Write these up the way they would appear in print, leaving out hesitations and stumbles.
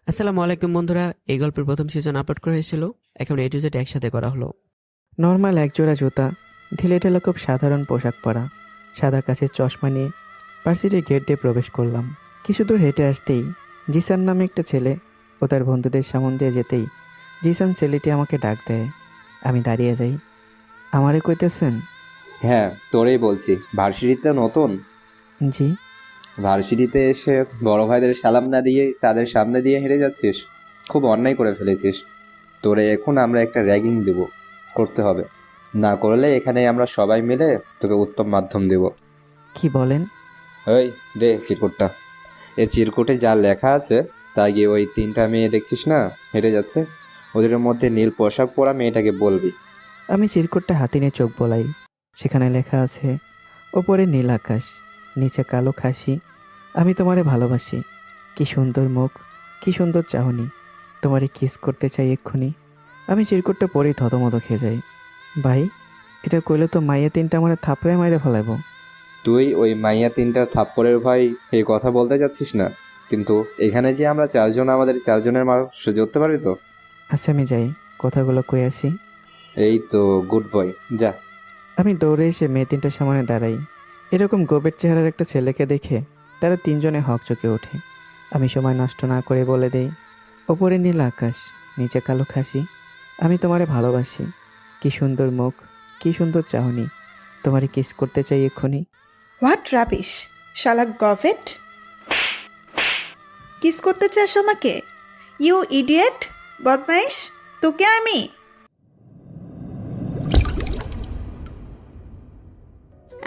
আসসালামু আলাইকুম বন্ধুরা, এই গল্পের প্রথম সিজন আপলোড করা হয়েছিল। এখন A to Z একসাথে করা হলো। নর্মাল একজোড়া জুতা, ঢিলেঢালা খুব সাধারণ পোশাক পরা, সাদা কাচের চশমা নিয়ে ভার্সিটির গেট দিয়ে প্রবেশ করলাম। কিছু দূর হেঁটে আসতেই জিসান নামে একটা ছেলে ও তার বন্ধুদের সামন দিয়ে যেতেই জিসান ছেলেটি আমাকে ডাক দেয়। আমি দাঁড়িয়ে যাই। আমারে কইতেছেন? হ্যাঁ, তোরেই বলছি। ভার্সিটিতে নতুন? জি। ভার্সিটিতে এসে বড় ভাইদের সালাম না দিয়ে তাদের সামনে দিয়ে হেরে যাচ্ছিস। খুব অন্যায় করে ফেলেছিস। তোরে এখন আমরা একটা র্যাগিং দেব, করতে হবে। না করলে এখানে আমরা সবাই মিলে তোকে উত্তম মাধ্যম দেব। কি বলেন? ওই দে চিরকুটটা। এই চিরকুটে যা লেখা আছে তা গিয়ে ওই 3টা মেয়ে দেখছিস না হেরে যাচ্ছে, ওদের মধ্যে নীল পোশাক পরা মেয়েটাকে বলবি। আমি চিরকুটটা হাতে নিয়ে চোখ বোলাই। সেখানে লেখা আছে, ওপরে নীল আকাশ, নিচে কালো খাসি, আমি তোমারে ভালোবাসি, কি সুন্দর মুখ, কি সুন্দর চাহনি, তোমারে কিস করতে চাই এক্ষুনি। আমি চিরকুটটা পরেই থতমত খেয়ে যাই। ভাই, এটা কইলে তো মাইয়া তিনটা আমার থাপড়ায় মাইরে ফেলাইব। তুই ওই মাইয়া 3টার থাপ্পড়ের ভাই এই কথা বলতে যাচ্ছিস না, কিন্তু এখানে যে আমরা 4জন, আমাদের 4জনের মাংস ধরতে পারবি তো? আচ্ছা আমি যাই, কথাগুলো কই আসি। এই তো গুড বয়, যা। আমি দৌড়ে এসে মেয়ে তিনটার সামনে দাঁড়াই। এরকম গোবের চেহারার একটা ছেলেকে দেখে তারা তিনজনে হকচকে ওঠে। আমি সময় নষ্ট না করে বলে দেই, ওপরে নীল আকাশ, নিচে কালো খাসি, আমি তোমারে ভালোবাসি, কি সুন্দর মুখ, কি সুন্দর চাহনি, তোমারে কিস করতে চাই এক্ষুনি। হোয়াট রাবিশ, শালা গভেট! কিস করতে চাস আমাকে? ইউ ইডিয়েট, বদমাইশ! তোকে আমি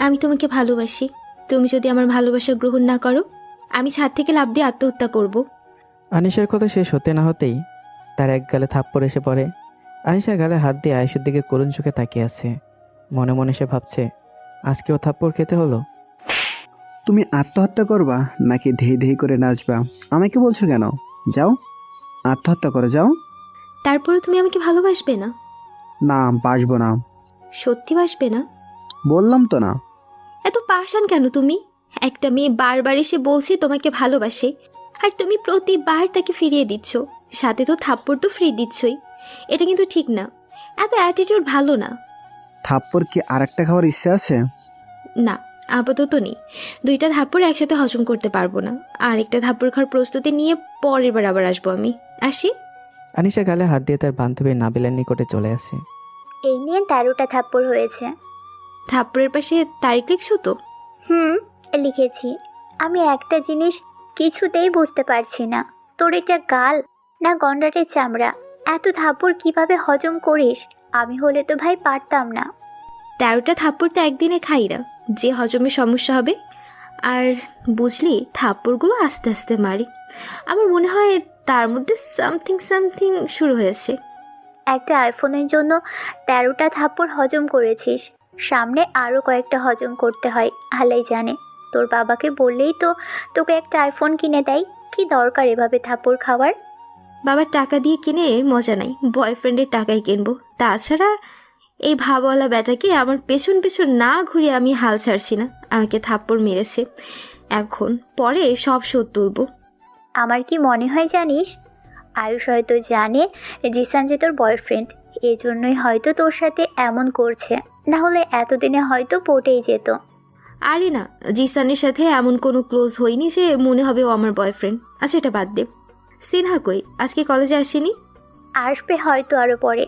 আমি তোমাকে ভালোবাসি। তুমি যদি আমার ভালোবাসা গ্রহণ না করো, আমি ছাদ থেকে লাফ দিয়ে আত্মহত্যা করব। আনিশার কথা শেষ হতে না হতেই তার এক গালে থাপ্পড় এসে পড়ে। আনিশা গালে হাত দিয়ে আয়েশের দিকে করুণ চোখে তাকিয়ে আছে। মনে মনে সে ভাবছে, আজকেও থাপ্পড় খেতে হলো। তুমি আত্মহত্যা করবা নাকি ধেই ধেই করে নাচবা? আমাকে বলছো কেন? যাও, আত্মহত্যা করে যাও। তারপরে তুমি আমাকে ভালোবাসবে না? না, বাসবো না। সত্যি বাসবে না? বললাম তো না। এত পাষাণ কেন তুমি? একটা মেয়ে বারবার এসে বলছে তোমাকে ভালোবাসে, আর তুমি প্রতিবার তাকে ফিরিয়ে দিচ্ছ, সাথে তো থাপ্পড় তো ফ্রি দিচ্ছই। এটা কিন্তু ঠিক না। এত অ্যাটিটিউড ভালো না। থাপ্পড় কি আরেকটা খাওয়ার ইচ্ছা আছে? না, আপাতত নেই। 2টা থাপ্পড় একসাথে হজম করতে পারবো না। আরেকটা থাপ্পড় খাওয়ার প্রস্তুতি নিয়ে পরের বার আবার আসবো আমি। আসি। আনিশা গালে হাত দিয়ে তার বান্ধবী নাবিলার নিকটে চলে আসে। এই নিয়ে 13টা থাপ্পড় হয়েছে। থাপ্পড়ের পাশে তারিখ লিখছো তো? লিখেছি। আমি একটা জিনিস কিছুতেই বুঝতে পারছি না, তোর এটা গাল না গন্ডারের চামড়া? এত থাপ্পড় কিভাবে হজম করিস? আমি হলে তো ভাই পারতাম না। 13টা থাপ্পড় তো একদিনে খাই না, যে হজমের সমস্যা হবে। আর বুঝলি, থাপ্পড়গুলো আস্তে আস্তে মারি। আমার মনে হয় তার মধ্যে সামথিং সামথিং শুরু হয়েছে। একটা আইফোনের জন্য 13টা থাপ্পড় হজম করেছিস, সামনে আরও কয়েকটা হজম করতে হয় আল্লাই জানে। তোর বাবাকে বললেই তো তোকে একটা আইফোন কিনে দেয়। কি দরকার এভাবে থাপ্পড় খাওয়ার? বাবার টাকা দিয়ে কিনে মজা নাই, বয়ফ্রেন্ডের টাকায় কিনবো। তাছাড়া এই ভাবওয়ালা ব্যাটাকে আমার পেছন পেছন না ঘুরিয়ে আমি হাল ছাড়ছি না। আমাকে থাপ্পড় মেরেছে, এখন পরে সব শোধ তুলবো। আমার কি মনে হয় জানিস, আয়ুষ হয়তো জানে জিসান যে তোর বয়ফ্রেন্ড, এই জন্যই হয়তো তোর সাথে এমন করছে, না হলে এতদিনে হয়তো পটেই যেত। আরে না, জিসানের সাথে এমন কোনো ক্লোজ হয়নি যে মনে হবে ও আমার বয়ফ্রেন্ড। আচ্ছা এটা বাদ দে। সিনহা কই? আজকে কলেজে আসেনি? আসবে হয়তো আরও পরে।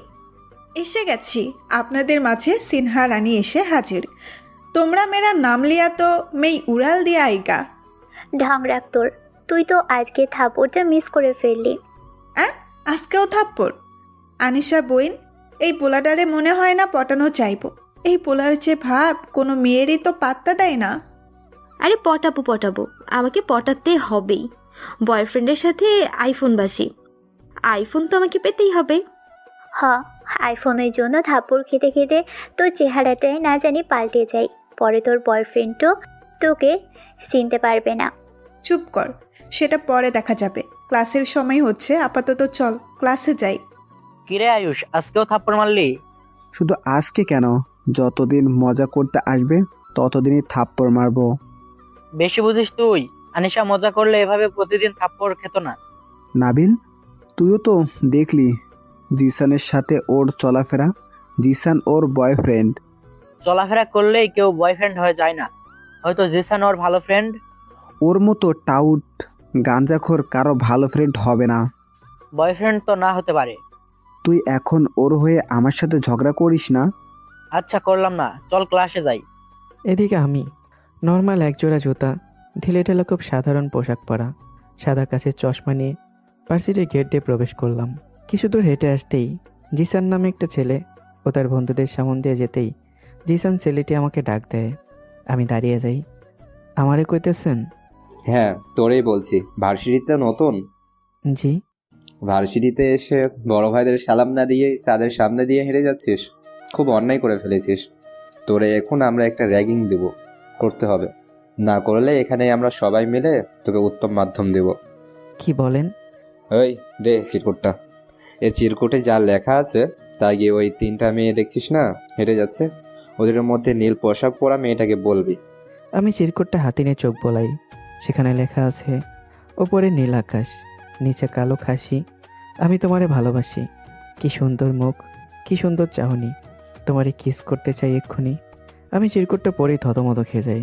এসে গেছি। আপনাদের মাঝে সিনহা রানী এসে হাজির। তোমরা মেরা নাম লিয়া তো মেই উড়াল দিয়া আইগা। ঢং রাখ তোর, তুই তো আজকে থাপ্পড়টা মিস করে ফেললি। আজকেও থাপ্পড়? আনিশা বইন, এই পোলাটারে মনে হয় না পটানো চাইবো। এই পোলার যে ভাব, কোনো মেয়েরই তো পাত্তা দেয় না। আরে পটাবো পটাবো, আমাকে পটাতে হবেই। বয়ফ্রেন্ডের সাথে আইফোন বাসি, আইফোন তো আমাকে পেতেই হবে। হ, আইফোনের জন্য থাপ্পড় খেতে খেতে তোর চেহারাটাই না জানি পাল্টে যায়, পরে তোর বয়ফ্রেন্ডও তোকে চিনতে পারবে না। চুপ কর, সেটা পরে দেখা যাবে। ক্লাসের সময় হচ্ছে, আপাতত চল ক্লাসে যাই। কিরে আয়ুষ, আজকেও থাপ্পড় মারলি? শুধু আজকে কেন, যতদিন মজা করতে আসবে ততদিনই থাপ্পড় মারবো। বেশি বুঝিস তুই। আনিশা মজা করলে এভাবে প্রতিদিন থাপ্পড় খেত না। নাবিল, তুইও তো দেখলি জিসানের সাথে ওর চলাফেরা। জিসান ওর বয়ফ্রেন্ড। চলাফেরা করলেই কেউ বয়ফ্রেন্ড হয়ে যায় না। হয়তো জিসান ওর ভালো ফ্রেন্ড। ওর মতো টাউট গাঞ্জাখোর কারো ভালো ফ্রেন্ড হবে না। বয়ফ্রেন্ড তো না হতে পারে। তুই এখন ওর হয়ে আমার সাথে ঝগড়া করিস না। আচ্ছা, করলাম না, চল ক্লাসে যাই। এদিকে আমি নর্মাল একজোড়া জুতা, ঢিলেঢালা খুব সাধারণ পোশাক পরা, সাদা কাচের চশমা নিয়ে ভার্সিটির গেট দিয়ে প্রবেশ করলাম। কিছু দূর হেঁটে আসতেই জিসান নামে একটা ছেলে ও তার বন্ধুদের সামন দিয়ে যেতেই জিসান ছেলেটি আমাকে ডাক দেয়। আমি দাঁড়িয়ে যাই। আমারে কইতেছেন? হ্যাঁ, তোরেই বলছি। ভার্সিটিতে নতুন? জি। ভার্সিটিতে এসে বড় ভাইদের সালাম না দিয়ে তাদের সামনে দিয়ে হেরে যাচ্ছিস। খুব অন্যায় করে ফেলেছিস। তোরে এখন আমরা একটা র্যাগিং দেব, করতে হবে। না করলে এখানে আমরা সবাই মিলে তোকে উত্তম মাধ্যম দেব। কি বলেন? ওই দে চিরকুটটা। এই চিরকুটে যা লেখা আছে তা গিয়ে ওই 3টা মেয়ে দেখছিস না হেঁটে যাচ্ছে, ওদের মধ্যে নীল পোশাক পরা মেয়েটাকে বলবি। আমি চিরকুটটা হাতে নিয়ে চোখ বোলাই। সেখানে লেখা আছে, ওপরে নীল আকাশ, নিচে কালো খাসি, আমি তোমারে ভালোবাসি, কি সুন্দর মুখ, কি সুন্দর চাহনি, তোমারে কিস করতে চাই এক্ষুনি। আমি চিরকুটটা পরেই থতমত খেয়ে যাই।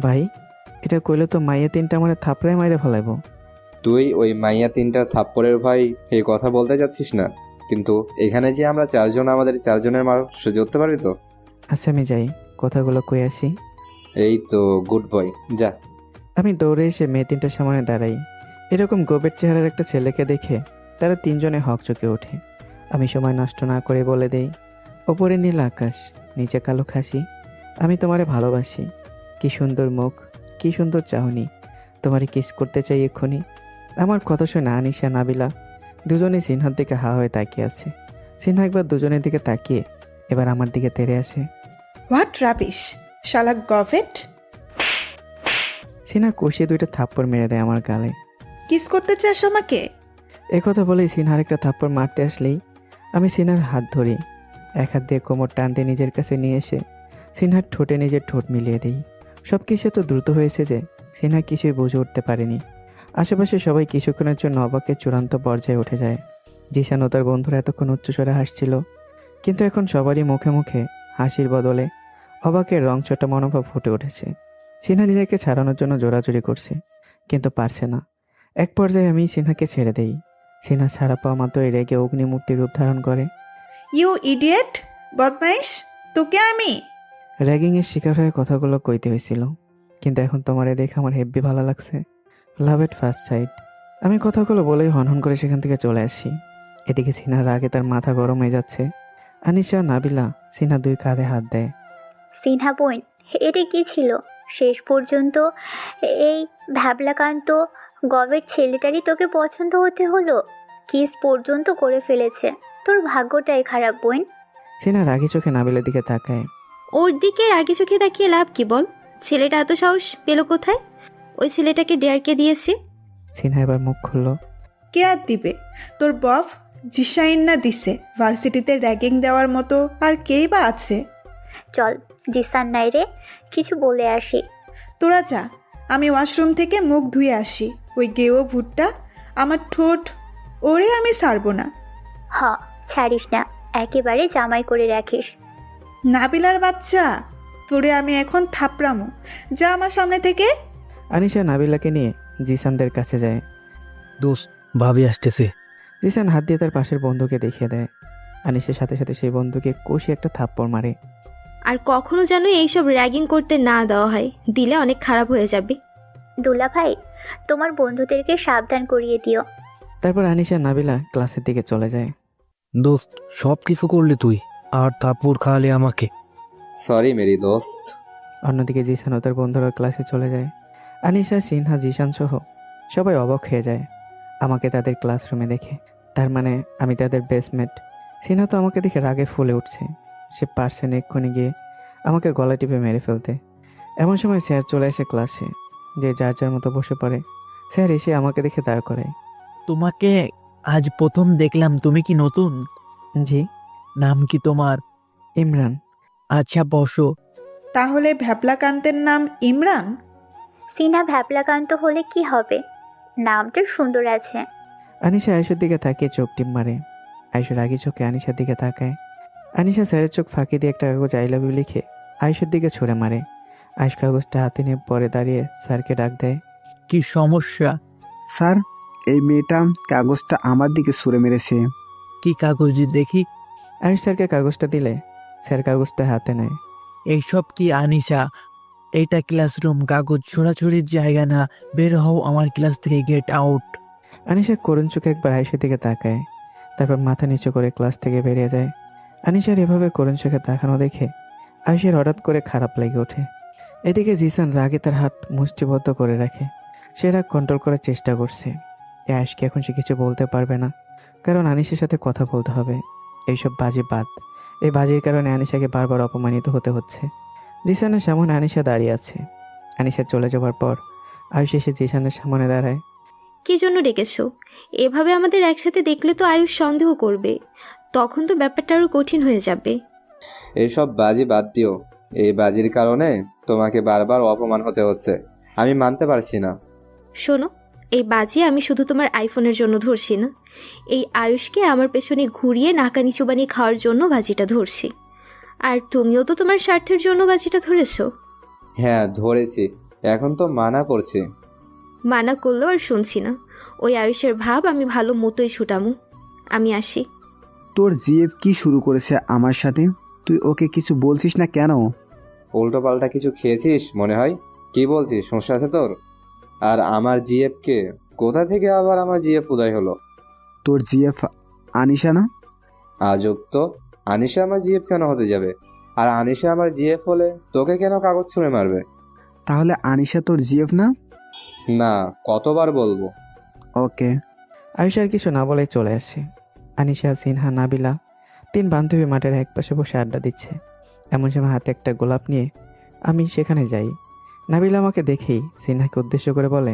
ভাই, এটা কইলে তো মাইয়া 3টা আমার থাপড়ায় মাইরে ফেলাইব। তুই ওই মাইয়া 3টার থাপ্পড়ের ভাই এই কথা বলতে যাচ্ছিস না, কিন্তু এখানে যে আমরা 4জন আমাদের 4জনের মার সহ্য করতে পারবি তো? আচ্ছা আমি যাই, কথাগুলো কই আসি। এই তো গুড বয়, যা। আমি দৌড়ে এসে মেয়ে 3টার সামনে দাঁড়াই। এরকম গোবের চেহারার একটা ছেলেকে দেখে তারা 3জনে হকচকে ওঠে। আমি সময় নষ্ট না করে বলে দেই, ওপরে নীল আকাশ, নিচে কালো খাসি, আমি তোমারে ভালোবাসি, কি সুন্দর মুখ, কি সুন্দর চাহনি, তোমারে কিস করতে চাই এক্ষুনি। আমার কথা শুনে আনিশা নাবিলা দুজনেই সিনহার দিকে হা হয়ে তাকিয়ে আছে। সিনহা একবার দুজনের দিকে তাকিয়ে এবার আমার দিকে তেড়ে আসে। হোয়াট রাবিশ, শালা গভেট। সিনহা কষিয়ে 2টা থাপ্পড় মেরে দেয় আমার গালে। কিস করতে চাস আমাকে? কথা বলেই সিনহার একটা থাপ্পড় মারতে আসলেই আমি সিনহার হাত ধরি, এক হাত দিয়ে কোমর টান দিয়ে নিজের কাছে নিয়ে এসে সিনহার ঠোঁটে নিজের ঠোঁট মিলিয়ে দিই। সব কিছু তো দ্রুত হয়েছে যে সিনহা কিছুই বুঝে উঠতে পারেনি। আশেপাশে সবাই কিছুক্ষণের জন্য অবাকের চূড়ান্ত পর্যায়ে উঠে যায়। জিসান ও তার বন্ধুরা এতক্ষণ উচ্চস্বরে হাসছিল, কিন্তু এখন সবারই মুখে মুখে হাসির বদলে অবাকের রংচটা মনোভাব ফুটে উঠেছে। সিনহা নিজেকে ছাড়ানোর জন্য জোরাজুরি করছে, কিন্তু পারছে না। এক পর্যায়ে আমি সিনহাকে ছেড়ে দেই। সিনহা ছাড়া পাওয়া মাত্রই রেগে অগ্নিমূর্তির রূপ ধারণ করে। ইউ ইডিয়েট, বদমাইশ, তোকে আমি। র্যাগিংয়ের শিকার হয়ে কথাগুলো কইতে হয়েছিল, কিন্তু এখন তোমারে দেখে আমার হেব্বি ভালো লাগছে। লাভ এট ফার্স্ট সাইট। আমি কথাগুলো বলেই হনহন করে সেখান থেকে চলে আসি। এদিকে সিনহার আগে তার মাথা গরম হয়ে যাচ্ছে। আনিশা নাবিলা সিনহা 2 কাঁধে হাত দেয়। সিনহা বোন, এটা কি ছিল? শেষ পর্যন্ত এই ভ্যাবলাকান্ত গবের ছেলেটারই তোকে পছন্দ হতে হলো। কিস পর্যন্ত করে ফেলেছে। তোর ভাগ্যটাই খারাপ বোন। সিনহা রাগি চোখে নাবিলার দিকে তাকায়। ওর দিকে রাগে চোখে তাকিয়ে লাভ কি বল? ছেলেটা এত সাহস পেল কোথায়? ওই ছেলেটাকে ডেয়ারকে দিয়েছে। সিনহা এবার মুখ খুলল। কে আর দিবে? তোর বফ জিসাইন না দিছে। ভার্সিটিতে র্যাগিং দেওয়ার মতো আর কেই বা আছে? চল, জিসান নাই রে, কিছু বলে আসি। তোরা যা, আমি ওয়াশরুম থেকে মুখ ধুয়ে আসি। ওই গেও ভুট্টা আমার ঠোঁট, ওরে আমি ছাড়বো না। হ, ছাড়িস না, একেবারে জামাই করে রাখিস। নাবিলার বাচ্চা, তোরে আমি এখন থাপড়ামো, যা আমার সামনে থেকে। আনিশা নাবিলাকে নিয়ে জিসানদের কাছে যায়। দোস্ত, ভাবি আসতেছে। জিসান হাত দিয়ে তার পাশের বন্ধুকে দেখিয়ে দেয়। আনিসের সাথে সাথে সেই বন্ধুকে কষিয়ে একটা থাপ্পড় মারে। আর কখনো যেন এইসব র্যাগিং করতে না দেওয়া হয়, দিলে অনেক খারাপ হয়ে যাবে। দুলা ভাই, তোমার বন্ধুদেরকে সাবধান করিয়ে দিও। তারপর আনিশা নাবিলা ক্লাসের দিকে চলে যায়। দোস্ত, সব কিছু করলি তুই, আর থাপ্পড় খাওয়ালি আমাকে। সরি মেরি দোস্ত। অন্যদিকে জিসান ও তার বন্ধুরা ক্লাসে চলে যায়। আনিশা, সিনহা, জিসান সহ সবাই অবাক হয়ে যায় আমাকে তাদের ক্লাসরুমে দেখে। তার মানে আমি তাদের বেস্টমেট। সিনহা তো আমাকে দেখে রাগে ফুলে উঠছে। সে পারছে না এক্ষুনি গিয়ে আমাকে গলা টিপে মেরে ফেলতে। এমন সময় স্যার চলে আসে ক্লাসে, যে যার যার মতো বসে পড়ে। স্যার এসে আমাকে দেখে দাঁড় করায়। তোমাকে আজ প্রথম দেখলাম, তুমি কি নতুন? জি। নাম কি তোমার? ইমরান। আচ্ছা, বসো। তাহলে ভ্যাবলাকান্তের নাম ইমরান? সিনহা ভ্যাবলাকান্ত হলে কি হবে? নামটা সুন্দর আছে। আনিশা আয়ুষের দিকে তাকিয়ে চোখ টিপ মারে। আয়ুষের আগে চোখে আনিশার দিকে তাকায়। আনিশা স্যারের চোখ ফাঁকি দিয়ে একটা কাগজ আই লাভ ইউ লিখে আয়ুষের দিকে ছুঁড়ে মারে। আয়ুষ কাগজটা হাতে নিয়ে পরে দাঁড়িয়ে স্যারকে ডাক দেয়। কি সমস্যা? স্যার, এই মেয়েটা কাগজটা আমার দিকে ছুঁড়ে মেরেছে। কি কাগজ দেখি? আয়ুষ স্যারকে কাগজটা দিলে স্যার কাগজটা হাতে নেয়। এইসব কি আনিশা? এইটা ক্লাসরুম, কাগজ ছোড়াছড়ির জায়গা না। বের হও আমার ক্লাস থেকে, গেট আউট। আনিশা করুণ চোখে একবার আয়ুষের দিকে তাকায়, তারপর মাথা নিচু করে ক্লাস থেকে বেরিয়ে যায়। আনিশার এভাবে করুণ চোখে তাকানো দেখে আয়ুষের হঠাৎ করে খারাপ লেগে ওঠে। এদিকে জিসান রাগে তার হাত মুষ্টিবদ্ধ করে রাখে। সে রাগ কন্ট্রোল করার চেষ্টা করছে। আয়ুষকে এখন সে কিছু বলতে পারবে না, কারণ আনিশার সাথে কথা বলতে হবে। এইসব বাজে বাদ। এই বাজির কারণে আনিশাকে বারবার অপমানিত হতে হচ্ছে। জিসানের সামনে আনিশা দাঁড়িয়ে আছে। আনিশা চলে যাওয়ার পর আয়ুষ এসে জিসানের সামনে দাঁড়ায়। কি জন্য ডেকেছো? এভাবে আমাদের একসাথে দেখলে তো আয়ুষ সন্দেহ করবে, তখন তো ব্যাপারটা আরো কঠিন হয়ে যাবে। এইসব বাজি বাদ দিও। এই বাজির কারণে তোমাকে বারবার অপমান হতে হচ্ছে, আমি মানতে পারছি না। শোনো, এই বাজি আমি শুধু তোমার আইফোনের জন্য ধরছি না, এই আয়ুষকে আমার পেছনে ঘুরিয়ে নাকানি চুবানি খাওয়ার জন্য বাজিটা ধরছি। আর তুমিও তো তোমার স্বার্থের জন্য বাজিটা ধরেছো। হ্যাঁ ধরেছি, এখন তো মানা করছি। মানা করলেও আর শুনছি না। ওই আয়ুষের ভাব আমি ভালো মতোই ছুটামু। আমি আসি। তোর জিএফ কি শুরু করেছে আমার সাথে? তুই ওকে কিছু বলছিস না কেন? উল্টো পাল্টা কিছু খেয়েছিস মনে হয়। কি বলছিস, সমস্যা আছে তোর? আর আমার জিএফকে কোথা থেকে আবার আমার জিএফ উদয় হলো? তোর জিএফ আনিশা না? আজব তো, আনিশা আমার জিএফ কেন হতে যাবে? আর আনিশা আমার জিএফ হলে তোকে কেন কাগজ ছুঁড়ে মারবে? তাহলে আনিশা তোর জিএফ না? না, কতবার বলবো? ওকে। আয়ুষ আর কিছু না বলে চলে আসে। আনিশা, সিনহা, নাবিলা তিন বান্ধবী মাঠের একপাশে বসে আড্ডা দিচ্ছে। এমন সময় হাতে একটা গোলাপ নিয়ে আমি সেখানে যাই। নাবিলা আমাকে দেখেই সিনহাকে উদ্দেশ্য করে বলে,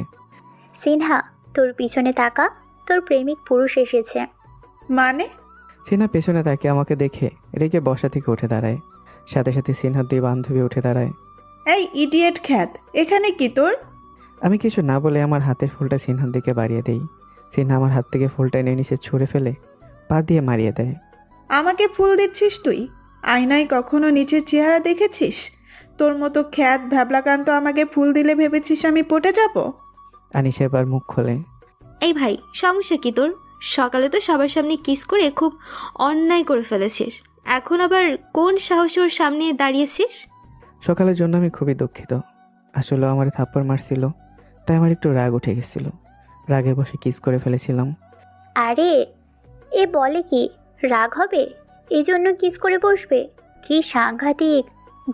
সিনহা, তোর পিছনে তাকা, তোর প্রেমিক পুরুষ এসেছে। মানে? সিনহা পেছনে তাকে আমাকে দেখে রেগে বসা থেকে উঠে দাঁড়ায়। সাথে সাথে সিনহার দুই বান্ধবী উঠে দাঁড়ায়। এই ইডিয়েট খ্যাত, এখানে কি তোর? আমি কিছু না বলে আমার হাতের ফুলটা সিনহার দিকে বাড়িয়ে দেই। সিনহা আমার হাত থেকে ফুলটা এনে নিচে ছুঁড়ে ফেলে পা দিয়ে মারিয়ে দেয়। আমাকে ফুল দিচ্ছিস তুই? আয়নায় কখনো নিচের চেহারা দেখেছিস? তোর মতো খ্যাত ভ্যাবলাকান্ত আমাকে ফুল দিলে ভেবেছিস আমি পটে যাব? আনিশা এবার মুখ খোলে। এই ভাই, সমস্যা কি তোর? সকালে তো সবার সামনে কিস করে খুব অন্যায় করে ফেলেছিস, এখন আবার কোন সাহসে ওর সামনে দাঁড়িয়েছিস? সকালের জন্য আমি খুবই দুঃখিত। আসলে আমার থাপ্পড় মারছিল, তাই আমার একটু রাগ উঠে গেছিল। রাগের বসে কিস করে ফেলেছিলাম। আরে এ বলে কি, রাগ হবে এই জন্য কিস করে বসবে? কি সাংঘাতিক!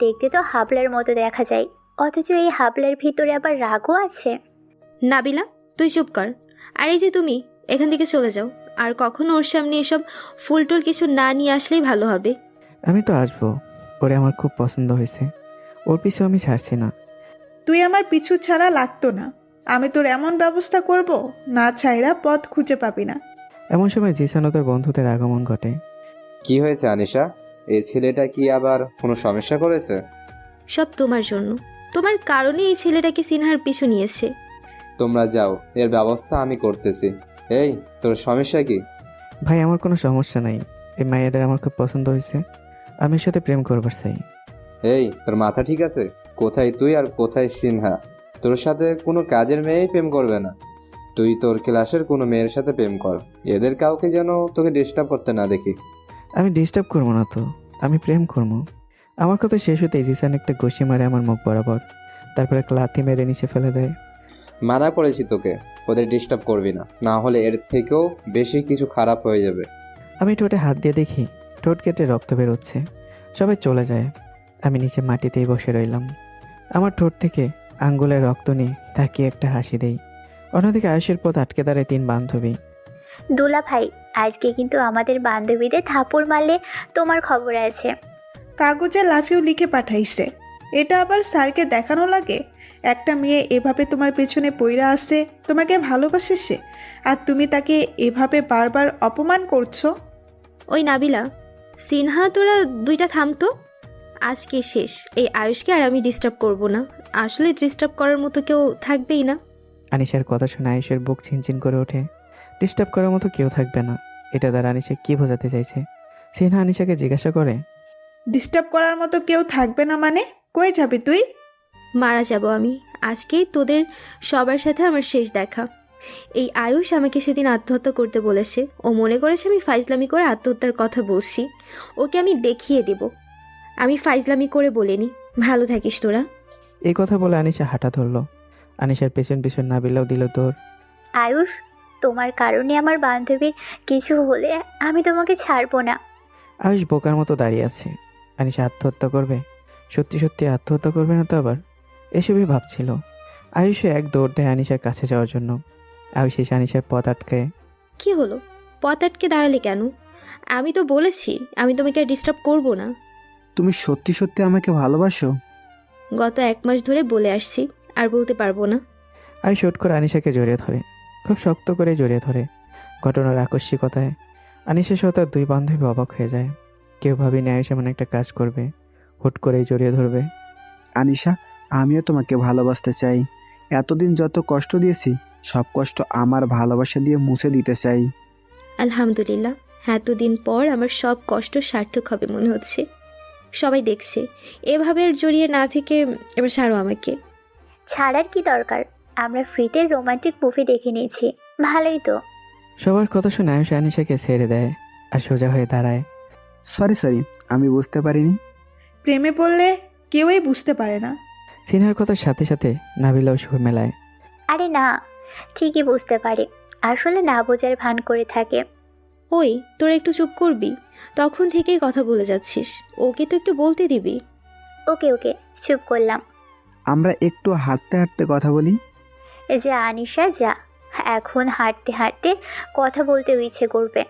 দেখতে তো হাবলার মতো দেখা যায়, অথচ এই হাবলার ভিতরে আবার রাগও আছে। নাবিলা, তুই চুপ কর। আর এই যে তুমি এখান থেকে চলে যাও, আর কখনো ওর সামনে এসব ফুল টুল কিছু না নিয়ে আসলেই ভালো হবে। আমি তো আসবো, ওরে আমার খুব পছন্দ হয়েছে। ওর পিছু আমি ছাড়ছি না। তুই আমার পিছু ছাড়া লাগতো না। আমি তোর এমন ব্যবস্থা করব, না ছাইরা পথ খুঁজে পাবি না। এমন সময় জিসান ও তার বন্ধুদের আগমন ঘটে। কি হয়েছে আনিশা? এই ছেলেটা কি আবার কোনো সমস্যা করেছে? সব তোমার জন্য, তোমার কারণে এই ছেলেটাকে সিনহার পিছু নিয়েছে। তোমরা যাও, এর ব্যবস্থা আমি করতেছি। এই, তোর সমস্যা কি? ভাই, আমার কোনো সমস্যা নাই। এই মায়েদের আমার খুব পছন্দ হয়েছে, আমি এর সাথে প্রেম করবার চাই। এই, তোর মাথা ঠিক আছে? কোথায় তুই আর কোথায় সিনহা? তোর সাথে কোনো কাজের মেয়েই প্রেম করবে না। তুই তোর ক্লাসের কোনো মেয়ের সাথে প্রেম কর, এদের কাউকে যেন তোকে ডিস্টার্ব করতে না দেখি। আমি ডিস্টার্ব করবো না তো, আমি প্রেম করবো। আমার কথা শেষ হতেই জিসান একটা ঘষি মারে আমার মুখ বরাবর, তারপরে একটা লাথি মেরে নিচে ফেলে দেয়। মানা করেছি তোকে, ওদের ডিস্টার্ব করবি না, না হলে এর থেকেও বেশি কিছু খারাপ হয়ে যাবে। আমি ঠোঁটে হাত দিয়ে দেখি ঠোঁট কেটে রক্ত বেরোচ্ছে। সবাই চলে যায়, আমি নিচে মাটিতেই বসে রইলাম। আমার ঠোঁট থেকে আঙ্গুলের রক্ত নিয়ে তাকিয়ে একটা হাসি দেই। অন্যদিকে আয়ুষের পথ আটকে দাঁড়ায় তিন বান্ধবী। দুলা ভাই, আজকে কিন্তু আমাদের বান্ধবীদের থাপড় মারলে তোমার খবর আছে। কাগজে লাফিও লিখে পাঠাইছে, এটা আবার স্যারকে দেখানো লাগে? একটা মেয়ে এভাবে তোমার পেছনে পইরা আছে, তোমাকে ভালোবাসে সে, আর তুমি তাকে এভাবে বারবার অপমান করছো। ওই নাবিলা, সিনহা, তোরা দুইটা থামতো। আজকে শেষ, এই আয়ুষকে আর আমি ডিস্টার্ব করব না। আসলে ডিস্টার্ব করার মতো কেউ থাকবেই না। আনিশার কথা শুনে আয়ুষের বুক ছিনচিন করে ওঠে। ডিস্টার্ব করার মতো কেউ থাকবে না। এটা দ্বারা আনিশা কি বোঝাতে চাইছে? সিনহা আনিশাকে জিজ্ঞাসা করে। ডিস্টার্ব করার মতো কেউ থাকবে না মানে? কই যাবি তুই? মারা যাব আমি। আজকেই তোদের সবার সাথে আমার শেষ দেখা। এই আয়ুষ আমাকে সেদিন আত্মহত্যা করতে বলেছে। ও মনে করেছে আমি ফাইজলামি করে আত্মহত্যার কথা বলছি। ওকে আমি দেখিয়ে দেব আমি ফাইজলামি করে বলিনি। ভালো থাকিস তোরা। এই কথা বলে আনিশা হাঁটা ধরলো। আনিশার পেছন পেছন নাবিলাও দিল দৌড়। আয়ুষ, তোমার কারণে আমার বান্ধবীর কিছু হলে আমি তোমাকে ছাড়বো না। আয়ুষ বোকার মতো দাঁড়িয়ে আছে। আনিশা আত্মহত্যা করবে? সত্যি সত্যি আত্মহত্যা করবে না তো আবার? এসবই ভাবছিল। আয়ুষে এক দৌড় দেয় আনিশার কাছে যাওয়ার জন্য। আয়ুষ এসে আনিশার পথ আটকায়। কি হলো? পথ আটকে দাঁড়ালে কেন? আমি তো বলেছি আমি তোমাকে ডিস্টার্ব করব না। তুমি সত্যি সত্যি আমাকে ভালোবাসো? গত 1 মাস ধরে বলে আসছি, আর বলতে পারবো না। আয়ুষ হুট করে আনিশাকে জড়িয়ে ধরে, খুব শক্ত করে জড়িয়ে ধরে। ঘটনার আকস্মিকতায় আনিশা সহ তার 2 বান্ধবী অবাক হয়ে যায়। কেউ ভাবেনি আয়ুষ এমন একটা কাজ করবে, হুট করেই জড়িয়ে ধরবে। আনিশা, আমিও তোমাকে ভালোবাসতে চাই। এতদিন যত কষ্ট দিয়েছি সব কষ্ট আমার ভালোবাসা দিয়ে মুছে দিতে চাই। আলহামদুলিল্লাহ, এতদিন পর আমার সব কষ্ট সার্থক হবে মনে হচ্ছে। সবাই দেখছে, এভাবে আর জড়িয়ে না থেকে এবার ছাড়ো আমাকে। ছাড়ার কি দরকার? আমরা ফ্রিতে রোমান্টিক মুভি দেখে নিয়েছি, ভালোই তো। সবার কথা শুনে আয়ুষ আনিশাকে ছেড়ে দেয় আর সোজা হয়ে দাঁড়ায়। সরি, আমি বুঝতে পারিনি। প্রেমে পড়লে কেউই বুঝতে পারে না। সিনহার কথার সাথে সাথে নাবিলাও সুর মেলায়। আরে না, ঠিকই বুঝতে পারে, আসলে না বোঝার ভান করে থাকে। ওই তোরা একটু চুপ করবি? তখন থেকেই কথা বলে যাচ্ছিস, ওকে তো একটু বলতে দিবি। ওকে ওকে, চুপ করলাম। আমরা একটু হাঁটতে হাঁটতে কথা বলি। যা আনিশা যা, এখন হাঁটতে হাঁটতে কথা বলতে ইচ্ছে করবে।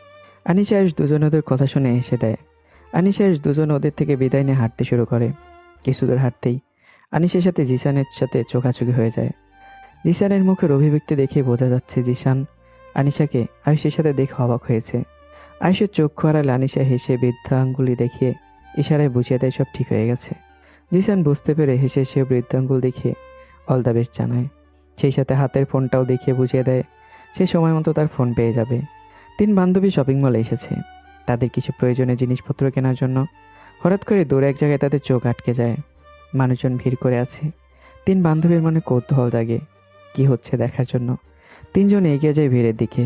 আনিশা আয়ুষ দুজন ওদের কথা শুনে এসে দেয়। আনিশা আয়ুষ দুজন ওদের থেকে বিদায় নিয়ে হাঁটতে শুরু করে। কিছু দূর হাঁটতেই আনিশার সাথে জিসানের সাথে চোখাচোখি হয়ে যায়। জিসানের মুখের অভিব্যক্তি দেখে বোঝা যাচ্ছে জিসান আনিশাকে আয়ুষের সাথে দেখে অবাক হয়েছে। আয়ুষের চক্ষু আড়ালে আনিশা হেসে বৃদ্ধা আঙ্গুলি দেখিয়ে ইশারায় বুঝিয়ে দেয় সব ঠিক হয়ে গেছে। জিসান বুঝতে পেরে হেসে সে বৃদ্ধাঙ্গুল দেখিয়ে অল দ্য বেস্ট জানায়। সেই সাথে হাতের ফোনটাও দেখিয়ে বুঝিয়ে দেয় সে সময় মতো তার ফোন পেয়ে যাবে। 3 বান্ধবী শপিং মলে এসেছে তাদের কিছু প্রয়োজনীয় জিনিসপত্র কেনার জন্য। হঠাৎ করে দূরে এক জায়গায় তাদের চোখ আটকে যায়। মানুষজন ভিড় করে আছে। 3 বান্ধবীর মনে কৌতূহল জাগে কি হচ্ছে দেখার জন্য। 3 জন এগিয়ে যায় ভিড়ের দিকে।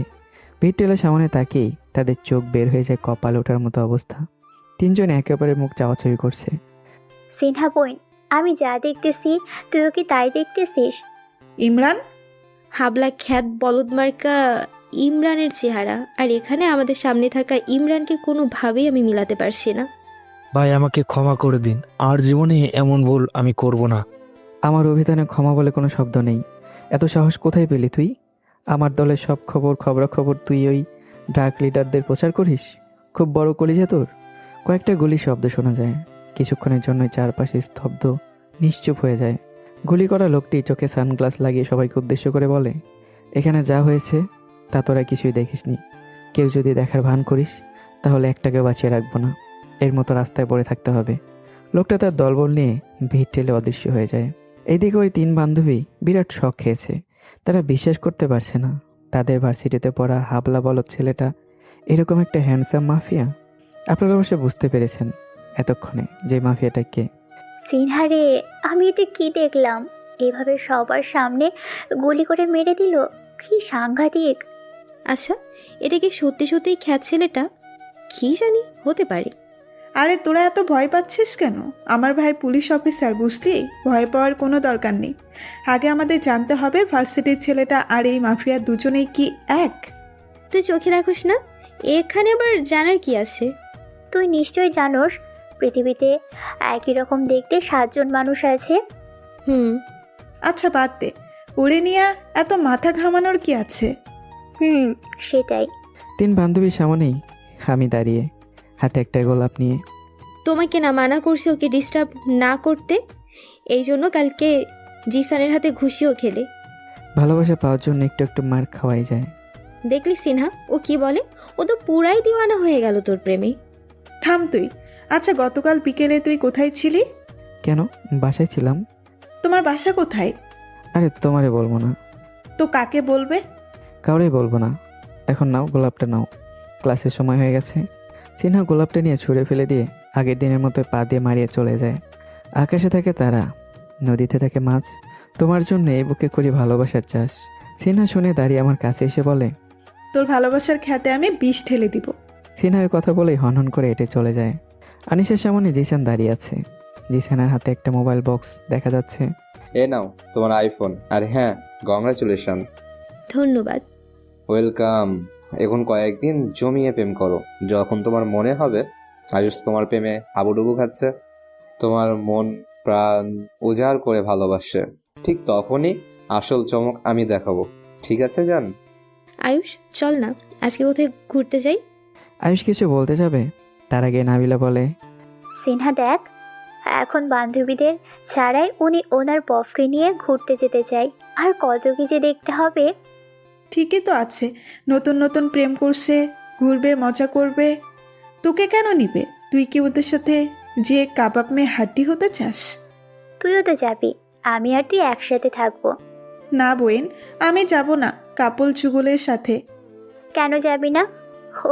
ভিড় টেলে সামনে তাকেই তাদের চোখ বের হয়ে যায় কপাল ওঠার মতো অবস্থা। 3 জন একে অপরের মুখ চাওয়াচাওয়ি করছে। সিনহা বোন, আমি যা দেখতেছি তুইও কি তাই দেখতেছিস? ইমরান? হাবলা খ্যাত বলদমার্কা ইমরানের চেহারা আর এখানে আমাদের সামনে থাকা ইমরানকে কোনোভাবেই আমি মিলাতে পারছি না। ভাই আমাকে ক্ষমা করে দিন, আর জীবনে এমন ভুল আমি করব না। আমার অভিধানে ক্ষমা বলে কোনো শব্দ নেই। এত সাহস কোথায় পেলি তুই? আমার দলের সব খবরাখবর তুই ওই ড্রাগ লিডারদের প্রচার করিস? খুব বড় কলিজা তোর। কয়েকটা গুলির শব্দ শোনা যায়। কিছুক্ষণের জন্যই চারপাশে স্তব্ধ, নিশ্চুপ হয়ে যায়। গুলি করা লোকটি চোখে সানগ্লাস লাগিয়ে সবাইকে উদ্দেশ্য করে বলে, এখানে যা হয়েছে তা তোরা কিছুই দেখিসনি। কেউ যদি দেখার ভান করিস তাহলে একটাকে বাঁচিয়ে রাখবো না। এর মতো রাস্তায় পড়ে থাকতে হবে। লোকটা তার দলবল নিয়ে ভিড় ঠেলে অদৃশ্য হয়ে যায়। এইদিকে ওই 3 বান্ধবী বিরাট শখ খেয়েছে। তারা বিশ্বাস করতে পারছে না তাদের ভার্সিটিতে পড়া হাবলা বলদ ছেলেটা এরকম একটা হ্যান্ডসাম মাফিয়া। আপনারা অবশ্য বুঝতে পেরেছেন এতক্ষণে যে মাফিয়াটা কে। সিনহা রে, আমি এটা কি দেখলাম? এভাবে সবার সামনে গুলি করে মেরে দিল, কি সাংঘাতিক। আচ্ছা, এটা কি সত্যি সত্যিই খ্যাত ছেলেটা? কি জানি, হতে পারে। আরে তোরা এত ভয় পাচ্ছিস কেন? আমার ভাই পুলিশ অফিসার, বুঝলি? ভয় পাওয়ার কোনো দরকার নেই। আগে আমাদের জানতে হবে ভার্সিটির ছেলেটা আর এই মাফিয়া দুজনেই কি এক? তুই চোখে দেখোস না? এখানে আবার জানার কি আছে? তুই নিশ্চয়ই জানোস পৃথিবীতে একই রকম দেখতে 7 জন মানুষ আছে। আচ্ছা বাদ দে, উড়ে নিয়ে এত মাথা ঘামানোর কি আছে? সেটাই। 3 বান্ধবীর সামনেই আমি দাঁড়িয়ে, হাতে একটা গোলাপ নিয়ে। তোমাকে না মানা করছে ওকে ডিস্টার্ব না করতে, এই জন্য কালকে জিসানের হাতে ঘুষিও খেলে। ভালোবাসা পাওয়ার জন্য একটু একটু মার খাওয়াই যায়। দেখলি সিনহা, ও কি বলে? ও তো পুরাই দিওয়ানা হয়ে গেল তোর প্রেমে। থাম তুই। আচ্ছা গতকাল বিকেলে তুই কোথায় ছিলি? কেন? বাসায় ছিলাম। তোমার বাসা কোথায়? আরে তোমারে বলবো না। তো কাকে বলবে? কাউরেই বলবো না। এখন নাও, গোলাপটা নাও, ক্লাসের সময় হয়ে গেছে। সিনহা গোলাপটা নিয়ে ছুঁড়ে ফেলে দিয়ে আগের দিনের মতো পা দিয়ে মারিয়ে চলে যায়। আকাশে থাকে তারা, নদীতে থাকে মাছ, তোমার জন্য এই বুকে করি ভালোবাসার চাষ। সিনহা শুনে দাঁড়িয়ে আমার কাছে এসে বলে, তোর ভালোবাসার খ্যাতে আমি বিষ ঢেলে দিব। সিনহা ওই কথা বলেই হনহন করে হেঁটে চলে যায়। আনিসের সামনে জিসান দাঁড়িয়ে আছে। জিসানের হাতে একটা মোবাইল বক্স দেখা যাচ্ছে। এ নাও তোমার আইফোন, আর হ্যাঁ, কংগ্রাচুলেশন। ধন্যবাদ। ওয়েলকাম। এখন কয়েকদিন জমিয়ে প্রেম করো। যখন তোমার মনে হবে আয়ুষ তোমার প্রেমে হাবুডুবু খাচ্ছে, তোমার মন প্রাণ উজাড় করে ভালোবাসে, ঠিক তখনই আসল চমক আমি দেখাবো। ঠিক আছে জান? আয়ুষ, চল না আজকে কোথায় ঘুরতে যাই। আয়ুষ কিছু বলতে যাবে, তার আগে নাবিলা বলে, সিনহা দেখ, এখন বান্ধবীদের ছাড়াই উনি ওনার বফকে নিয়ে ঘুরতে যেতে চাই। আর কত কি যে দেখতে হবে। ঠিকই তো আছে, নতুন নতুন প্রেম করছে, ঘুরবে, মজা করবে। তোকে কেন নিবে? তুই কি ওদের সাথে যে কাবাব মেয়ে হাড্ডি হতে চাস? তুইও তো যাবি, আমি আর তুই একসাথে থাকবো। না বোন, আমি যাব না কাপল চুগলের সাথে। কেন যাবি না?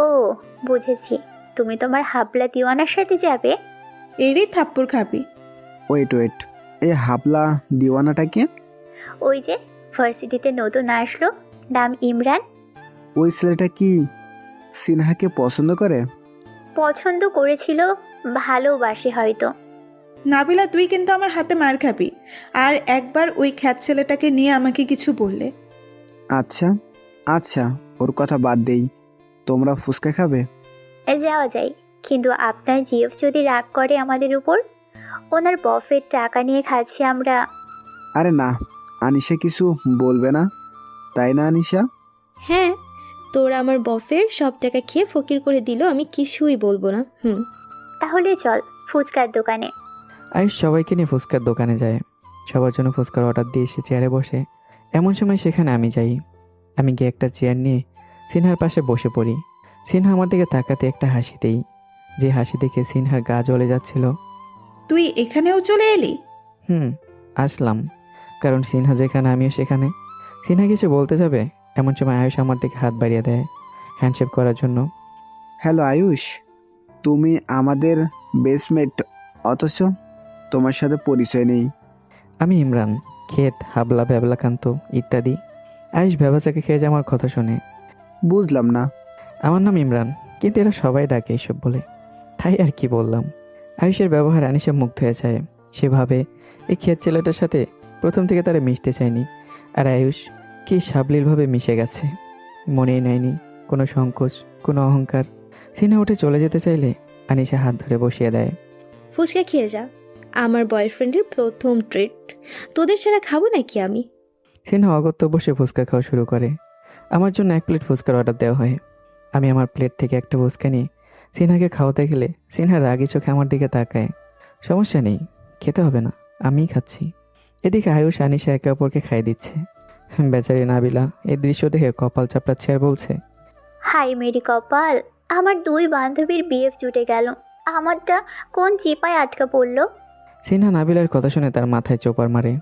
ও বুঝেছি, তুমি তোমার হাবলা দিওয়ানার সাথে যাবে। এরই থাপ্পড় খাবি। ওয়েট ওয়েট, এই হাবলা দিওয়ানাটা কে? ওই যে ভার্সিটিতে নতুন আসলো, নাম ইমরান। ওই ছেলেটা কি সিনহাকে পছন্দ করে? পছন্দ করেছিল, ভালোবাসে হয়তো। নাবিলা, তুই কিন্তু আমার হাতে মার খাবি আর একবার ওই খ্যাত ছেলেটাকে নিয়ে আমাকে কিছু বললে। আচ্ছা আচ্ছা, ওর কথা বাদ দেই। তোমরা ফুচকা খাবে? যাওয়া যায়, কিন্তু আপনার জিএফ যদি রাগ করে আমাদের উপর, ওনার বফের টাকা নিয়ে খাচ্ছি আমরা। আরে না, আনিশা কিছু বলবে না, তাই না আনিশা? হ্যাঁ, তোরা আমার বফের সব টাকা খেয়ে ফকির করে দিল, আমি কিছুই বলবো না। তাহলে চল ফুচকার দোকানে। আয়ুষ সবাইকে নিয়ে ফুচকার দোকানে যায়। সবার জন্য ফুচকার অর্ডার দিয়ে এসে চেয়ারে বসে। এমন সময় সেখানে আমি যাই। আমি গিয়ে একটা চেয়ার নিয়ে সিনহার পাশে বসে পড়ি। সিনহা আমার দিকে তাকাতে একটা হাসি দেই, যে হাসি দেখে সিনহার গা জ্বলে যাচ্ছিল। তুই এখানেও চলে এলি? আসলাম, কারণ সিনহা যেখানে আমিও সেখানে। সিনহা কিছু বলতে যাবে, এমন সময় আয়ুষ আমার দিকে হাত বাড়িয়ে দেয় হ্যান্ডশেক করার জন্য। হ্যালো আয়ুষ, তুমি আমাদের বেস্টমেট, অথচ তোমার সাথে পরিচয় নেই। আমি ইমরান, ক্ষেত, হাবলা, ব্যাবলাকান্ত ইত্যাদি। আয়ুষ ভেবাচাকে খেয়ে যে আমার কথা শোনে। বুঝলাম না। আমার নাম ইমরান, কিন্তু এরা সবাই ডাকে এইসব বলে, তাই আর কি বললাম। আয়ুষের ব্যবহার আনিসে মুগ্ধ হয়ে যায়। সেভাবে এই ক্ষেত ছেলেটার সাথে প্রথম থেকে তারা মিশতে চায়নি, আর আয়ুষ কি সাবলীলভাবে মিশে গেছে। মনেই নেয়নি কোনো সংকোচ, কোনো অহংকার। সিনহা উঠে চলে যেতে চাইলে আনিসা হাত ধরে বসিয়ে দেয়। ফুচকা খেয়ে যা, আমার বয়ফ্রেন্ডের প্রথম ট্রিট। তোদের ছাড়া খাবো নাকি আমি? সিনহা অগত্য বসে ফুচকা খাওয়া শুরু করে। আমার জন্য 1 প্লেট ফুচকার অর্ডার দেওয়া হয়। আমি আমার প্লেট থেকে একটা ফুচকা নিয়ে সিনহাকে খাওয়াতে গেলে সিনহা রাগি চোখে আমার দিকে তাকায়। সমস্যা নেই, খেতে হবে না, আমিই খাচ্ছি। এদিকে আয়ুষ আনিশা একে অপরকে খাইয়ে দিচ্ছে। বেচারি নাবিলা এই দৃশ্য দেখে কপাল চাপড়াচ্ছে আর বলছে, হাই মেরি কপাল, আমার 2 বান্ধবীর বিএফ জুটে গেল, আমারটা কোন চিপায় আটকা পড়লো। সিনহা নাবিলার কথা শুনে তার মাথায় চোপার মারে।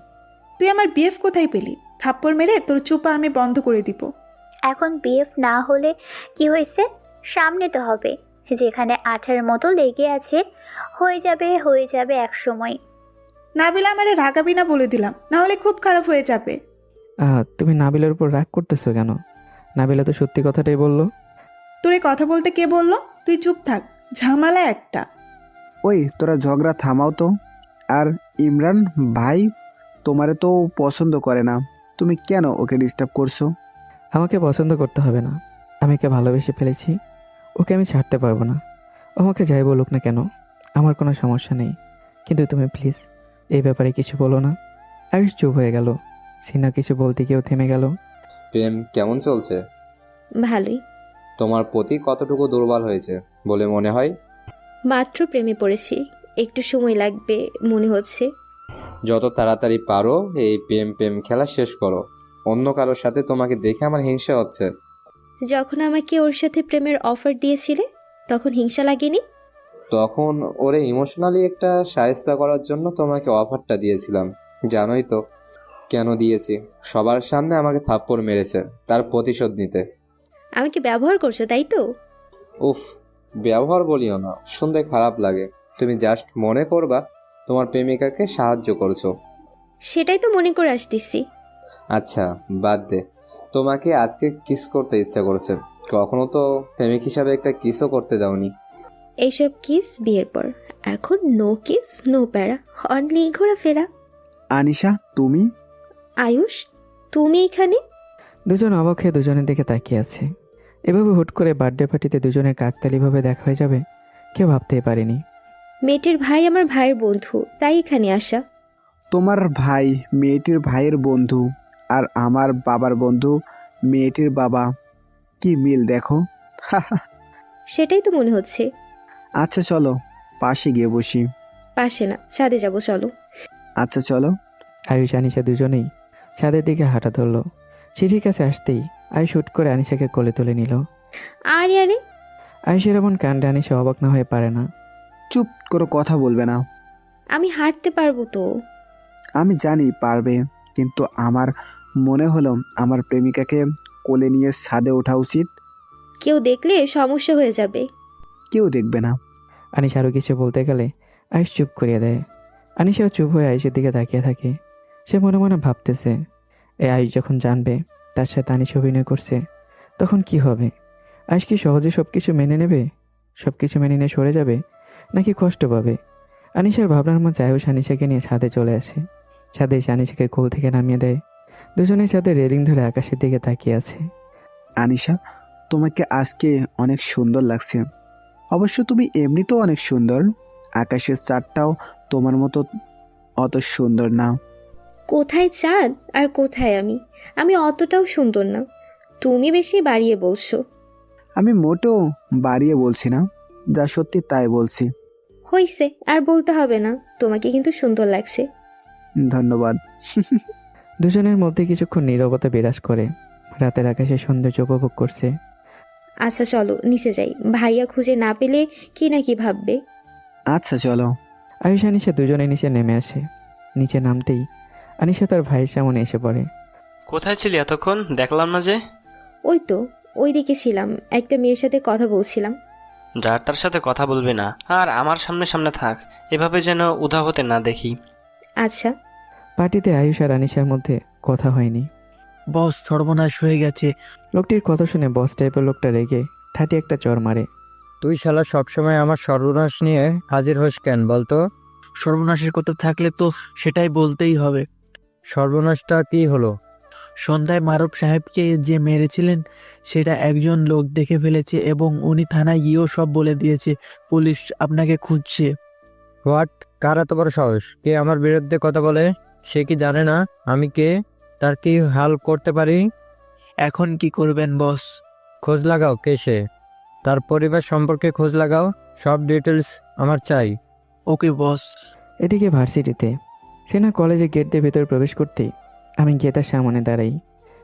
তুই আমার বিএফ কোথায় পেলি? থাপ্পড় মেরে তোর চুপা আমি বন্ধ করে দিব। এখন বিএফ না হলে কি হয়েছে? সামনে তো হবে, যেখানে আঠার মতো লেগে আছে। হয়ে যাবে এক সময়। নাবিলা, আমারে রাগাবি না বলে দিলাম, না হলে খুব খারাপ হয়ে যাবে। তুমি নাবিলার উপর রাগ করতেছো কেন? নাবিলা তো সত্যি কথাটাই বললো। তোরে কথা বলতে কে বললো? তুই চুপ থাক, ঝামেলা একটা। ওই তোরা ঝগড়া থামাও তো। আর ইমরান ভাই তোমারে তো পছন্দ করে না, তুমি কেন ওকে ডিস্টার্ব করছো? আমাকে পছন্দ করতে হবে না, আমি ওকে ভালোবেসে ফেলেছি, ওকে আমি ছাড়তে পারবো না। ও আমাকে যাই বলুক না কেন, আমার কোনো সমস্যা নেই, কিন্তু তুমি প্লিজ এই ব্যাপারে কিছু বলো না। আয়ুষ চুপ হয়ে গেল। সিনহা কিছু বলতে গিয়েও থেমে গেল। প্রেম কেমন চলছে? ভালোই। তোমার প্রতি কতটুকু দুর্বল হয়েছে বলে মনে হয়? মাত্র প্রেমে পড়েছি, একটু সময় লাগবে মনে হচ্ছে। যত তাড়াতাড়ি পারো এই প্রেম খেলা শেষ করো। অন্য কারোর সাথে তোমাকে দেখে আমার হিংসা হচ্ছে। যখন আমাকে ওর সাথে প্রেমের অফার দিয়েছিলে তখন হিংসা লাগেনি? তখন ওরে ইমোশনালি একটা সাহায্য করার জন্য তোমাকে অফারটা দিয়েছিলাম। জানোই তো কেন দিয়েছি? সবার সামনে আমাকে থাপ্পড় মেরেছে, তার প্রতিশোধ নিতে। আমাকে ব্যবহার করছো তাই তো? উফ, ব্যবহার বলিও না, শুনতে খারাপ লাগে। তুমি জাস্ট মনে করবা তোমার প্রেমিকাকে সাহায্য করছো। সেটাই তো মনে করে আসতেছি। আচ্ছা বাদ দে, তোমাকে আজকে কিস করতে ইচ্ছা করছে। কখনো তো প্রেমিক হিসাবে একটা কিসও করতে দাওনি। এইসব কিস বিয়ের পর, এখন নো কিস নো প্যারা, অনলি ঘোরাফেরা। আনিশা তুমি? আয়ুষ, তুমি এখানে? দুজন অবাক হয়ে দুজনের দিকে তাকিয়ে আছে। এভাবে হুট করে বার্থডে পার্টিতে দুজনের কাকতালিভাবে দেখা হয়ে যাবে কেউ ভাবতেই পারেনি। মেয়েটির ভাই আমার ভাইয়ের বন্ধু, তাই এখানে আসা। তোমার ভাই মেয়েটির ভাইয়ের বন্ধু, আর আমার বাবার বন্ধু মেয়েটির বাবা, কি মিল দেখো। সেটাই তো মনে হচ্ছে। আচ্ছা চলো পাশে গিয়ে বসি। পাশে না, ছাদে যাবো, চলো। আচ্ছা চলো। আয়ুষ আনিশা দুজনেই ছাদের দিকে হাঁটা ধরলো। সিঁড়ির কাছে আসতেই আয়ুষ হুট করে আনিশাকে কোলে তুলে নিল। আরে আরে, আয়ুষের এমন কাণ্ডে আনিশা অবাক না হয়ে পারে না। চুপ করে কথা বলবে না। আমি হাঁটতে পারবো তো। আমি জানি পারবে, কিন্তু আমার মনে হলো আমার প্রেমিকাকে কোলে নিয়ে ছাদে ওঠা উচিত। কেউ দেখলে সমস্যা হয়ে যাবে। কেউ দেখবে না। আনিশা আরও কিছু বলতে গেলে আয়ুষ চুপ করিয়ে দেয়। আনিশাও চুপ হয়ে আয়ুষের দিকে তাকিয়ে থাকে। সে মনে মনে ভাবতেছে, এই আয়ুষ যখন জানবে তার সাথে আনিশা অভিনয় করছে তখন কি হবে? আয়ুষ কি সহজে সব কিছু মেনে নেবে? সব কিছু মেনে নিয়ে সরে যাবে, নাকি কষ্ট পাবে? আনিশার ভাবনার মাঝে আয়ুষ আনিশাকে নিয়ে ছাদে চলে আসে। ছাদে এসে আনিশাকে কোল থেকে নামিয়ে দেয়। দুজনেই ছাদে রেলিং ধরে আকাশের দিকে তাকিয়ে আছে। আনিশা, তোমাকে আজকে অনেক সুন্দর লাগছে। অবশ্য তুমি এমনিতেও অনেক সুন্দর। আকাশের চাঁদটাও তোমার মতো অত সুন্দর না। কোথায় চাঁদ আর কোথায় আমি? আমি অতটাও সুন্দর না, তুমি বেশি বাড়িয়ে বলছো। আমি মোটেও বাড়িয়ে বলছি না, যা সত্যি তাই বলছি। হইছে, আর বলতে হবে না, তোমাকে কিন্তু সুন্দর লাগছে। ধন্যবাদ। দুজনের মধ্যে কিছুক্ষণ নীরবতা বিরাজ করে। রাতের আকাশে সৌন্দর্য উপভোগ করছে। আচ্ছা চলো নিচে যাই, ভাইয়া খুঁজে না পেলে কি না কি ভাববে। আচ্ছা চলো। আয়ুষ আনিশা দুজনে নিচে নেমে আসে। নিচে নামতেই আনিশা তার ভাইয়ের সামনে এসে পড়ে। কোথায় ছিলি এতক্ষণ, দেখলাম না যে? ওই তো, ওই দিকে ছিলাম, একটা মেয়ের সাথে কথা বলছিলাম। যার তার সাথে কথা বলবি না, আর আমার সামনে সামনে থাক, এভাবে যেন উধাও হতে না দেখি। আচ্ছা। পার্টিতে আয়ুষ আর আনিশার মধ্যে কথা হয়নি। বস, সর্বনাশ হয়ে গেছে। লোকটির কথা শুনে বস টাইপের লোকটা রেগে ঠাটি একটা চর মারে। তুই শালা সবসময় আমার সর্বনাশ নিয়ে হাজির হোস কেন বলতো? সর্বনাশের কথা থাকলে তো সেটাই বলতেই হবে। সর্বনাশটা কি হলো? সন্ধ্যায় মারুফ সাহেবকে যে মেরেছিলেন সেটা একজন লোক দেখে ফেলেছে এবং উনি থানায় গিয়েও সব বলে দিয়েছে। পুলিশ আপনাকে খুঁজছে। হোয়াট? কার এত বড় সাহস? কে আমার বিরুদ্ধে কথা বলে? সে কি জানে না আমি কে? তার কি হাল করতে পারি? এখন কি করবেন বস? খোঁজ লাগাও কে সে, তার পরিবার সম্পর্কে খোঁজ লাগাও, সব ডিটেলস আমার চাই। ওকে বস। এদিকে ভার্সিটিতে সিনহা কলেজে গেট দিয়ে ভেতরে প্রবেশ করতেই আমি গিয়ে তার সামনে দাঁড়াই।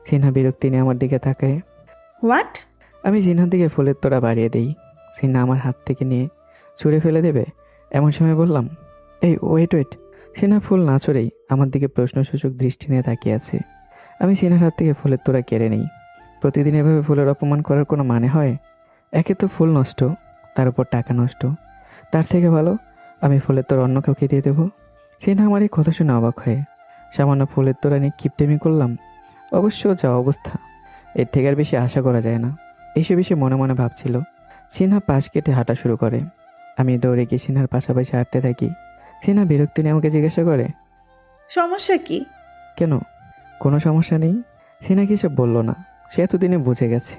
সিনহা বিরক্তি নিয়ে আমার দিকে তাকায়। হোয়াট? আমি সিনহার দিকে ফুলের তোড়া বাড়িয়ে দিই। সিনহা আমার হাত থেকে নিয়ে ছুঁড়ে ফেলে দেবে এমন সময় বললাম, এই ওয়েট ওয়েট। সিনহা ফুল না ছড়েই আমার দিকে প্রশ্নসূচক দৃষ্টি নিয়ে তাকিয়ে আছে। আমি সিনহার হাত থেকে ফুলের তোড়া কেড়ে নিই। প্রতিদিন এভাবে ফুলের অপমান করার কোনো মানে হয়? একে তো ফুল নষ্ট, তার উপর টাকা নষ্ট। তার থেকে ভালো আমি ফুলের তোড়া অন্য কাউকে দিয়ে দেবো। সিনহা আমার এই কথা শুনে অবাক হয়ে, সামান্য ফুলের তোড়া নিয়ে কিপটেমি করলাম? অবশ্য যা অবস্থা, এর থেকে আর বেশি আশা করা যায় না। এসে বেশি মনে মনে ভাবছিল। সিনহা পাশ কেটে হাঁটা শুরু করে। আমি দৌড়ে গিয়ে সিনহার পাশাপাশি হাঁটতে থাকি। সিনহা বিরক্তি নিয়ে আমাকে জিজ্ঞাসা করে, সমস্যা কি? কেন? কোনো সমস্যা নেই। সিনহা কিছু বলল না। সে এতদিনে বুঝে গেছে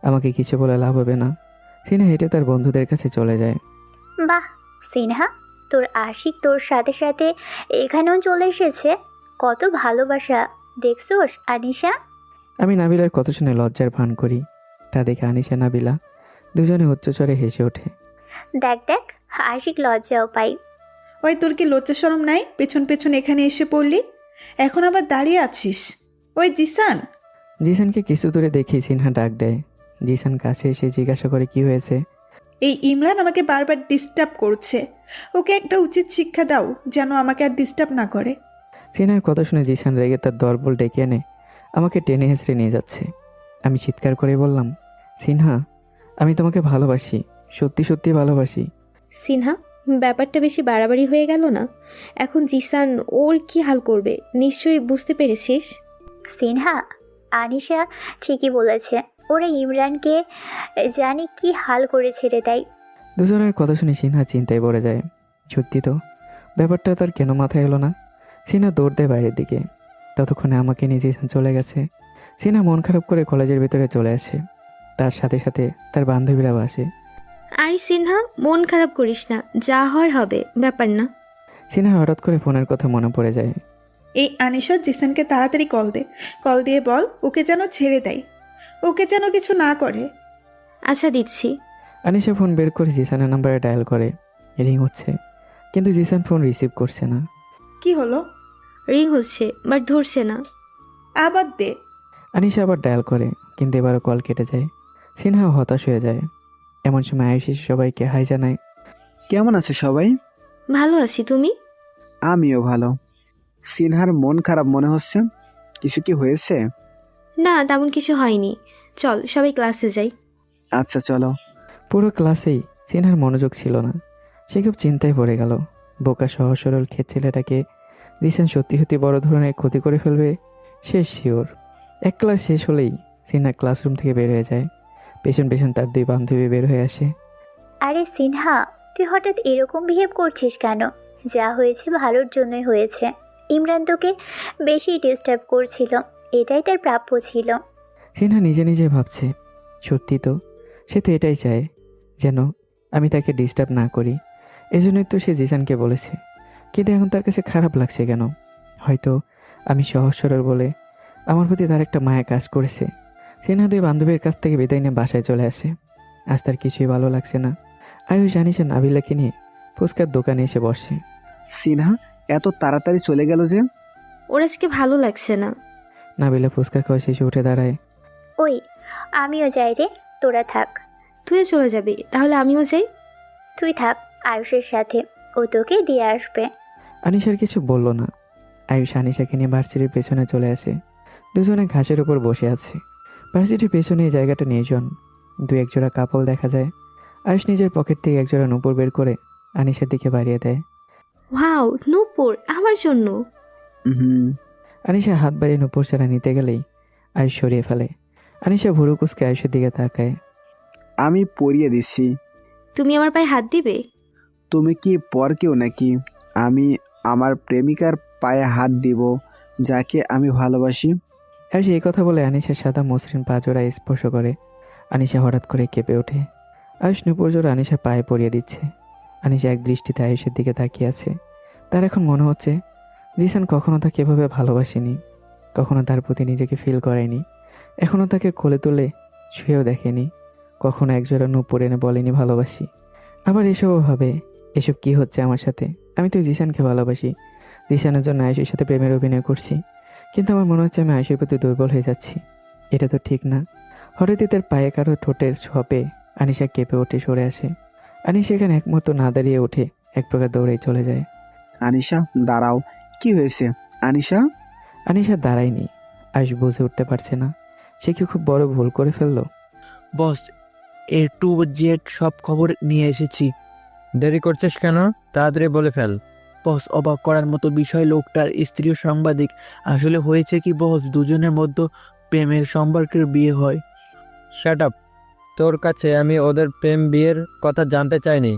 আমাকে কিছু বলে লাভ হবে না। সিনহা হেঁটে তার বন্ধুদের কাছে চলে যায়। বাহ সিনহা, তোর আশিক তোর সাথে সাথে এখানেও চলে এসেছে। কত ভালোবাসা দেখছোস আনিশা? আমি নাবিলার কথা শুনে লজ্জার ভান করি। তা দেখে আনিশা নাবিলা দুজনে উচ্চস্বরে হেসে ওঠে। দেখ দেখ, আশিক লজ্জাও পাই। ওই তোর কি লজ্জা শরম নাই? পেছন পেছন এখানে এসে পড়লি, এখন আবার দাঁড়িয়ে আছিস। ওই জিসান। জিসানকে কিছু দূরে দেখি সিনহা ডাক দেয়। জিসান কাছে এসে জিজ্ঞাসা করে কি হয়েছে। এই ইমরান আমাকে বারবার ডিস্টার্ব করছে, ওকে একটা উচিত শিক্ষা দাও যেন আমাকে আর ডিস্টার্ব না করে। সিনহার কথা শুনে জিসান রেগে তার দলবল ডেকে এনে আমাকে টেনে হেঁচড়ে নিয়ে যাচ্ছে। আমি চিৎকার করে বললাম, সিনহা, আমি তোমাকে ভালোবাসি, সত্যি সত্যি ভালোবাসি। সিনহা, ব্যাপারটা বেশি বাড়াবাড়ি হয়ে গেল না? এখন জিসান ওর কি হাল করবে নিশ্চয়ই বুঝতে পেরেছিস। সিনহা, আনিশা ঠিকই বলেছে। ওরা ইমরানকে জানি কি হাল করে ছেড়ে দেয়। দুজনের কথা শুনে সিনহা চিন্তায় পড়ে যায়। সত্যি তো, ব্যাপারটা তার কেন মাথায় এলো না? সিনহা দৌড় দেয় বাইরের দিকে। ততক্ষণে আমাকে নিয়ে জিসান চলে গেছে। সিনহা মন খারাপ করে কলেজের ভিতরে চলে আসে। তার সাথে সাথে তার বান্ধবীরাও আসে। আরে সিনহা, মন খারাপ করিস না, যা হওয়ার হবে, ব্যাপার না। সিনহার হঠাৎ করে ফোনের কথা মনে পড়ে যায়। এই আনিশা জিসানকে তাড়াতাড়ি কল দে। কল দিয়ে বল ওকে যেন ছেড়ে দেয়, ওকে যেন কিছু না করে। আচ্ছা দিচ্ছি। আনিশা ফোন বের করে জিসানের নাম্বারে ডায়াল করে। রিং হচ্ছে, কিন্তু জিসান ফোন রিসিভ করছে না। কি হলো? রিং হচ্ছে বাট ধরছে না। আবার দে। আনিশা আবার ডায়াল করে, কিন্তু এবারও কল কেটে যায়। সিনহা হতাশ হয়ে যায়। এমন সময় আয়ুষ এসে সবাইকে হাই জানায়। কেমন আছে সবাই? ভালো আছি, তুমি? আমিও ভালো। সিনহার মন খারাপ মনে হচ্ছে, কিছু কি হয়েছে? না, তেমন কিছু হয়নি। চল সবাই ক্লাসে যাই। আচ্ছা চলো। পুরো ক্লাসেই সিনহার মনোযোগ ছিল না। সে খুব চিন্তায় পড়ে গেল। বোকা সহজ সরল ক্ষেত ছেলেটাকে জিসান সত্যি সত্যি বড় ধরনের ক্ষতি করে ফেলবে, সে শিওর। এক ক্লাস শেষ হলেই সিনহা ক্লাসরুম থেকে বের হয়ে যায়। পেছন পেছন তার দুই বান্ধবী বের হয়ে আসে। আরে সিনহা, তুই হঠাৎ এরকম বিহেভ করছিস কেন? যা হয়েছে ভালোর জন্যই হয়েছে। ইমরান তোকে বেশি ডিস্টার্ব করছিল, এটাই তার প্রাপ্য ছিল। সিনহা নিজে নিজে ভাবছে, সত্যি তো, সে তো এটাই চায়, যেন আমি তাকে ডিস্টার্ব না করি। এজন্যই তো সে জিসানকে বলেছে। কিন্তু এখন তার কাছে খারাপ লাগছে কেন? হয়তো আমি সহজ সরল বলে আমার প্রতি তার একটা মায়া কাজ করেছে। সিনহা দুই বান্ধবীর কাছ থেকে বিদায় নিয়ে বাসায় চলে আসে। আজ তার কিছুই ভালো লাগছে না। আয়ুষ আনিশা নাবিলাকে নিয়ে ফুচকার দোকানে এসে বসে। সিনহা এত তাড়াতাড়ি চলে গেল যে? ওর আজকে ভালো লাগছে না। নাবিলা ফুচকা খাওয়া শেষে উঠে দাঁড়ায়। ওই, আমিও যাই রে, তোরা থাক। তুইও চলে যাবি? তাহলে আমিও যাই। তুই থাক আয়ুষের সাথে, ও তোকে দিয়ে আসবে। আনিশার কিছু বলল না। আয়ুষ আনিশাকে নিয়ে ভার্সিটির পেছনে চলে আসে। দুজনে ঘাসের উপর বসে আছে। ভার্সিটির পেছনে এই জায়গাটা নির্জন। দু একজোড়া কাপড় দেখা যায়। আয়ুষ নিজের পকেট থেকে একজোড়া নূপুর বের করে আনিশার দিকে বাড়িয়ে দেয়। ওয়াও, নূপুর আমার জন্য। হুম। আনিশা হাত বাড়িয়ে নূপুর ছাড়া নিতে গেলেই আয়ুষ সরিয়ে ফেলে। আনিশা ভুরু কুচকে আয়ুষের দিকে তাকায়। আমি পরিয়ে দিচ্ছি। তুমি আমার পায়ে হাত দিবে? তুমি কি পর কেউ নাকি? আমি আমার প্রেমিকার পায়ে হাত দিব, যাকে আমি ভালোবাসি। আয়ুষ এই কথা বলে আনিশার সাদা মসৃণ পা জোড়া স্পর্শ করে। আনিশা হঠাৎ করে কেঁপে ওঠে। আয়ুষ নূপুর জোড়া আনিশার পায়ে পরিয়ে দিচ্ছে। আনিশা এক দৃষ্টিতে আয়ুষের দিকে তাকিয়ে আছে। তার এখন মনে হচ্ছে জিসান কখনো তাকে এভাবে ভালোবাসেনি, কখনো তার প্রতি নিজেকে ফিল করায়নি, এখনও তাকে কোলে তুলে ছুঁয়েও দেখেনি, কখনো একজোড়া নূপুর এনে বলেনি ভালোবাসি। আবার এসবও ভাবে, এসব কি হচ্ছে আমার সাথে? আমি তো জিসানকে ভালোবাসি, জিসানের জন্য আয়ুষের সাথে প্রেমের অভিনয় করছি, কিন্তু আমার মনে হচ্ছে আমি আয়ুষের প্রতি দুর্বল হয়ে যাচ্ছি। এটা তো ঠিক না। হঠাৎই তার পায়ে কারো ঠোঁটের ছোঁয়াপে আনিশা কেঁপে ওঠে, সরে আসে। আনিশা এখানে একমতো না দাঁড়িয়ে উঠে এক প্রকার দৌড়েই চলে যায়। আনিশা দাঁড়াও, কি হয়েছে? আনিশা। আনিশা দাঁড়ায়নি। আয়ুষ বুঝে উঠতে পারছে না সে কি খুব বড় ভুল করে ফেললো। বস, A to Z সব খবর নিয়ে এসেছি। দেরি করছিস কেন? তাড়াতাড়ি বলে ফেল। বস, অবাক করার মতো বিষয়, লোকটার স্ত্রীও সাংবাদিক। আসলে হয়েছে কি বস, দুজনের মধ্যে প্রেমের সম্পর্কের বিয়ে হয়। Shut up. তোর কাছে আমি ওদের প্রেম বিয়ের কথা জানতে চাইনি।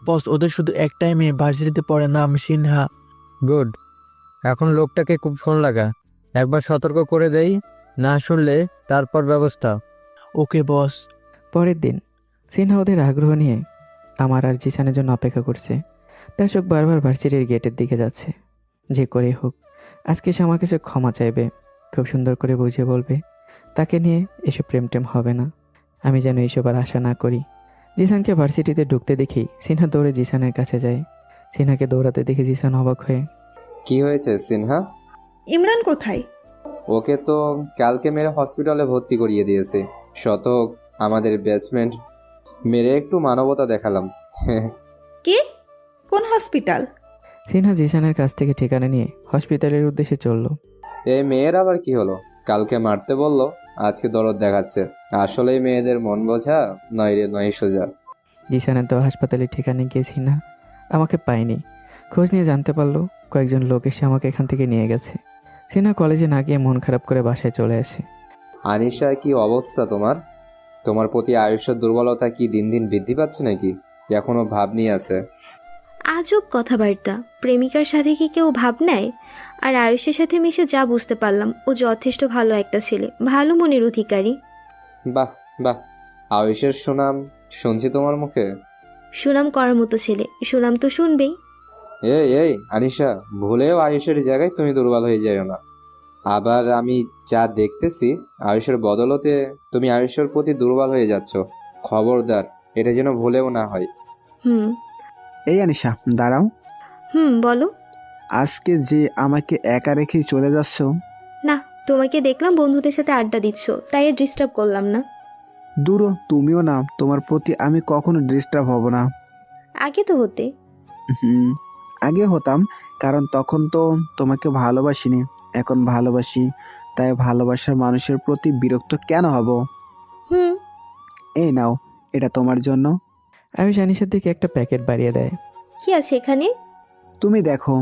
বস, ওদের শুধু একটাই মেয়ে, ভার্সিটিতে পড়ে, নাম সিনহা। গুড। এখন লোকটাকে খুব ফোন লাগা, একবার সতর্ক করে দেই, না শুনলে তারপর ব্যবস্থা। ওকে বস। পরের দিন সিনহা ওদের আগ্রহ নিয়ে আমার আর জিসানের জন্য অপেক্ষা করছে। তার চোখ বারবার ভার্সিটির গেটের দিকে যাচ্ছে। যে করে হোক আজকে সে আমার কাছে ক্ষমা চাইবে, খুব সুন্দর করে বুঝিয়ে বলবে তাকে নিয়ে এসব প্রেম টেম হবে না। আমি যেন এইসব আর আশা না করি। জিসানকে ভার্সিটিতে ঢুকতে দেখেই সিনহা দৌড়ে জিসানের কাছে যায়। সিনহাকে দৌড়াতে দেখে জিসান অবাক হয়ে। কি হয়েছে সিনহা? ইমরান কোথায়? ওকে তো কালকে মেরে হসপিটালে ভর্তি করিয়ে দিয়েছে। শতক আমাদের বেসমেন্ট মেরে একটু মানবতা দেখালাম। কে? কোন হসপিটাল? সিনহা জিসানের কাছ থেকে ঠিকানা নিয়ে হসপিটালের উদ্দেশ্যে চলল। এই মেয়ের আবার কি হলো? কালকে মারতে বললো, আজকে দরদ দেখাচ্ছে। আসলেই মেয়েদের মন বোঝা নয় রে, নয় সোজা। জিসানের তো হাসপাতালে ঠিকানে গেছি না, আমাকে পায়নি। খোঁজ নিয়ে জানতে পারলো কয়েকজন লোক এসে আমাকে এখান থেকে নিয়ে গেছে। সিনা কলেজে না গিয়ে মন খারাপ করে বাসায় চলে আসে। আনিশা, কি অবস্থা তোমার? তোমার প্রতি আয়ুষের দুর্বলতা কি দিন দিন বৃদ্ধি পাচ্ছে নাকি এখনো ভাব নিয়ে আছে? আজব কথাবার্তা, প্রেমিকার সাথে কি কেউ ভাব নেয়? আর আয়ুষের সাথে মিশে যা বুঝতে পারলাম, ও যথেষ্ট ভালো একটা ছেলে, ভালো মনের অধিকারী। বাহ বাহ, আয়ুষের সুনাম শুনছি তোমার মুখে। সুনাম করার মতো ছেলে, সুনাম তো শুনবেই। এই এই আনিশা, ভুলেও আয়ুষের জায়গায় তুমি দুর্বল হয়ে যাও না। আবার আমি যা দেখতেছি, আয়ুষের বদলতে তুমি আয়ুষের প্রতি দুর্বল হয়ে যাচ্ছ। খবরদার, এটা যেন ভুলেও না হয়। হুম এই আনিশা, দাঁড়াও। বলো। আজকে যে আমাকে একা রেখে চলে যাচ্ছ? না, তোমাকে দেখলাম বন্ধুদের সাথে আড্ডা দিচ্ছ, তাই আর ডিস্টার্ব করলাম না। দূরও, তুমিও না। তোমার প্রতি আমি কখনো ডিস্টার্ব হব না। আগে তো হতে। আগে হতাম, কারণ তখন তো তোমাকে ভালোবাসিনি। এখন ভালোবাসি, তাই ভালোবাসার মানুষের প্রতি বিরক্ত কেন হব? হুম এই নাও, এটা তোমার জন্য। আয়ুষ আনিশার দিকে একটা প্যাকেট বাড়িয়ে দেয়। কি আছে এখানে? তুমি দেখো।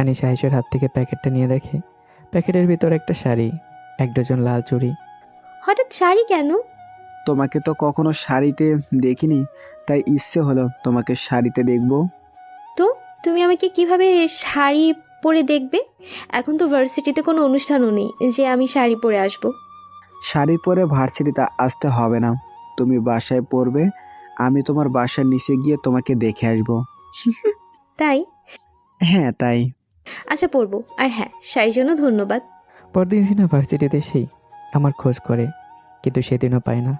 আনিশা আয়ুষের হাত থেকে প্যাকেটটা নিয়ে দেখে প্যাকেটের ভিতর একটা শাড়ি, এক ডজন লাল চুড়ি। হঠাৎ শাড়ি কেন? তোমাকে তো কখনো শাড়িতে দেখিনি, তাই ইচ্ছে হলো তোমাকে শাড়িতে দেখবো। তো তুমি আমাকে কিভাবে শাড়ি পরে দেখবে? এখন তো ভার্সিটিতে কোনো অনুষ্ঠানও নেই যে আমি শাড়ি পরে আসব। শাড়ি পরে ভার্সিটিতে আসতে হবে না, তুমি বাসায় পরবে। আমি তোমার বাসার নিচে গিয়ে তোমাকে দেখে আসবো। তাই? হ্যাঁ তাই। আচ্ছা পরবো। আর হ্যাঁ, শাড়ির জন্য ধন্যবাদ। পরদিন সিনা ভার্সিটিতে এসেই আমার খোঁজ করে, কিন্তু সেদিনও পায় না।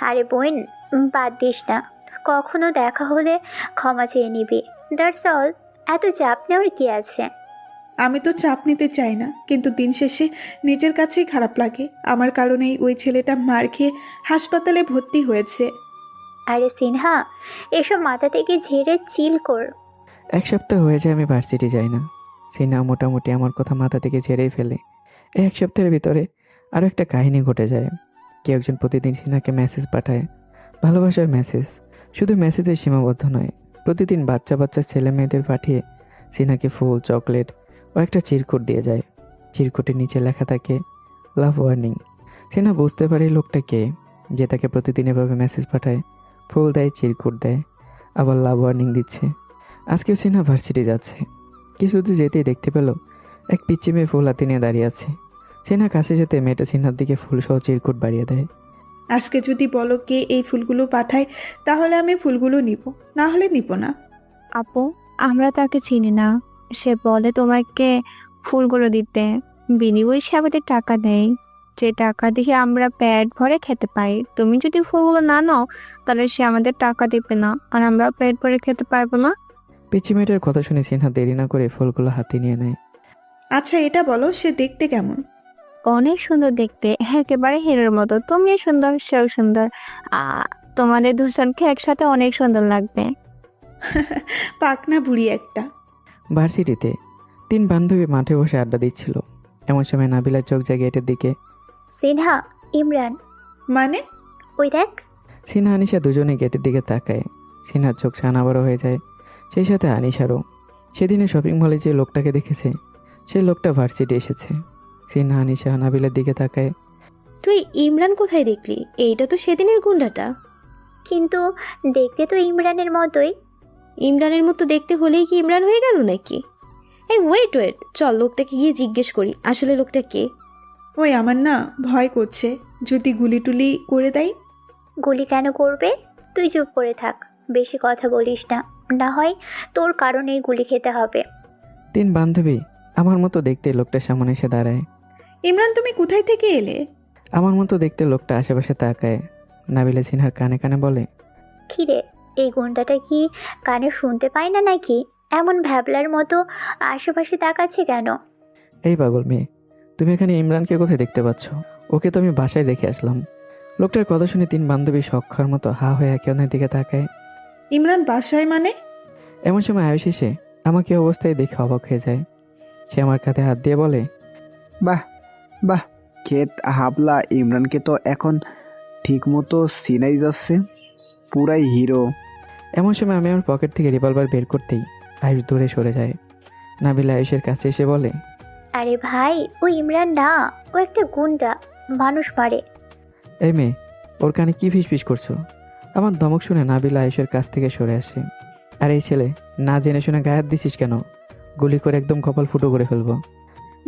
আরে বোন, বাদ দিস না। কখনো দেখা হলে ক্ষমা চেয়ে নিবি, দ্যাটস অল। এত চাপ নেওয়ার কি আছে? আমি তো চাপ নিতে চাই না, কিন্তু দিন শেষে নিজের কাছেই খারাপ লাগে। আমার কারণেই ওই ছেলেটা মার খেয়ে হাসপাতালে ভর্তি হয়েছে। আরে সিনহা, এসব মাথা থেকে ঝেড়ে চিল কর। এক সপ্তাহ হয়ে যায় আমি ভার্সিটি যাই না। সিনা মোটামুটি আমার কথা মাথা থেকে ঝেড়েই ফেলে। এই এক সপ্তাহের ভিতরে আরও একটা কাহিনী ঘটে যায়। কেউ একজন প্রতিদিন সিনাকে মেসেজ পাঠায়, ভালোবাসার মেসেজ। শুধু মেসেজে সীমাবদ্ধ নয়, প্রতিদিন বাচ্চা বাচ্চা ছেলে মেয়েদের পাঠিয়ে সিনাকে ফুল, চকলেট ও একটা চিরকুট দিয়ে যায়। চিরকুটের নিচে লেখা থাকে লাভ ওয়ার্নিং। সিনা বুঝতে পারে লোকটা কে, যে তাকে প্রতিদিন এভাবে মেসেজ পাঠায়, ফুল দেয়, চিরকুট দেয়, আবার লাভ ওয়ার্নিং দিচ্ছে। আজকেও সিনা ভার্সিটি যাচ্ছে। কিছু দূর যেতেই দেখতে পেল এক পিচ্চি মেয়ে ফুল হাতে নিয়ে দাঁড়িয়ে আছে। সিনা কাছে যেতে মেয়েটা সিনার দিকে ফুলসহ চিরকুট বাড়িয়ে দেয়। আজকে যদি বলো কে এই ফুলগুলো পাঠায়, তাহলে আমি ফুলগুলো নিব, না হলে নিব না। আপু, আমরা তাকে চিনি না। সে বলে তোমাকে ফুলগুলো দিতে, বিনিময়ে সে আমাদের টাকা দেয়, যে টাকা দিয়ে আমরা পেট ভরে খেতে পাই। তুমি যদি ফুলগুলো না নাও, তাহলে সে আমাদের টাকা দেবে না, আর আমরা পেট ভরে খেতে পারবো না। পিচ্চি মেয়েটার কথা শুনে সিনহা দেরি না করে ফুলগুলো হাতে নিয়ে নেয়। আচ্ছা এটা বলো, সে দেখতে কেমন? অনেক সুন্দর দেখতে, একেবারে হিরোর মতো। তুমিও সুন্দর, সেও সুন্দর। তোমাদের দুজনকে একসাথে অনেক সুন্দর লাগবে। পাকনা বুড়ি একটা। ভার্সিটিতে 3 বান্ধবী মাঠে বসে আড্ডা দিচ্ছিল। এমন সময় নাবিলার চোখ যায় গেটের দিকে। সিনহা, ইমরান। মানে? ওই দেখ। সিনহা আনিশা দুজনে গেটের দিকে তাকায়। সিনহার চোখ সানাবড় হয়ে যায়, সেই সাথে আনিশারও। সেদিনে শপিং মলে যে লোকটাকে দেখেছে, সেই লোকটা ভার্সিটি এসেছে। সিনহা আনিশা নাবিলার দিকে তাকায়। তুই ইমরান কোথায় দেখলি? এইটা তো সেদিনের গুন্ডাটা। কিন্তু দেখতে তো ইমরানের মতোই। ইমরানের মতো দেখতে হলেই কি ইমরান হয়ে গেল নাকি? এই ওয়েট, চল লোকটাকে গিয়ে জিজ্ঞেস করি আসলে লোকটা কে। ওই আমার না ভয় করছে, যদি গুলি টুলি করে দেয়। গুলি কেন করবে? তুই চুপ করে থাক, বেশি কথা বলিস না, না হয় তোর কারণেই গুলি খেতে হবে। 3 বান্ধবী আমার মতো দেখতে লোকটার সামনে এসে দাঁড়ায়। ইমরান, তুমি কোথায় থেকে এলে? আমার মতো দেখতে লোকটা আশেপাশে তাকায়। নাবিলা সিনহার কানে কানে বলে, কিরে, এই গুণটাটা কি কানে শুনতে পায় না নাকি? এমন ভ্যাবলার মতো আশেপাশে তাকাচ্ছে কেন? এই পাগল মেয়ে, তুমি এখানে ইমরানকে কোথায় দেখতে পাচ্ছ? ওকে তো আমি বাসায় দেখে আসলাম। লোকটার কথা শুনে 3 বান্ধবী সক্ষার মতো হা হয়ে একে অন্যের দিকে তাকায়। ইমরান বাসায় মানে? এমন সময় আয়ুষ এসে আমাকে অবস্থায় দেখে অবাক হয়ে যায়। সে আমার কাঁধে হাত দিয়ে বলে, বাহ বাহ, কি ক্ষেত হাবলা ইমরানকে তো এখন ঠিকমতো চিনাই যাচ্ছে, পুরাই হিরো। এমন সময় আমি আমার পকেট থেকে রিভলভার বের করতেই আয়ুষ দূরে সরে যায়। নাবিলা আয়ুষের কাছে এসে বলে, আরে ভাই, ও ইমরান না, ও একটা গুন্ডা, মানুষ মারে। এই মেয়ে, ওর কানে কি ফিসফিস করছো? আমার ধমক শুনে নাবিলা আয়ুষের কাছ থেকে সরে আসে। আর এই ছেলে, না জেনে শুনে গায়ে হাত দিছিস কেন? গুলি করে একদম কপাল ফুটো করে ফেলবো।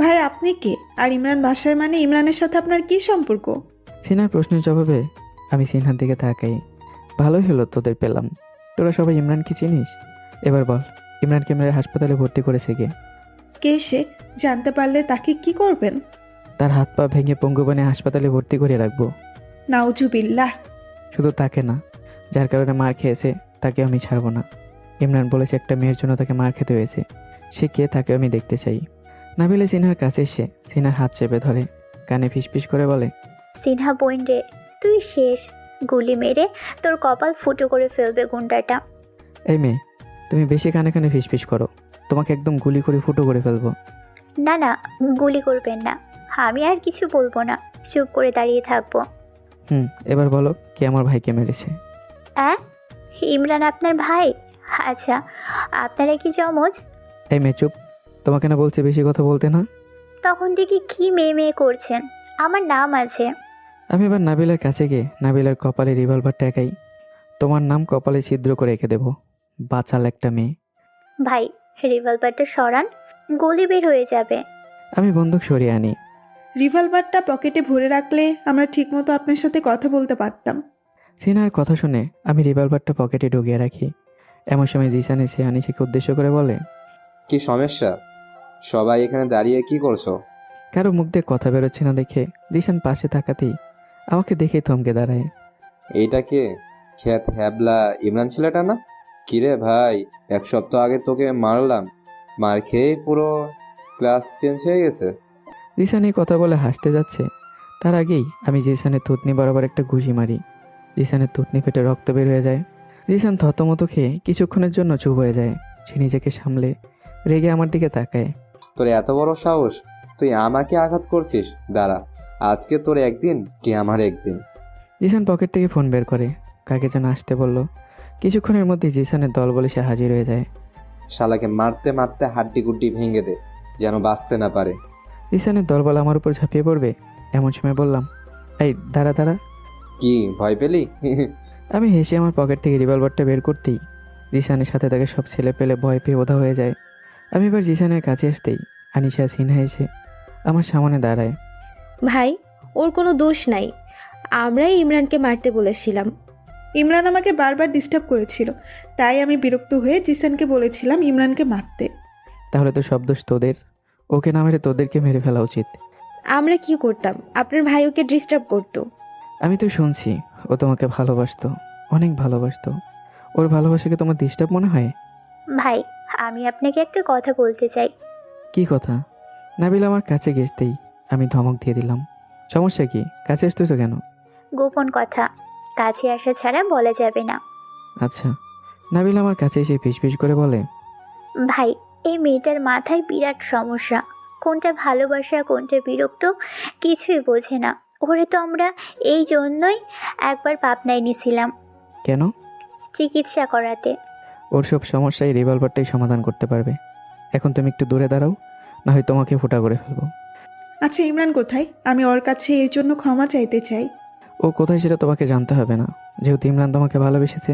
ভাই আপনি কে? আর ইমরান বাসায় মানে ইমরানের সাথে আপনার কি সম্পর্ক? সিনহার প্রশ্নের জবাবে আমি সিনহার দিকে তাকাই। ভালোই হলো তোদের পেলাম। তোরা সবাই ইমরানকে চিনিস? এবার বল, ইমরানকে মেরে হাসপাতালে ভর্তি করেছে কে? কে সে? জানতে পারলে তাকে কি করবেন? তার হাত পা ভেঙে পঙ্গু বানিয়ে হাসপাতালে ভর্তি করে রাখবো। নাউজুবিল্লাহ। শুধু তাকে না, যার কারণে মার খেয়েছে তাকে আমি ছাড়বো না। ইমরান বলেছে একটা মেয়ের জন্য তাকে মার খেতে হয়েছে, সে কে তাকে আমি দেখতে চাই। নাবিলা সিনহার কাছে এসে সিনহার হাত চেপে ধরে, কানে ফিসফিস করে বলে, সিনহা বোন রে, তুই শেষ। গুলি মেরে তোর কপাল ফুটো করে ফেলবে গুন্ডাটা। এই মেয়ে, তুমি বেশি কানে কানে ফিসফিস করো, তোমাকে একদম গুলি করে ফুটো করে ফেলবো। না না, গুলি করবেন না, আমি আর কিছু বলবো না, চুপ করে দাঁড়িয়ে থাকবো। এবার বলো, কে আমার ভাইকে মেরেছে? ইমরান আপনার ভাই? আচ্ছা, আপনারা কি জমজ? এই মেয়ে চুপ, তোমাকে না বলছে বেশি কথা বলতে না? তখন থেকে কি মেয়ে মেয়ে করছেন? আমার নাম আছে। আমি এবার নাবিলার কাছে গিয়ে নাবিলার কপালে রিভলভার টেকাই। তোমার নাম কপালে ছিদ্র করে রেখে দেবো, বাচাল একটা মেয়ে। ভাই, রিভলভারটা সরান, গুলি বের হয়ে যাবে। আমি বন্দুক সরিয়ে আনি। রিভলভারটা পকেটে ভরে রাখলে আমরা ঠিকমতো আপনার সাথে কথা বলতে পারতাম। সিনহার কথা শুনে আমি রিভলভারটা পকেটে ঢুকিয়ে রাখি। এমন সময় জিসান এসে আনিশাকে উদ্দেশ্য করে বলে, কি সমস্যা? সবাই এখানে দাঁড়িয়ে কি করছো? কারো মুখ দিয়ে কথা বেরোচ্ছে না দেখে জিসান পাশে থাকাতেই আমাকে দেখে থমকে দাঁড়ায়। এইটা কে? ক্ষেত হ্যাবলা ইমরান ছেলেটা না? কিরে ভাই, 1 সপ্তাহ আগে তোকে মারলাম, মার খেয়েই পুরো ক্লাস চেঞ্জ হয়ে গেছে। জিসান এই কথা বলে হাসতে যাচ্ছে, তার আগেই আমি জিসানের থুতনি বরাবর একটা ঘুষি মারি। জিসানের থুতনি ফেটে রক্ত বের হয়ে যায়। জিসান থতমত খেয়ে কিছুক্ষণের জন্য চুপ হয়ে যায়। সে নিজেকে সামলে রেগে আমার দিকে তাকায়। তোর এত বড় সাহস, তুই আমাকে আঘাত করছিস? দাঁড়া, আজকে তোর একদিন কি আমার একদিন। জিসান পকেট থেকে ফোন বের করে, কাকে যেন আসতে বলল। কিছুক্ষণের মধ্যে জিসানের দল বলে সে হাজির হয়ে যায়। শালাকে মারতে মারতে হাড্ডি গুড্ডি ভেঙে দে, যেন বাঁচতে না পারে। জিসানের দলবল আমার উপর ঝাঁপিয়ে পড়বে এমন সময় বললাম, এই দাঁড়া দাঁড়া। কি ভয় পেলি? আমি হেসে আমার পকেট থেকে রিভলভারটা বের করতেই জিসানের সাথে তাকে সব ছেলে পেলে ভয় পেয়ে ওধা হয়ে যায়। আমি এবার জিসানের কাছে আসতেই আনিশা সিনহা এসে আমার সামনে দাঁড়ায়। ভাই, ওর কোনো দোষ নাই, আমরাই ইমরানকে মারতে বলেছিলাম। ইমরান আমাকে বারবার ডিস্টার্ব করেছিল, তাই আমি বিরক্ত হয়ে জিসানকে বলেছিলাম ইমরানকে মারতে। তাহলে তো সব দোষ তোদের, ওকে না মেরে তোদেরকে মেরে ফেলা উচিত। আমরা কি করতাম? আপনার ভাই ওকে ডিস্টার্ব করতো। আমি তো শুনছি ও তোমাকে ভালোবাসতো, অনেক ভালোবাসতো। ওর ভালোবাসাকে তোমার ডিস্টার্ব মনে হয়? ভাই, আমি আপনাকে একটা কথা বলতে চাই। কি কথা? নাবিল আমার কাছে গেছতেই আমি ধমক দিয়ে দিলাম। সমস্যা কি? কাছে আসতেছো কেন? গোপন কথা, কাছে আসা ছাড়া বলা যাবে না। আচ্ছা। নাবিল আমার কাছে এসে ফিসফিস করে বলে, ভাই, এই মেয়েটার মাথায় বিরাট সমস্যা, কোনটা ভালোবাসা কোনটা বিরক্ত কিছুই বোঝে না। ওরে তো আমরা এই জন্যই একবার পাবনায় নিছিলাম কেন? চিকিৎসা করাতে। ওর সব সমস্যায় রিভলভারটাই সমাধান করতে পারবে। এখন তুমি একটু দূরে দাঁড়াও, না হয় তোমাকে ফোঁটা করে ফেলবো। আচ্ছা, ইমরান কোথায়? আমি ওর কাছে এর জন্য ক্ষমা চাইতে চাই। ও কোথায় সেটা তোমাকে জানতে হবে না। যেহেতু ইমরান তোমাকে ভালোবেসেছে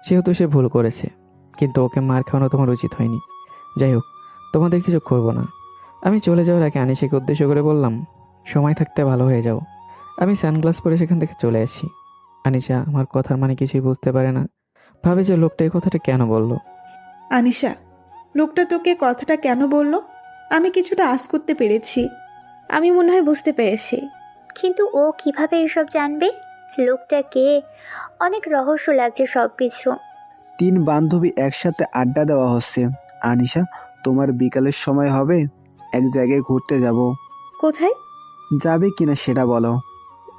সেহেতু সে ভুল করেছে, কিন্তু ওকে মার খাওয়ানো তোমার উচিত হয়নি। যাই হোক, তোমাদের কিছু করবো না। আমি চলে যাওয়ার আগে আনিশাকে উদ্দেশ্য করে বললাম, সময় থাকতে ভালো হয়ে যাও। আমি সানগ্লাস পরে সেখান থেকে চলে আসি। আনিশা আমার কথার মানে কিছুই বুঝতে পারে না, ভাবে যে লোকটা এই কথাটা কেন বলল। আনিশা, লোকটা তোকে কথাটা কেন বলল? আমি কিছুটা আঁচ করতে পেরেছি। আমি মনে হয় বুঝতে পেরেছি। কিন্তু ও কিভাবে এসব জানবে? লোকটা কে? অনেক রহস্য লাগছে সব কিছু। 3 বান্ধবী একসাথে আড্ডা দেওয়া হচ্ছে। আনিশা, তোমার বিকালের সময় হবে? এক জায়গায় ঘুরতে যাব। কোথায় যাবে কিনা সেটা বলো।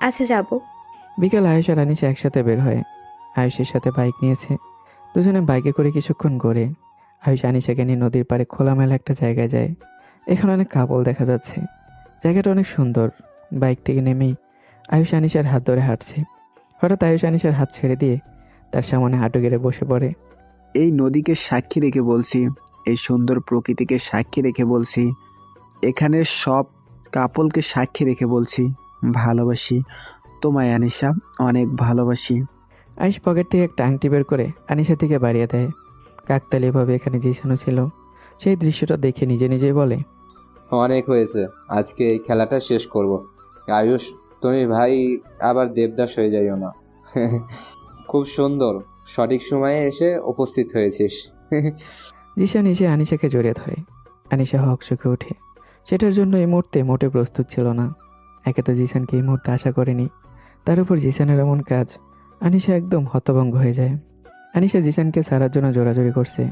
আচ্ছা, যাব। বিকেল আয়েশ আর আনিশা একসাথে বের হয়। আয়েশের সাথে বাইক নিয়েছে। দুজনে বাইকে করে কিছুক্ষণ ঘোরে। আয়েশ আনিশাকে নিয়ে নদীর পাড়ে খোলামেলা একটা জায়গায় যায়। এখানে অনেক কাপল দেখা যাচ্ছে। জায়গাটা অনেক সুন্দর, বাইক থেকে নেমেই আয়ুষ আনিশার হাত ধরে হাঁটছে। হঠাৎ আয়ুষ আনিশার হাত ছেড়ে দিয়ে তার সামনে হাঁটু গেড়ে বসে পড়ে। এই নদীকে সাক্ষী রেখে বলছি, এই সুন্দর প্রকৃতিকে সাক্ষী রেখে বলছি, এখানে সব কাপলকে সাক্ষী রেখে বলছি, ভালোবাসি তোমায় আনিশা, অনেক ভালোবাসি। আয়ুষ পকেট থেকে একটা আংটি বের করে আনিশার দিকে বাড়িয়ে দেয়। কাকতালীয়ভাবে এখানে জিসানও ছিল। সেই দৃশ্যটা দেখে নিজে নিজেই বলে, অনেক হয়েছে, আজকে এই খেলাটা শেষ করব। আয়ুষ, তুমি ভাই আবার দেবদাস হয়ে যাইও না। খুব সুন্দর, সঠিক সময়ে এসে উপস্থিত হয়েছিস। জিসান এসে আনিশাকে জড়িয়ে ধরে। আনিশা হকচকে ওঠে। সেটার জন্য এই মুহূর্তে মোটে প্রস্তুত ছিল না। একে তো জিসানকে এই মুহূর্তে আশা করেনি, তার উপর জিসানের এমন কাজ। আনিশা একদম হতভঙ্গ হয়ে যায়। আনিশা জিসানকে সারার জন্য জোরাজোরি করছে।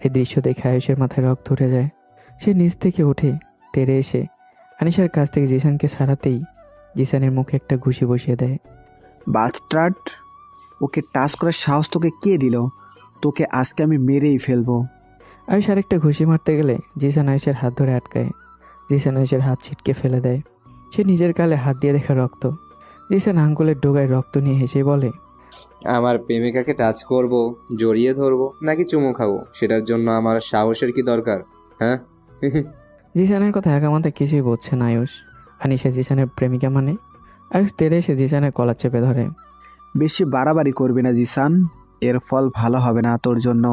এই দৃশ্য দেখে আয়ুষের মাথায় রক্ত উঠে যায়। সে নিচ থেকে উঠে তেড়ে এসে আনিশার কাছ থেকে জিসানকে সারাতেই জিসানের মুখে একটা ঘুষি বসিয়ে দেয়। বাস্টার্ড, ওকে টাচ করার সাহস তোকে কে দিল? তোকে আজকে আমি মেরেই ফেলবো। আয়ুষ আরেকটা ঘুষি মারতে গেলে জিসান আয়ুষের হাত ধরে আটকায়। জিসান আয়ুষের হাত ছিটকে ফেলে দেয়। সে নিজের গালে হাত দিয়ে দেখা রক্ত। জিসান আঙ্গুলের ডোগায় রক্ত নিয়ে হেসে বলে, আমার প্রেমিকাকে টাচ করব, জড়িয়ে ধরবো নাকি চুমু খাবো, সেটার জন্য আমার সাহসের কি দরকার? হ্যাঁ? জিসানের কথা একামাত্র কিছুই বুঝছে না আয়ুষ। আনিশা জিসানের প্রেমিকা মানে? আয়ুষ তেড়ে এসে জিসানের কলার চেপে ধরে। বেশি বাড়াবাড়ি করবি না জিসান, এর ফল ভালো হবে না তোর জন্য।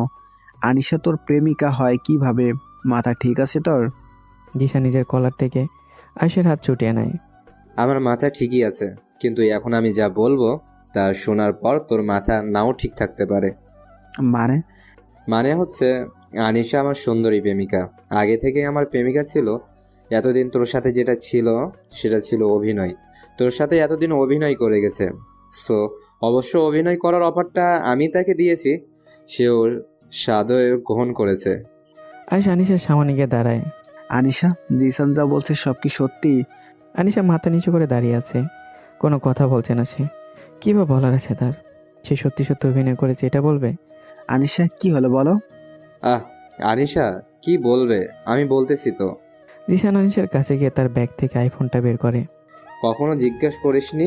আনিশা তোর প্রেমিকা হয় কিভাবে? মাথা ঠিক আছে তোর? জিসান নিজের কলার থেকে আয়ুষের হাত ছুটিয়ে নেয়। আমার মাথা ঠিকই আছে, কিন্তু এখন আমি যা বলবো তা শোনার পর তোর মাথা নাও ঠিক থাকতে পারে। মানে হচ্ছে, আনিশা আমার সুন্দরী প্রেমিকা, আগে থেকে আমার প্রেমিকা ছিল। এতদিন তোর সাথে যেটা ছিল সেটা ছিল অভিনয়। তোর সাথে এতদিন অভিনয় করে গেছে। সো অবশ্য অভিনয় করার অফারটা আমি তাকে দিয়েছি, সেও সাদরে গ্রহণ করেছে। আয়ুষ আনিশার সামনে গিয়ে দাঁড়ায়। আনিশা, জিসান যা বলছে সব কি সত্যি? আনিশা মাথা নিচু করে দাঁড়িয়ে আছে, কোনো কথা বলছে না। সে কী বা বলার আছে তার? সে সত্যি সত্যি অভিনয় করেছে এটা বলবে। আনিশা, কি হলো বলো? আনিশা কি বলবে, আমি বলতেছি তো। জিসান আনিশার কাছে গিয়ে তার ব্যাগ থেকে আইফোনটা বের করে। কখনো জিজ্ঞেস করিসনি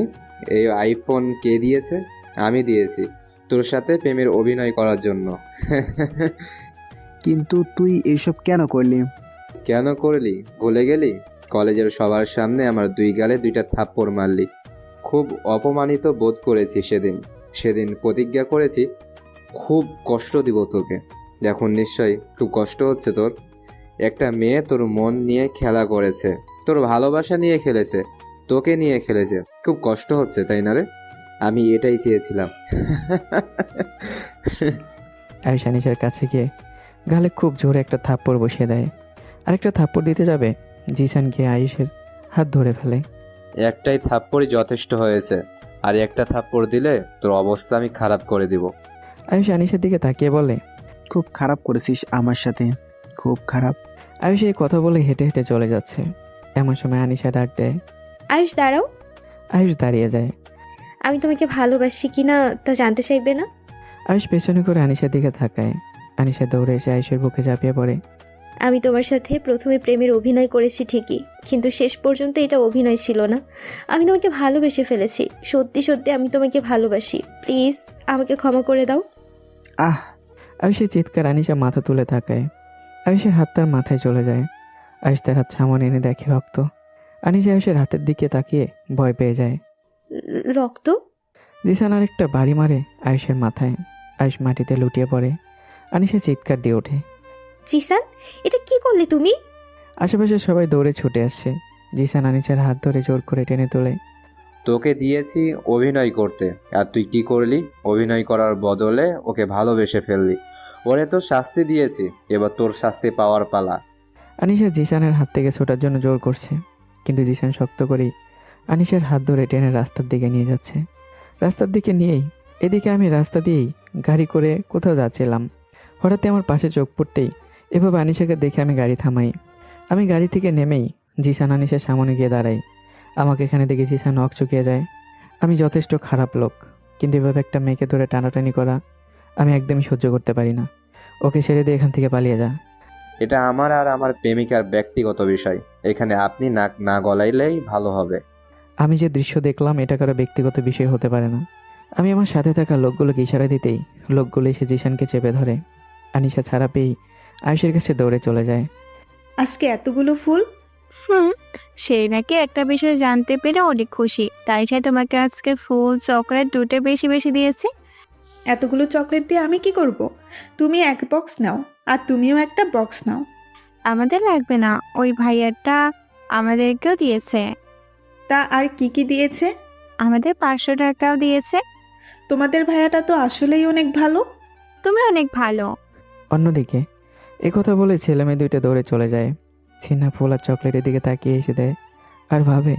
এই আইফোন কে দিয়েছে? আমি দিয়েছি, তোর সাথে প্রেমের অভিনয় করার জন্য। কিন্তু তুই এইসব কেন করলি? কেন করলি ভুলে গেলি? কলেজের সবার সামনে আমার 2 গালে 2টা থাপ্পড় মারলি। খুব অপমানিত বোধ করেছি সেদিন প্রতিজ্ঞা করেছি খুব কষ্ট দিব তোকে। এখন নিশ্চয়ই খুব কষ্ট হচ্ছে তোর। একটা মেয়ে তোর মন নিয়ে খেলা করেছে, তোর ভালোবাসা নিয়ে খেলেছে, তোকে নিয়ে খেলেছে, খুব কষ্ট হচ্ছে তাই না রে? আমি এটাই চেয়েছিলাম। আয়ুষ আনিশার কাছে গিয়ে গালে খুব জোরে একটা থাপ্পড় বসিয়ে দেয়। আরেকটা থাপ্পড় দিতে যাবে, জিসান গিয়ে আয়ুষের হাত ধরে ফেলে। একটাই থাপ্পড়ই যথেষ্ট হয়েছে, আর একটা থাপ্পড় দিলে তোর অবস্থা আমি খারাপ করে দিব। আয়ুষ আনিশার দিকে তাকিয়ে বলে, খুব খারাপ করেছিস আমার সাথে, খুব খারাপ। আয়ুষ এই কথা বলে হেঁটে হেঁটে চলে যাচ্ছে। এমন সময় আনিশা ডাক দেয়। আয়ুষ দাঁড়াও, আয়ুষ দাঁড়িয়ে যায়। আমি তোমাকে ভালোবাসি কিনা তা জানতে চাইবে না? আয়ুষ পেছনে করে আনিশার দিকে তাকায়। আনিশা দৌড়ে এসে আয়ুষের বুকে ঝাঁপিয়ে পড়ে। আমি তোমার সাথে প্রথমে প্রেমের অভিনয় করেছি ঠিকই, কিন্তু শেষ পর্যন্ত এটা অভিনয় ছিল না। আমি তোমাকে ভালোবেসে ফেলেছি, সত্যি সত্যি আমি তোমাকে ভালোবাসি। প্লিজ আমাকে ক্ষমা করে দাও। আয়ুষের চিৎকার আনিশা মাথা তুলে তাকায়। আয়ুষের হাত তার মাথায় চলে যায়। আয়ুষ তার হাত সামনে এনে দেখে রক্ত। আনিশা আয়ুষের হাতের দিকে তাকিয়ে ভয় পেয়ে যায়। রক্ত? জিসান আরেকটা বাড়ি মারে আয়ুষের মাথায়। আয়ুষ মাটিতে লুটিয়ে পড়ে। আনিশা চিৎকার দিয়ে ওঠে। জিসান, এটা কি করলে তুমি? আশেপাশে সবাই দৌড়ে ছুটে আসছে। জিসান আনিশার হাত ধরে জোর করে টেনে তোলে। তোকে দিয়েছি অভিনয় করতে, আর তুই কি করলি? অভিনয় করার বদলে ওকে ভালোবেসে ফেললি। ওরে তো শাস্তি দিয়েছি, এবার তোর শাস্তি পাওয়ার পালা। আনিশা জিসানের হাত থেকে ছোটার জন্য জোর করছে, কিন্তু জিসান শক্ত করেই আনিশার হাত ধরে টেনে রাস্তার দিকে নিয়ে যাচ্ছে। রাস্তার দিকে নিয়েই এদিকে আমি রাস্তা দিয়েই গাড়ি করে কোথাও যাচ্ছিলাম। হঠাৎ আমার পাশে চোখ পড়তেই এভাবে আনিশাকে দেখে আমি গাড়ি থামাই। আমি গাড়ি থেকে নেমেই জিসান আনিশার সামনে গিয়ে দাঁড়াই। আমাকে এখানে দেখে জিসান নখ চুকিয়ে যায়। আমি যথেষ্ট খারাপ লোক, কিন্তু এভাবে একটা মেয়েকে ধরে টানাটানি করা আমি একদমই সহ্য করতে পারি না। ওকে ছেড়ে দিয়ে এখান থেকে পালিয়ে যা। এটা আমার আর আমার প্রেমিকার ব্যক্তিগত বিষয়, এখানে আপনি নাক না গলাইলেই ভালো হবে। আমি যে দৃশ্য দেখলাম এটা কারো ব্যক্তিগত বিষয় হতে পারে না। আমি আমার সাথে থাকা লোকগুলোকে ইশারা দিতেই লোকগুলো এসে জিশানকে চেপে ধরে। আনিশা ছাড়া পেয়েই আয়ুষের কাছে দৌড়ে চলে যায়। আজকে এতগুলো ফুল? সে নাকি একটা বিষয় জানতে পেরে অনেক খুশি, তাই সে তোমাকে আজকে ফুল চকলেট দুটো বেশি বেশি দিয়েছে। এতগুলো চকলেট দিয়ে আমি কি করব? তুমি এক বক্স নাও, আর তুমিও একটা বক্স নাও। আমাদের লাগবে না, ওই ভাইয়াটা আমাদেরকেও দিয়েছে। তা আর কি কি দিয়েছে? আমাদের 500 টাকাও দিয়েছে। তোমাদের ভাইয়াটা তো আসলেই অনেক ভালো। তুমি অনেক ভালো। অন্যদিকে একথা বলে ছেলে মেয়ে দুইটা দৌড়ে চলে যায়। ছিনা ফুল আর চকলেটের দিকে তাকিয়ে এসে দেয় আর ভাবে,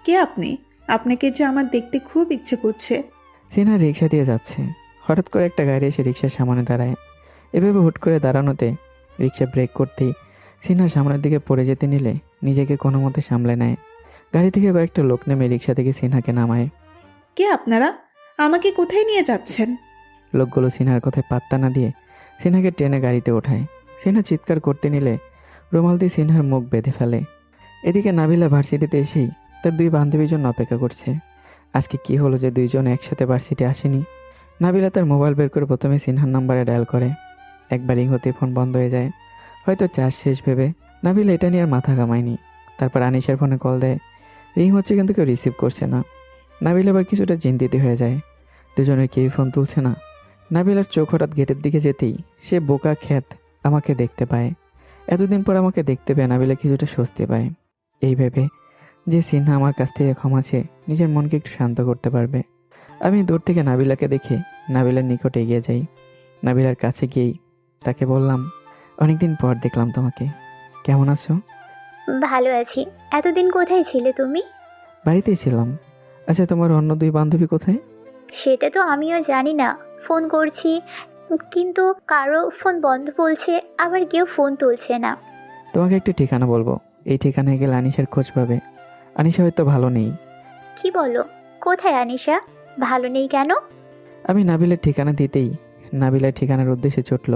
কে আপনি? আপনাকে যে আমার দেখতে খুব ইচ্ছে করছে। সিনহা রিক্সা দিয়ে যাচ্ছে। হঠাৎ করে একটা গাড়ি এসে রিক্সার সামনে দাঁড়ায়। এভাবে হুট করে দাঁড়ানোতে রিক্সা ব্রেক করতেই সিনহা সামনের দিকে পড়ে যেতে নিলে নিজেকে কোনো মতে সামলে নেয়। গাড়ি থেকে কয়েকটা লোক নেমে রিক্সা থেকে সিনহাকে নামায়। কে আপনারা? আমাকে কোথায় নিয়ে যাচ্ছেন? লোকগুলো সিনহার কথায় পাত্তা না দিয়ে সিনহাকে টেনে গাড়িতে ওঠায়। সিনহা চিৎকার করতে নিলে রুমাল দিয়ে সিনহার মুখ বেঁধে ফেলে। এদিকে নাবিলা ভার্সিটিতে এসেই তার দুই বান্ধবীর জন্য অপেক্ষা করছে। আজকে কি হলো যে দুইজন একসাথে ভার্সিটি আসেনি? নাবিলা তার মোবাইল বের করে প্রথমে সিনহার নাম্বারে ডায়াল করে। একবার রিং হতে ফোন বন্ধ হয়ে যায়। হয়তো চার্জ শেষ ভেবে নাবিলা এটা নিয়ে আর মাথা ঘামায়নি। তারপর আনিশার ফোনে কল দেয়। রিং হচ্ছে কিন্তু কেউ রিসিভ করছে না। নাবিলা আবার কিছুটা চিন্তিত হয়ে যায়। দুজনের কেউই ফোন তুলছে না। নাবিলার চোখ হঠাৎ গেটের দিকে যেতেই সে বোকা খ্যাত আমাকে দেখতে পায়। এতদিন পর আমাকে দেখতে পেয়ে নাবিলা কিছুটা স্বস্তি পায়। এই ভেবে যে সিনহা আমার কাছ থেকে ক্ষমা চেয়ে নিজের মনকে একটু শান্ত করতে পারবে। আমি দূর থেকে নাবিলাকে দেখে নাবিলার নিকটে এগিয়ে যাই। নাবিলার কাছে গিয়েই তাকে বললাম, অনেকদিন পর দেখলাম তোমাকে, কেমন আছো? ভালো আছি। এতদিন কোথায় ছিলে তুমি? বাড়িতেই ছিলাম। আচ্ছা, তোমার অন্য দুই বান্ধবী কোথায়? সেটা তো আমিও জানি না। ফোন করছি কিন্তু কারো ফোন বন্ধ বলছে, আবার কেউ ফোন তুলছে না। তোমাকে একটা ঠিকানা বলবো, এই ঠিকানায় গেলে আনিশার খোঁজ পাবে। আনিশা হয়তো ভালো নেই। কি বলো? কোথায় আনিশা? ভালো নেই কেন? আমি নাবিলার ঠিকানা দিতেই নাবিলার ঠিকানার উদ্দেশ্যে ছুটল।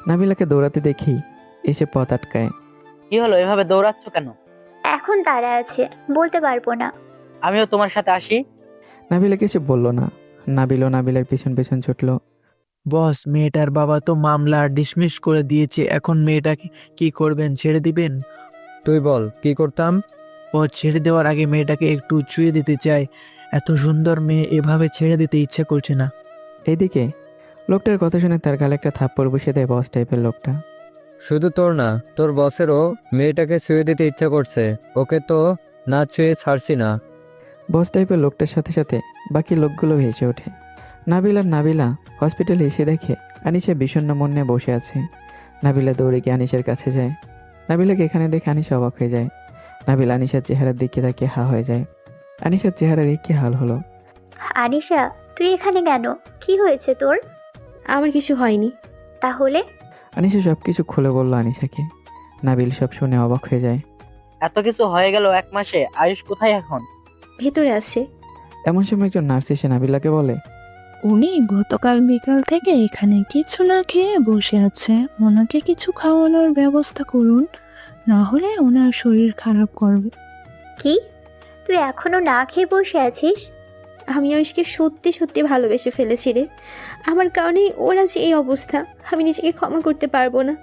নাবিলাকে দৌড়াতে দেখেই এসে পথ আটকায়। কি হলো, এভাবে দৌড়াচ্ছ কেন? এখন তারা আছে, বলতে পারবো না। আমিও তোমার সাথে আসি। নাবিলা কিছু বলল না। নাবিলাও নাবিলার পেছন পেছন ছুটল। বস, মেয়েটার বাবা তো মামলা ডিসমিস করে দিয়েছে। এখন মেয়েটাকে কি করবেন? ছেড়ে দিবেন? তুই বল কি করতাম? বস, ছেড়ে দেওয়ার আগে মেয়েটাকে একটু চুয়ে দিতে চাই। এত সুন্দর মেয়ে এভাবে ছেড়ে দিতে ইচ্ছে করছে না। এইদিকে লোকটার কথা শুনে তার গালে একটা থাপ্পড় বসিয়ে দেয় বস টাইপের লোকটা। শুধু তোর না, তোর বসেরও মেয়েটাকে ছুঁয়ে দিতে ইচ্ছা করছে। ওকে তো না ছুঁয়ে ছাড়ছি না। বস টাইপের লোকটার সাথে সাথে বাকি লোকগুলো ভেসে ওঠে। নাবিলা হসপিটালে এসে দেখে আনিশা বিষণ্ণ মন নিয়ে বসে আছে। নাবিলা দৌড়ে গিয়ে আনিশার কাছে যায়। নাবিলাকে এখানে দেখে আনিশা অবাক হয়ে যায়। নাবিলা আনিশার চেহারার দিকে তাকিয়ে হা হয়ে যায়। আনিশার চেহারার কি হাল হলো? আনিশা, তুই এখানে কেন? কি হয়েছে তোর? আমার কিছু হয়নি। তাহলে? আনিশা সবকিছু খুলে বলল আনিশাকে। নাবিল সব শুনে অবাক হয়ে যায়। এত কিছু হয়ে গেল 1 মাসে। আয়ুষ কোথায় এখন? ভেতরে আছে। এমন সময় একজন নার্স এসে নাবিলাকে বলে, উনি গতকাল বিকাল থেকে এখানে কিছু না খেয়ে বসে আছে। ওনাকে কিছু খাওয়ানোর ব্যবস্থা করুন, না হলে ওনার শরীর খারাপ করবে। কি? তুই এখনো না খেয়ে বসে আছিস? আমি আয়ুষকে সত্যি সত্যি ভালোবেসে ফেলেছি রে। আমার কারণেই ওর আজ এই অবস্থা। আমি নিজেকে ক্ষমা করতে পারবো না।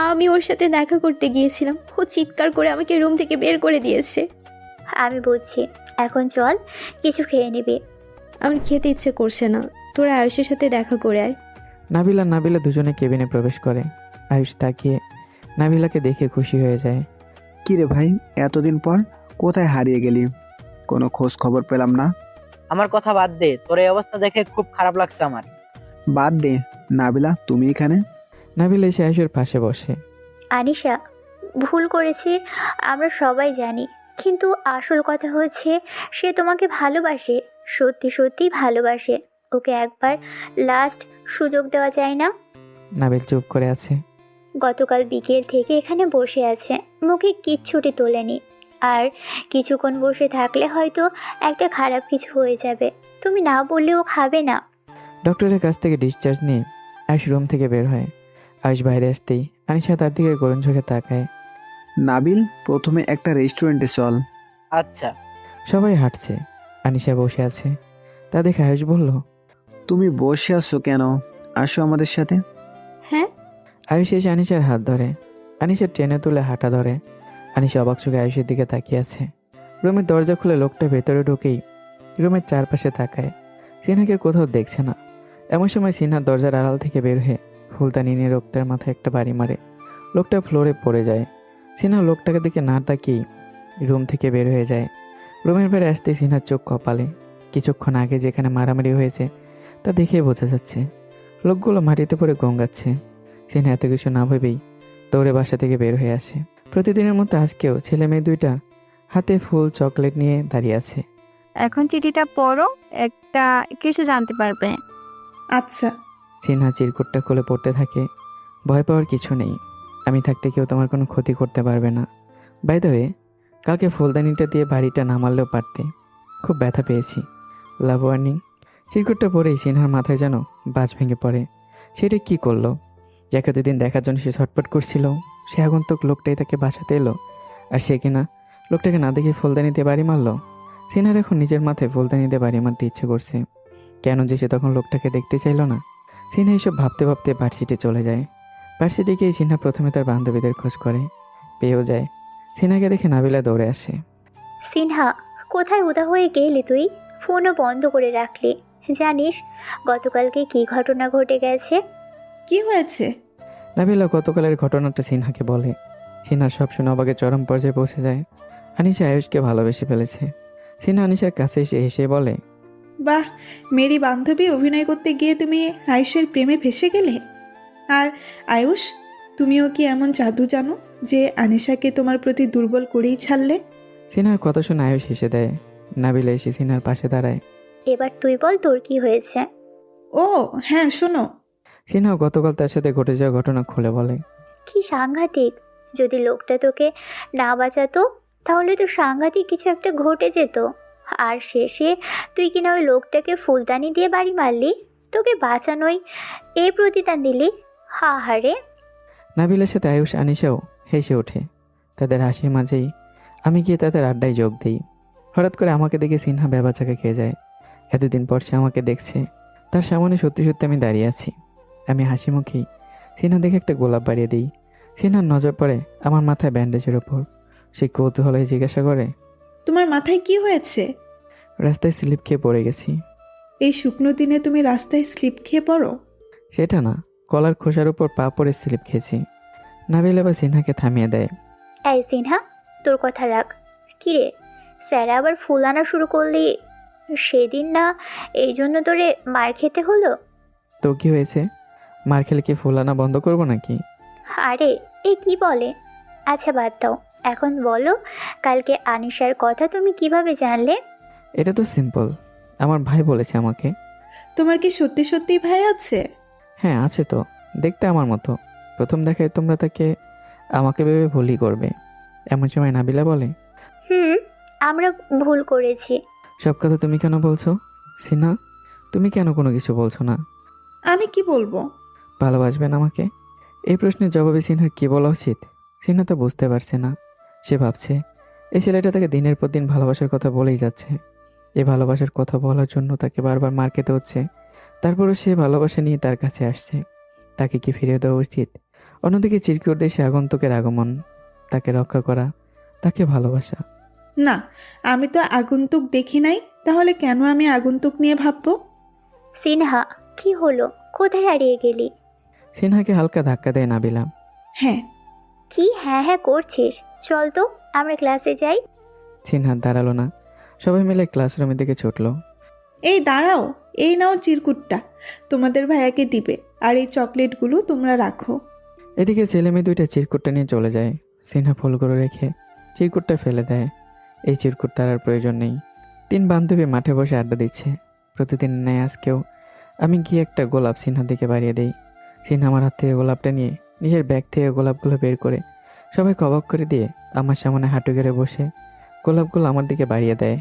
আমি ওর সাথে দেখা করতে গিয়েছিলাম, ও চিৎকার করে আমাকে রুম থেকে বের করে দিয়েছে। আমি বুঝছি। এখন চল, কিছু খেয়ে নিবি। আমার খেতে ইচ্ছে করছে না, তোরা আয়ুষের সাথে দেখা করে আয়। নাবিলা দুজনে কেবিনে প্রবেশ করে। আয়ুষ তাকিয়ে নাবিলাকে দেখে খুশি হয়ে যায়। কি রে ভাই, এতদিন পর কোথায় হারিয়ে গেলি? কোনো খোঁজ খবর পেলাম না। আমার কথা বাদ দে, তোর এই অবস্থা দেখে খুব খারাপ লাগছে আমার। বাদ দে, নাবিলা তুমি এখানে? নাবিলা এসে আয়ুষের পাশে বসে। আনিশা, ভুল করেছি আমরা সবাই জানি, কিন্তু আসল কথা হচ্ছে সে তোমাকে ভালোবাসে, সত্যি সত্যি ভালোবাসে। ওকে একবার লাস্ট সুযোগ দেওয়া যায় না? নাবিল চুপ করে আছে। গতকাল বিকেল থেকে এখানে বসে আছে, মুখে কিচ্ছুটি তোলেনি। আর কিছুক্ষণ বসে থাকলে হয়তো একটা খারাপ কিছু হয়ে যাবে। তুমি না বললেও খাবে না। ডক্টরের কাছ থেকে ডিসচার্জ নিয়ে আয়ুষ রুম থেকে বের হয়। আয়ুষ বাইরে আসতেই আনিশা তার দিকে করুণ চোখে তাকায়। নাবিল, প্রথমে একটা রেস্টুরেন্টে চল। আচ্ছা। সবাই হাঁটছে, আনিশা বসে আছে। তা দেখে আয়ুষ বলল, তুমি বসে আছো কেন? আসো আমাদের সাথে। হ্যাঁ, আয়ুষ এসে আনিশার হাত ধরে, আনিশার টেনে তুলে হাঁটা ধরে। আনিশা অবাক চোখে আয়ুষের দিকে তাকিয়ে আছে। রুমের দরজা খুলে লোকটা ভেতরে ঢুকেই রুমের চারপাশে তাকায়, সিনহাকে কোথাও দেখছে না। এমন সময় সিনহার দরজার আড়াল থেকে বের হয়ে ফুলদানি নিয়ে লোকটার মাথায় একটা বাড়ি মারে। লোকটা ফ্লোরে পড়ে যায়। সিনহা লোকটাকে দিকে না তাকিয়েই রুম থেকে বের হয়ে যায়। রুমের বাইরে আসতে সিনহার চোখ কপালে। কিছুক্ষণ আগে যেখানে মারামারি হয়েছে তা দেখেই বোঝা যাচ্ছে। লোকগুলো মাটিতে পড়ে গঙ্গাচ্ছে। সিনহা এত কিছু না ভেবেই দৌড়ে বাসা থেকে বের হয়ে আসে। প্রতিদিনের মতো আজকেও ছেলে মেয়ে দুইটা হাতে ফুল চকলেট নিয়ে দাঁড়িয়ে আছে। এখন চিঠিটা পড়ো, একটা কিছু জানতে পারবে। আচ্ছা। সিনহা চিরকুটটা খুলে পড়তে থাকে। ভয় পাওয়ার কিছু নেই, আমি থাকতে কেউ তোমার কোনো ক্ষতি করতে পারবে না। বাই দ্য ওয়ে, কালকে ফুলদানিটা দিয়ে বাড়িটা না মারলেও পারতে। খুব ব্যথা পেয়েছি। লাভ ওয়ার্নিং। চিরকুটটা পড়েই সিনহার মাথায় যেন বাজ ভেঙে পড়ে। সেটা কি করলো? যাকে দুদিন দেখার জন্য সে ছটপট করছিল, সে আগন্তুক লোকটাই তাকে বাঁচাতে এলো, আর সে কিনা লোকটাকে না দেখে ফুলদানি দিয়ে বাড়ি মারলো। সিনহার এখন নিজের মাথায় ফুলদানি দিয়ে বাড়ি মারতে ইচ্ছে করছে। কেন যে সে তখন লোকটাকে দেখতে চাইলো না? সিনহা এসব ভাবতে ভাবতে ভার্সিটি চলে যায়। ভার্সিটি গিয়ে সিনহা প্রথমে তার বান্ধবীদের খোঁজ করে, পেয়েও যায়। সিনহাকে দেখে নাবিলা দৌড়ে আসে। সিনহা, কোথায় উদা হয়ে গেলি তুই? ফোনও বন্ধ করে রাখলি। জানিস গতকালকে কি ঘটনা ঘটে গেছে? কি হয়েছে? নাবিলা গতকালের ঘটনাটা সিনহাকে বলে। সিনহা সব শুনে অবাকে চরম পর্যায়ে পৌঁছে যায়। আনিশা আয়ুষকে ভালোবেসে ফেলেছে। সিনহা আনিশার কাছে এসে হেসে বলে, বাহ, মেরি বান্ধবী অভিনয় করতে গিয়ে তুমি আয়ুষের প্রেমে ভেসে গেলে। আর আয়ুষ, তুমিও কি এমন জাদু জানো যে আনিশাকে তোমার প্রতি দুর্বল করেই ছাড়লে? সিনহার কথা শুনে আয়ুষ হেসে দেয়। নাবিলা এসে সিনহার পাশে দাঁড়ায়। এবার তুই বল তোর কি হয়েছে। ও হ্যাঁ, শোনো। সিনহা গতকাল তার সাথে ঘটে যাওয়া ঘটনা খুলে বলে। কি সাংঘাতিক! যদি লোকটা তোকে না বাঁচাতো তাহলে তো সাংঘাতিক কিছু একটা ঘটে যেত। আর শেষে তুই কিনা ওই লোকটাকে ফুলদানি দিয়ে বাড়ি মারলি, তোকে বাঁচানোই এই প্রতিদান দিলি। হা হারে। নাবিলার সাথে আয়ুষ আনিশাও হেসে ওঠে। তাদের হাসির মাঝেই আমি গিয়ে তাদের আড্ডায় যোগ দিই। হঠাৎ করে আমাকে দেখে সিনহা বেবাচাকে খেয়ে যায়। এতদিন পর সে আমাকে দেখছে। তার সামনে সত্যি সত্যি আমি দাঁড়িয়ে আছি। আমি হাসি মুখেই সিনহা দেখে একটা গোলাপ বাড়িয়ে দিই। সিনহার নজর পড়ে আমার মাথায় ব্যান্ডেজের ওপর। সে কৌতূহলে জিজ্ঞাসা করে, তোমার মাথায় কি হয়েছে? রাস্তায় স্লিপ খেয়ে পড়ে গেছি। এই শুকনো দিনে তুমি রাস্তায় স্লিপ খেয়ে পড়ো? সেটা না, কলার খোসার উপর পা পড়ে স্লিপ খেয়েছি। নাবিল আবার সিনহাকে থামিয়ে দেয়। এই সিনহা, তোর কথা রাখ। কিরে, স্যারা আবার ফুল আনা শুরু করলি? সেদিন না এই জন্য তোরে মার খেতে হলো? তো কি হয়েছে? মার খেলে কি ফুল আনা বন্ধ করবো নাকি? আরে এ কি বলে? আচ্ছা বাদ দাও, এখন বলো কালকে আনিশার কথা তুমি কিভাবে জানলে? এটা তো সিম্পল, আমার ভাই বলেছে আমাকে। তোমার কি সত্যি সত্যি ভাই আছে? হ্যাঁ আছে তো, দেখতে আমার মতো। প্রথম দেখায় তোমরা তাকে আমাকে ভেবে ভুলই করবে। এমন সময় নাবিলা বলে, আমরা ভুল করেছি। সব কথা তুমি কেন বলছো? সিনহা, তুমি কেন কোনো কিছু বলছো না? আমি কি বলবো? ভালোবাসবেন আমাকে? এই প্রশ্নের জবাবে সিনহার কি বলা উচিত সিনহা তা বুঝতে পারছে না। সে ভাবছে এই ছেলেটা তাকে দিনের পর দিন ভালোবাসার কথা বলেই যাচ্ছে। এই ভালোবাসার কথা বলার জন্য তাকে বারবার মার খেতে হচ্ছে। তারপরও সে ভালোবাসা নিয়ে তার কাছে আসছে। তাকে কি ফিরিয়ে দেওয়া উচিত? অন্যদিকে চিরকুট দেশে আগন্তুকের আগমন, তাকে রক্ষা করা, তাকে ভালোবাসা। না, আমি তো আগন্তুক দেখি নাই, তাহলে কেন আমি আগন্তুক নিয়ে ভাববো? সিনহা, কি হলো? কোথায় হারিয়ে গেলি? সিনহাকে হালকা ধাক্কা দেয় নাবিলা। হ্যাঁ। কি হ্যাঁ হ্যাঁ করছিস? চল তো আমরা ক্লাসে যাই। সিনহা দাঁড়ালো না। সবাই মিলে ক্লাসরুমের দিকে ছুটল। এই দাঁড়াও, এই নাও চিরকুটটা, তোমাদের ভাইয়াকে দিবে, আর এই চকলেটগুলো তোমরা রাখো। এদিকে ছেলে মেয়ে দুইটা চিরকুটটা নিয়ে চলে যায়। সিনহা ফুলগুলো রেখে চিরকুটটা ফেলে দেয়। এই চিরকুট তার আর প্রয়োজন নেই। 3 বান্ধবী মাঠে বসে আড্ডা দিচ্ছে। প্রতিদিন নেয় আজকেও আমি গিয়ে একটা গোলাপ সিনহার দিকে বাড়িয়ে দিই। সিনহা আমার হাত থেকে গোলাপটা নিয়ে নিজের ব্যাগ থেকে গোলাপগুলো বের করে সবাইকে অবাক করে দিয়ে আমার সামনে হাঁটু গেড়ে বসে গোলাপগুলো আমার দিকে বাড়িয়ে দেয়।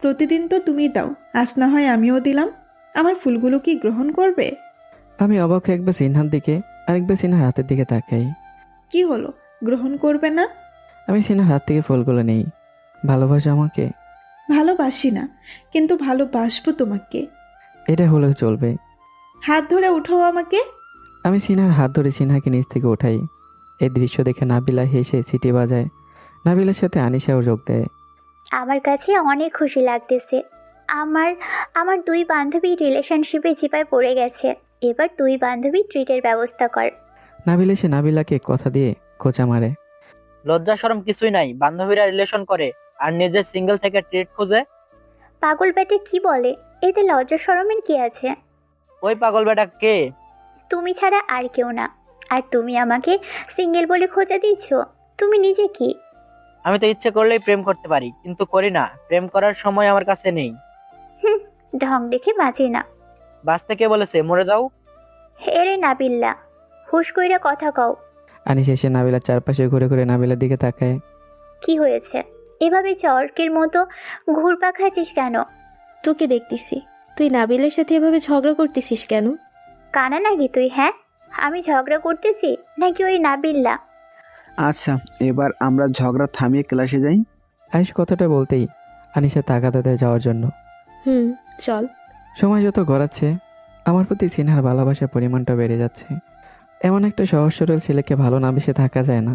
প্রতিদিন তো তুমি দাও, আজ না হয় আমিও দিলাম। আমার ফুলগুলো কি গ্রহণ করবে? আমি অবাক হয়ে একবার সিনহার দিকে আরেকবার সিনহার হাতের দিকে তাকাই। কি হলো, গ্রহণ করবে না? আমি সিনহার হাত থেকে ফুলগুলো নেই। ভালোবাসা আমাকে? ভালোবাসি না, কিন্তু ভালোবাসবো তোমাকে। এটা হলেও চলবে। হাত ধরে উঠাও আমাকে। আমি সিনহার হাত ধরে সিনহাকে নিচ থেকে উঠাই। এই দৃশ্য দেখে নাবিলা হেসে সিটি বাজায়। নাবিলার সাথে আনিশাও যোগ দেয়। আমার কাছে অনেক খুশি লাগতেছে। আমার আমার দুই বান্ধবী রিলেশনশিপে চিপায় পড়ে গেছে। এবার দুই বান্ধবী ট্রিটের ব্যবস্থা কর। নাবিল এসে নাবিলাকে কথা দিয়ে খোঁচা মারে। লজ্জা শরম কিছুই নাই, বান্ধবীরা রিলেশন করে আর নিজে সিঙ্গেল থেকে ট্রিট খুঁজে। পাগল বেটে কি বলে? এতে লজ্জা শরমের কি আছে? ওই পাগল বেটা কে? তুমি ছাড়া আর কেউ না। আর তুমি আমাকে সিঙ্গেল বলে খোঁজা দিচ্ছ? তুমি নিজে কি? আমি তো ইচ্ছে করলেই প্রেম করতে পারি, কিন্তু করি না। প্রেম করার সময় আমার কাছে নেই। ঢং দেখে বাঁচি না। বাঁচতে কে বলেছে? মরে যাও। হেরে নাবিল্লা, হুশ কইরা কথা কও। আনিশা এসে নাবিলার চারপাশে ঘুরে ঘুরে নাবিলার দিকে তাকায়। কি হয়েছে? এভাবে চরকের মতো ঘুরপা খাচ্ছিস কেন? তোকে দেখতেছি, তুই নাবিলের সাথে এভাবে ঝগড়া করতেছিস কেন? কানা নাকি তুই? হ্যাঁ, আমি ঝগড়া করতেছি নাকি ওই নাবিল্লা? আচ্ছা, এবার আমরা ঝগড়া থামিয়ে ক্লাসে যাই। আয়ুষ কথাটা বলতেই আনিশা তাকাতে দেয় যাওয়ার জন্য। চল। সময় যত গড়াচ্ছে আমার প্রতি সিনহার ভালোবাসার পরিমাণটা বেড়ে যাচ্ছে। এমন একটা সহজ সরল ছেলেকে ভালো না বেশে থাকা যায় না,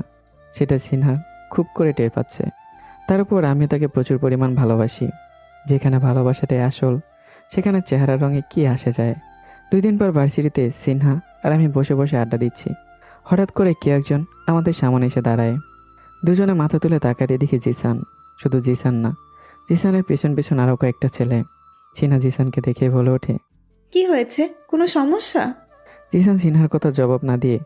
সেটা সিনহা খুব করে টের পাচ্ছে। তার উপর আমি তাকে প্রচুর পরিমাণ ভালোবাসি। যেখানে ভালোবাসাটাই আসল, সেখানে চেহারা রঙে কি আসে যায়। 2 দিন পর ভার্সিটিতে সিনহা আর আমি বসে বসে আড্ডা দিচ্ছি। হঠাৎ করে কে একজন আমাদের সামনে এসে দাঁড়ায়। দুজনে মাথা তুলে তাকাতে দেখি জিসান। শুধু জিসান না, জিসানের পেছন পেছন আরও কয়েকটা ছেলে। সিনহা জিসানকে দেখে বলে ওঠে, কি হয়েছে? কোনো সমস্যা? জিসান সিনহার কথা জবাব না দিয়ে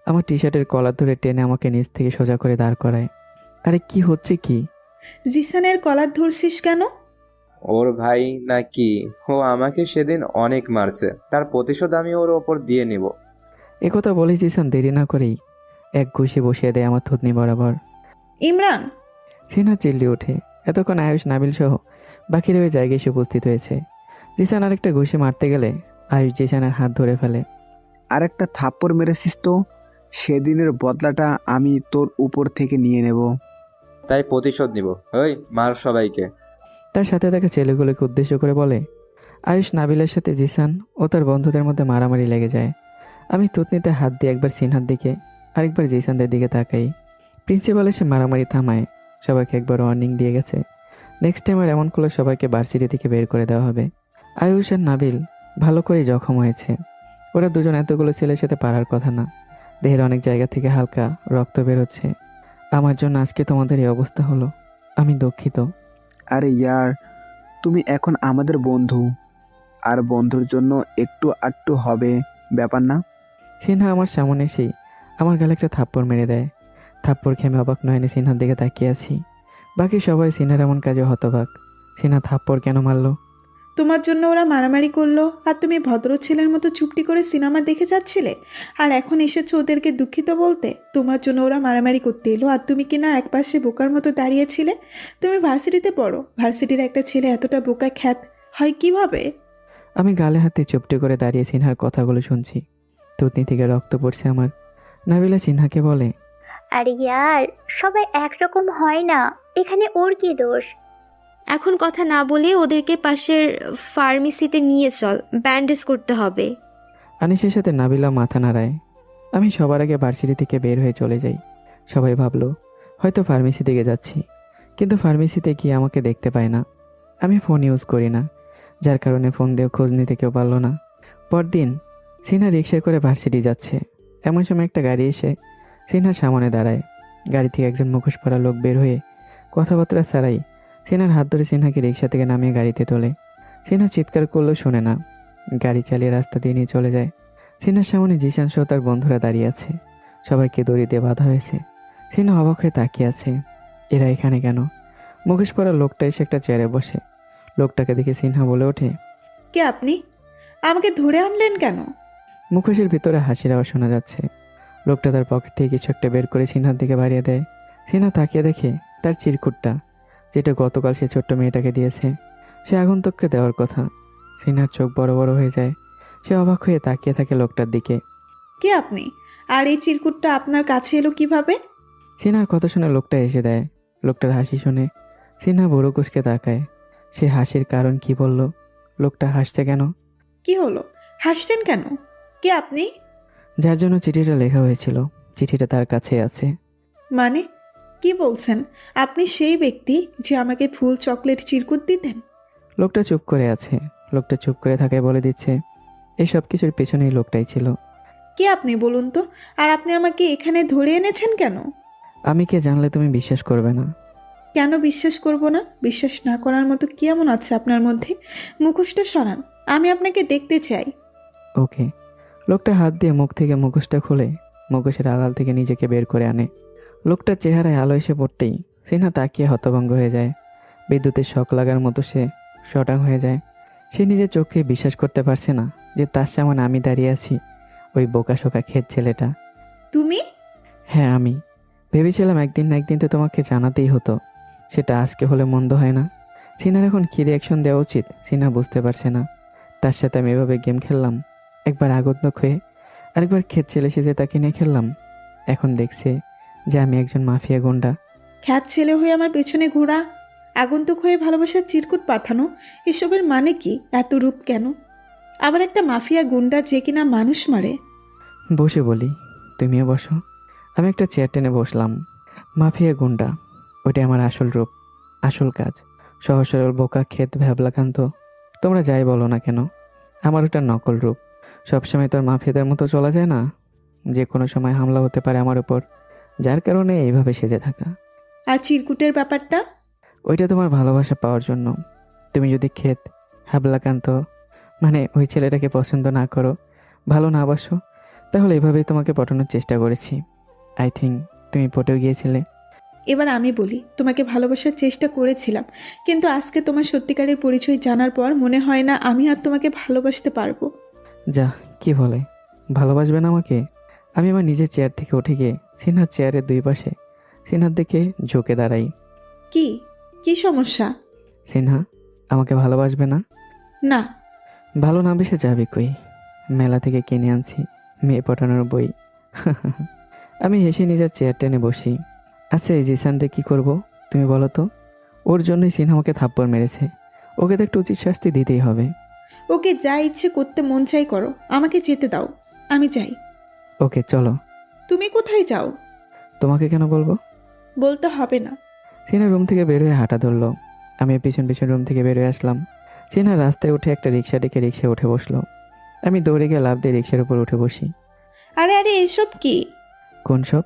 আমার টি শার্টের কলার ধরে টেনে আমাকে নিচ থেকে সোজা করে দাঁড় করায়। আরে কি হচ্ছে কি? জিসানের কলার ধরছিস কেন? ওর ভাই নাকি ও আমাকে সেদিন অনেক মারছে, তার প্রতিশোধ আমি ওর ওপর দিয়ে নিব। একথা বলে জিসান দেরি না করেই এক ঘুষি বসিয়ে দেয় আমার থুতনি বরাবর। ইমরান! সিনহা চিল্লি ওঠে। এতক্ষণ আয়ুষ নাবিল সহ বাকিরা ওই জায়গায় এসে উপস্থিত হয়েছে। জিসান আরেকটা ঘুষি মারতে গেলে আয়ুষ জিসানের হাত ধরে ফেলে। আরেকটা থাপ্পড় মেরেছিস তো, সেদিনের বদলাটা আমি তোর উপর থেকে নিয়ে নেব। তাই প্রতিশোধ নিব। ওই মার সবাইকে। তার সাথে থাকা ছেলেগুলোকে উদ্দেশ্য করে বলে। আয়ুষ নাবিলের সাথে জিসান ও তার বন্ধুদের মধ্যে মারামারি লেগে যায়। আমি থুতনিতে হাত দিয়ে একবার সিনহার দিকে আরেকবার জিসানদের দিকে তাকাই। প্রিন্সিপাল এসে মারামারি থামায়। সবাইকে একবার ওয়ার্নিং দিয়ে গেছে, নেক্সট টাইম আর এমন করলে সবাইকে ভার্সিটি থেকে বের করে দেওয়া হবে। আয়ুষ আর নাবিল ভালো করেই জখম হয়েছে। ওরা দুজন এতগুলো ছেলের সাথে পারার কথা না। দেহের অনেক জায়গা থেকে হালকা রক্ত বের হচ্ছে। আমার জন্য আজকে তোমাদের এই অবস্থা হলো, আমি দুঃখিত। আরে ইয়ার, তুমি এখন আমাদের বন্ধু, আর বন্ধুর জন্য একটু আটটু হবে ব্যাপার না। সিনহা আমার সামনে এসেই আমার গালে একটা থাপ্পড় মেরে দেয়। থাপ্পড় খেয়ে আমি অবাক নয়নে সিনহার দিকে তাকিয়ে আছি। বাকি সবাই সিনহার এমন কাজে হতবাক। সিনহা থাপ্পড় কেন মারলো? তোমার জন্য ওরা মারামারি করলো আর তুমি ভদ্র ছেলের মতো চুপটি করে সিনেমা দেখে যাচ্ছিলে, আর এখন এসেছো ওদেরকে দুঃখিত বলতে? তোমার জন্য ওরা মারামারি করতে এলো আর তুমি কিনা একপাশে বোকার মতো দাঁড়িয়েছিলে। তুমি ভার্সিটিতে পড়ো, ভার্সিটির একটা ছেলে এতটা বোকা খ্যাত হয় কিভাবে? আমি গালে হাতে চুপটি করে দাঁড়িয়ে সিনহার কথাগুলো শুনছি। থুতনি থেকে রক্ত পড়ছে আমার। নাবিলা সিনহাকে বলে, আরে ইয়ার, সবাই একরকম হয় না, এখানে ওর কি দোষ? এখন কথা না বলে ওদেরকে পাশের ফার্মেসিতে নিয়ে চল, ব্যান্ডেজ করতে হবে। আনিসের সাথে নাবিলা মাথা নাড়ায়। আমি সবার আগে ভার্সিটি থেকে বের হয়ে চলে যাই। সবাই ভাবলো হয়তো ফার্মেসি দিকে যাচ্ছি, কিন্তু ফার্মেসিতে গিয়ে আমাকে দেখতে পায় না। আমি ফোন ইউজ করি না, যার কারণে ফোন দিয়ে খোঁজ নিতে কেউ পারলো না। পরদিন সিনহা রিক্সায় করে ভার্সিটি যাচ্ছে। এমন সময় একটা গাড়ি এসে সিনহার সামনে দাঁড়ায়। গাড়ি থেকে একজন মুখোশ পরা লোক বের হয়ে কথাবার্তা ছাড়াই সিনহার হাত ধরে সিনহাকে রিক্সা থেকে নামিয়ে গাড়িতে তোলে। সিনহা চিৎকার করলেও শোনে না, গাড়ি চালিয়ে রাস্তা দিয়ে নিয়ে চলে যায়। সিনহার সামনে জিসান সহ তার বন্ধুরা দাঁড়িয়ে আছে। সবাইকে দড়ি দিয়ে বাঁধা হয়েছে। সিনহা অবাক হয়ে তাকিয়ে আছে, এরা এখানে কেন? মুখোশ পরা লোকটা এসে একটা চেয়ারে বসে। লোকটাকে দেখে সিনহা বলে ওঠে, কে আপনি? আমাকে ধরে আনলেন কেন? মুখোশের ভিতরে হাসির আওয়াজ শোনা যাচ্ছে। লোকটা তার পকেট থেকে কিছু একটা বের করে সিনহার দিকে বাড়িয়ে দেয়। সিনহা তাকিয়ে দেখে তার চিরকুটটা, যেটা গতকাল সে ছোট্ট মেয়েটাকে দিয়েছে। সে আগন্তুককে দেওয়ার কথা। সিনহার চোখ বড় বড় হয়ে যায়। সে অবাক হয়ে তাকিয়ে থাকে লোকটার দিকে। কে আপনি? আর এই চিরকুটটা আপনার কাছে এলো কিভাবে? সিনহার কথা শুনে লোকটা এসে দেয়। লোকটার হাসি শুনে সিনহা বড় কুচকে তাকায়। সে হাসির কারণ কি বলল? লোকটা হাসছে কেন? কি হলো, হাসছেন কেন? কে আপনি? যার জন্য চিঠিটা লেখা হয়েছিল, চিঠিটা তার কাছে আছে। মানে কি বলছেন? আপনি সেই ব্যক্তি যে আমাকে ফুল, চকলেট, চিরকুট দিতেন? লোকটা চুপ করে আছে। লোকটা চুপ করে থাকে বলে দিচ্ছে এই সব কিছুর পেছনেই লোকটাই ছিল। কে আপনি বলুন তো? আর আপনি আমাকে এখানে ধরে এনেছেন কেন? আমি কে জানলে তুমি বিশ্বাস করবে না। কেন বিশ্বাস করব না? বিশ্বাস না করার মতো কি এমন আছে আপনার মধ্যে? মুখোশটা সরান, আমি আপনাকে দেখতে চাই। ওকে। লোকটা হাত দিয়ে মুখ থেকে মুখোশটা খুলে মুখোশের আড়াল থেকে নিজেকে বের করে আনে। লোকটার চেহারায় আলো এসে পড়তেই সিনহা তাকিয়ে হতভঙ্গ হয়ে যায়। বিদ্যুতের শক লাগার মতো সে শটাং হয়ে যায়। সে নিজের চোখে বিশ্বাস করতে পারছে না যে তার সামনে আমি দাঁড়িয়ে আছি, ওই বোকাশোকা ক্ষেত ছেলেটা। তুমি? হ্যাঁ আমি। ভেবেছিলাম একদিন না একদিন তো তোমাকে জানাতেই হতো, সেটা আজকে হলে মন্দ হয় না। সিনহার এখন কী রিয়াকশন দেওয়া উচিত সিনহা বুঝতে পারছে না। তার সাথে আমি এভাবে গেম খেললাম, একবার আগন্তুক হয়ে, আরেকবার ক্ষেত ছেলে সেজে তাকে নিয়ে খেললাম। এখন দেখছে যে আমি একজন মাফিয়া গুন্ডা। খ্যাত ছেলে হয়ে আমার পেছনে ঘোরা, আগন্তুক হয়ে ভালোবাসার চিরকুট পাঠানো, এসবের মানে কি? এত রূপ কেন? আবার একটা মাফিয়া গুন্ডা যে কিনা মানুষ মারে। বসে বলি, তুমিও বসো। আমি একটা চেয়ার টেনে বসলাম। মাফিয়া গুন্ডা, ওইটা আমার আসল রূপ, আসল কাজ। সহজ সরল বোকা ক্ষেত ভ্যাবলাকান্ত, তোমরা যাই বলো না কেন, আমার ওটা নকল রূপ। সবসময় তোর মাফিয়াদের মতো চলা যায় না, যে কোনো সময় হামলা হতে পারে আমার উপর, যার কারণে এইভাবে সেজে থাকা। আর চিরকুটের ব্যাপারটা? ওইটা তোমার ভালোবাসা পাওয়ার জন্য। তুমি যদি ক্ষেত হ্যাবলাকান্ত মানে ওই ছেলেটাকে পছন্দ না করো, ভালো না বাসো, তাহলে এভাবেই তোমাকে পটানোর চেষ্টা করেছি। আই থিঙ্ক তুমি পটেও গিয়েছিলে। এবার আমি বলি, তোমাকে ভালোবাসার চেষ্টা করেছিলাম, কিন্তু আজকে তোমার সত্যিকারের পরিচয় জানার পর মনে হয় না আমি আর তোমাকে ভালোবাসতে পারবো। যা, কি বলে, ভালোবাসবে না আমাকে? আমি আমার নিজের চেয়ার থেকে উঠে গিয়ে সিনহার চেয়ারের দুই পাশে সিনহার দিকে ঝুঁকে দাঁড়াই। কি কি সমস্যা? সিনহা, আমাকে ভালোবাসবে না? না। ভালো না বেসে যাবে কই? মেলা থেকে কিনে আনছি মেয়ে পটানোর বই। আমি হেসে নিজের চেয়ার টেনে বসি। আচ্ছা, এই জিসানরে কি করব তুমি বলো তো? ওর জন্যই সিনহা আমাকে থাপ্পড় মেরেছে, ওকে তো একটু উচিত শাস্তি দিতেই হবে। ওকে যা ইচ্ছে করতে মন চাই করো, আমাকে যেতে দাও, আমি যাই। ওকে চলো। তুমি কোথায় যাও? তোমাকে কেন বলবো? বলতে হবে না। সিনহা রুম থেকে বের হয়ে হাঁটা ধরলো। আমি পিছন পিছন রুম থেকে বের হয়ে আসলাম। সিনহা রাস্তায় উঠে একটা রিক্সা ডেকে রিক্সায় উঠে বসলো। আমি দৌড়ে গিয়ে লাফ দিয়ে রিক্সার উপর উঠে বসি। আরে আরে, এসব কি? কোন সব?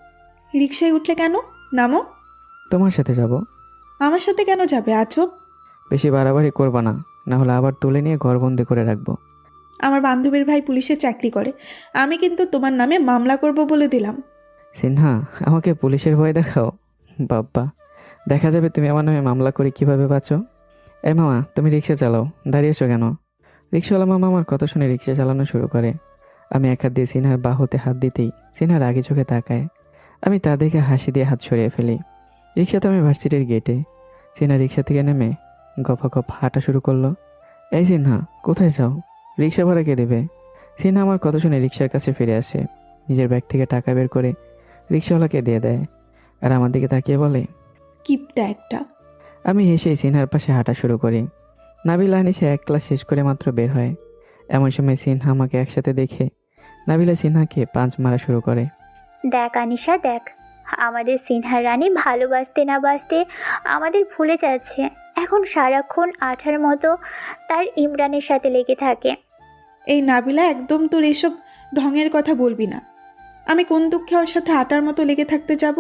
রিক্সায় উঠলে কেন? নামো। তোমার সাথে যাব। আমার সাথে কেন যাবে? আজব। বেশি বাড়াবাড়ি করবা না, না হলে আবার তুলে নিয়ে ঘরবন্দি করে রাখবো। আমার বান্ধবীর ভাই পুলিশে চাকরি করে, আমি কিন্তু তোমার নামে মামলা করব বলে দিলাম। সিনহা, আমাকে পুলিশের ভয় দেখাও? বাব্বা, দেখা যাবে তুমি আমার নামে মামলা করে কিভাবে বাঁচো। এ মামা, তুমি রিক্সা চালাও, দাঁড়িয়েছো কেন? রিক্সাওয়ালা মামা আমার কথা শুনে রিক্সা চালানো শুরু করে। আমি এক হাত দিয়ে সিনহার বাহুতে হাত দিতেই সিনহার আগে চোখে তাকায়। আমি তা দেখে হাসি দিয়ে হাত সরিয়ে ফেলি। রিক্সাতে আমি ভার্সিটির গেটে। সিনহা রিক্সা থেকে নেমে গফা গপ হাঁটা শুরু করলো। এই সিনহা, কোথায় যাও? রিক্সা ভাড়া কে দেবে? সিনহা আমার কথা শুনে রিক্সার কাছে ফিরে আসে। নিজের ব্যাগ থেকে টাকা বের করে রিক্সাওয়ালাকে দিয়ে দেয়, আর আমার দিকে তাকিয়ে বলে, কিপটা একটা। আমি হেসে সিনহার পাশে হাঁটা শুরু করি। নাবিলা আনিসা এক ক্লাস শেষ করে মাত্র বের হয়। এমন সময় সিনহা আমাকে একসাথে দেখে নাবিলা সিনহাকে পাঁচ মারা শুরু করে। দেখ আনিশা দেখ, আমাদের সিনহার রানী ভালোবাসতে না বাসতে আমাদের ভুলে যাচ্ছে, এখন সারাক্ষণ আঠার মতো তার ইমরানের সাথে লেগে থাকে। এই নাবিলা, একদম তোর এসব ঢঙের কথা বলবি না। আমি কোন দুঃখে ওর সাথে আটার মতো লেগে থাকতে যাব?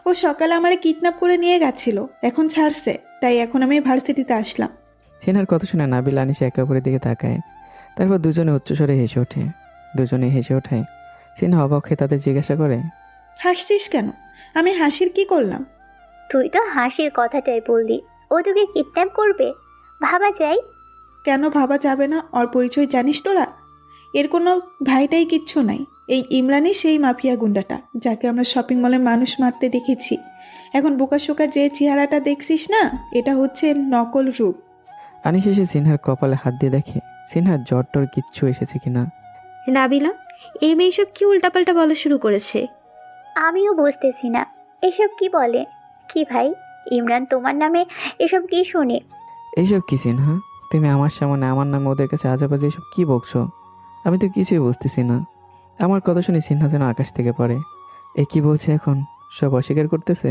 ও সকালে আমারে কিডন্যাপ করে নিয়ে গেছিল, এখন ছাড়ছে, তাই এখন আমি ভার্সিটিতে আসলাম। সিনহার কথা শুনে নাবিলা আনিসা একে অপরের দিকে তাকায়। তারপর দুজনে উচ্চস্বরে হেসে ওঠে। দুজনে হেসে ওঠায় সিনহা অবাক হয়ে তাদের জিজ্ঞাসা করে, হাসছিস কেন? আমি হাসির কি করলাম? তুই তো হাসির কথাটাই বললি, ও তোকে কিডন্যাপ করবে? ভাবা যায়? কেন ভাবা যাবে না? ওর পরিচয় জানিস তোরা? এর কোনো ভাইটাই কিচ্ছু নাই। এই ইমরানই সেই মাফিয়া গুন্ডাটা যাকে আমরা শপিং মলে মানুষ মারতে দেখেছি। এখন বোকাশোকা যে চেহারাটা দেখছিস না, এটা হচ্ছে নকল রূপ। আনিসা এসে সিনহার কপালে হাত দিয়ে দেখে সিনহার জ্বর টর কিচ্ছু এসেছে কিনা। নাবিলা, এই মেয়ে সব কি উল্টাপাল্টা বলা শুরু করেছে? আমিও বুঝতেছি না এসব কি বলে। কি ভাই, ইমরান তোমার নামে এসব কি শুনি? এইসব কি সিনহা? তুমি আমার সামনে আমার নামে ওদের কাছে আজেবাজে এসব কি বকছো? আমি তো কিছুই বুঝতেছি না। আমার কথা শুনে সিনহা যেন আকাশ থেকে পড়ে। এ কি বলছে এখন? সব অস্বীকার করতেছে?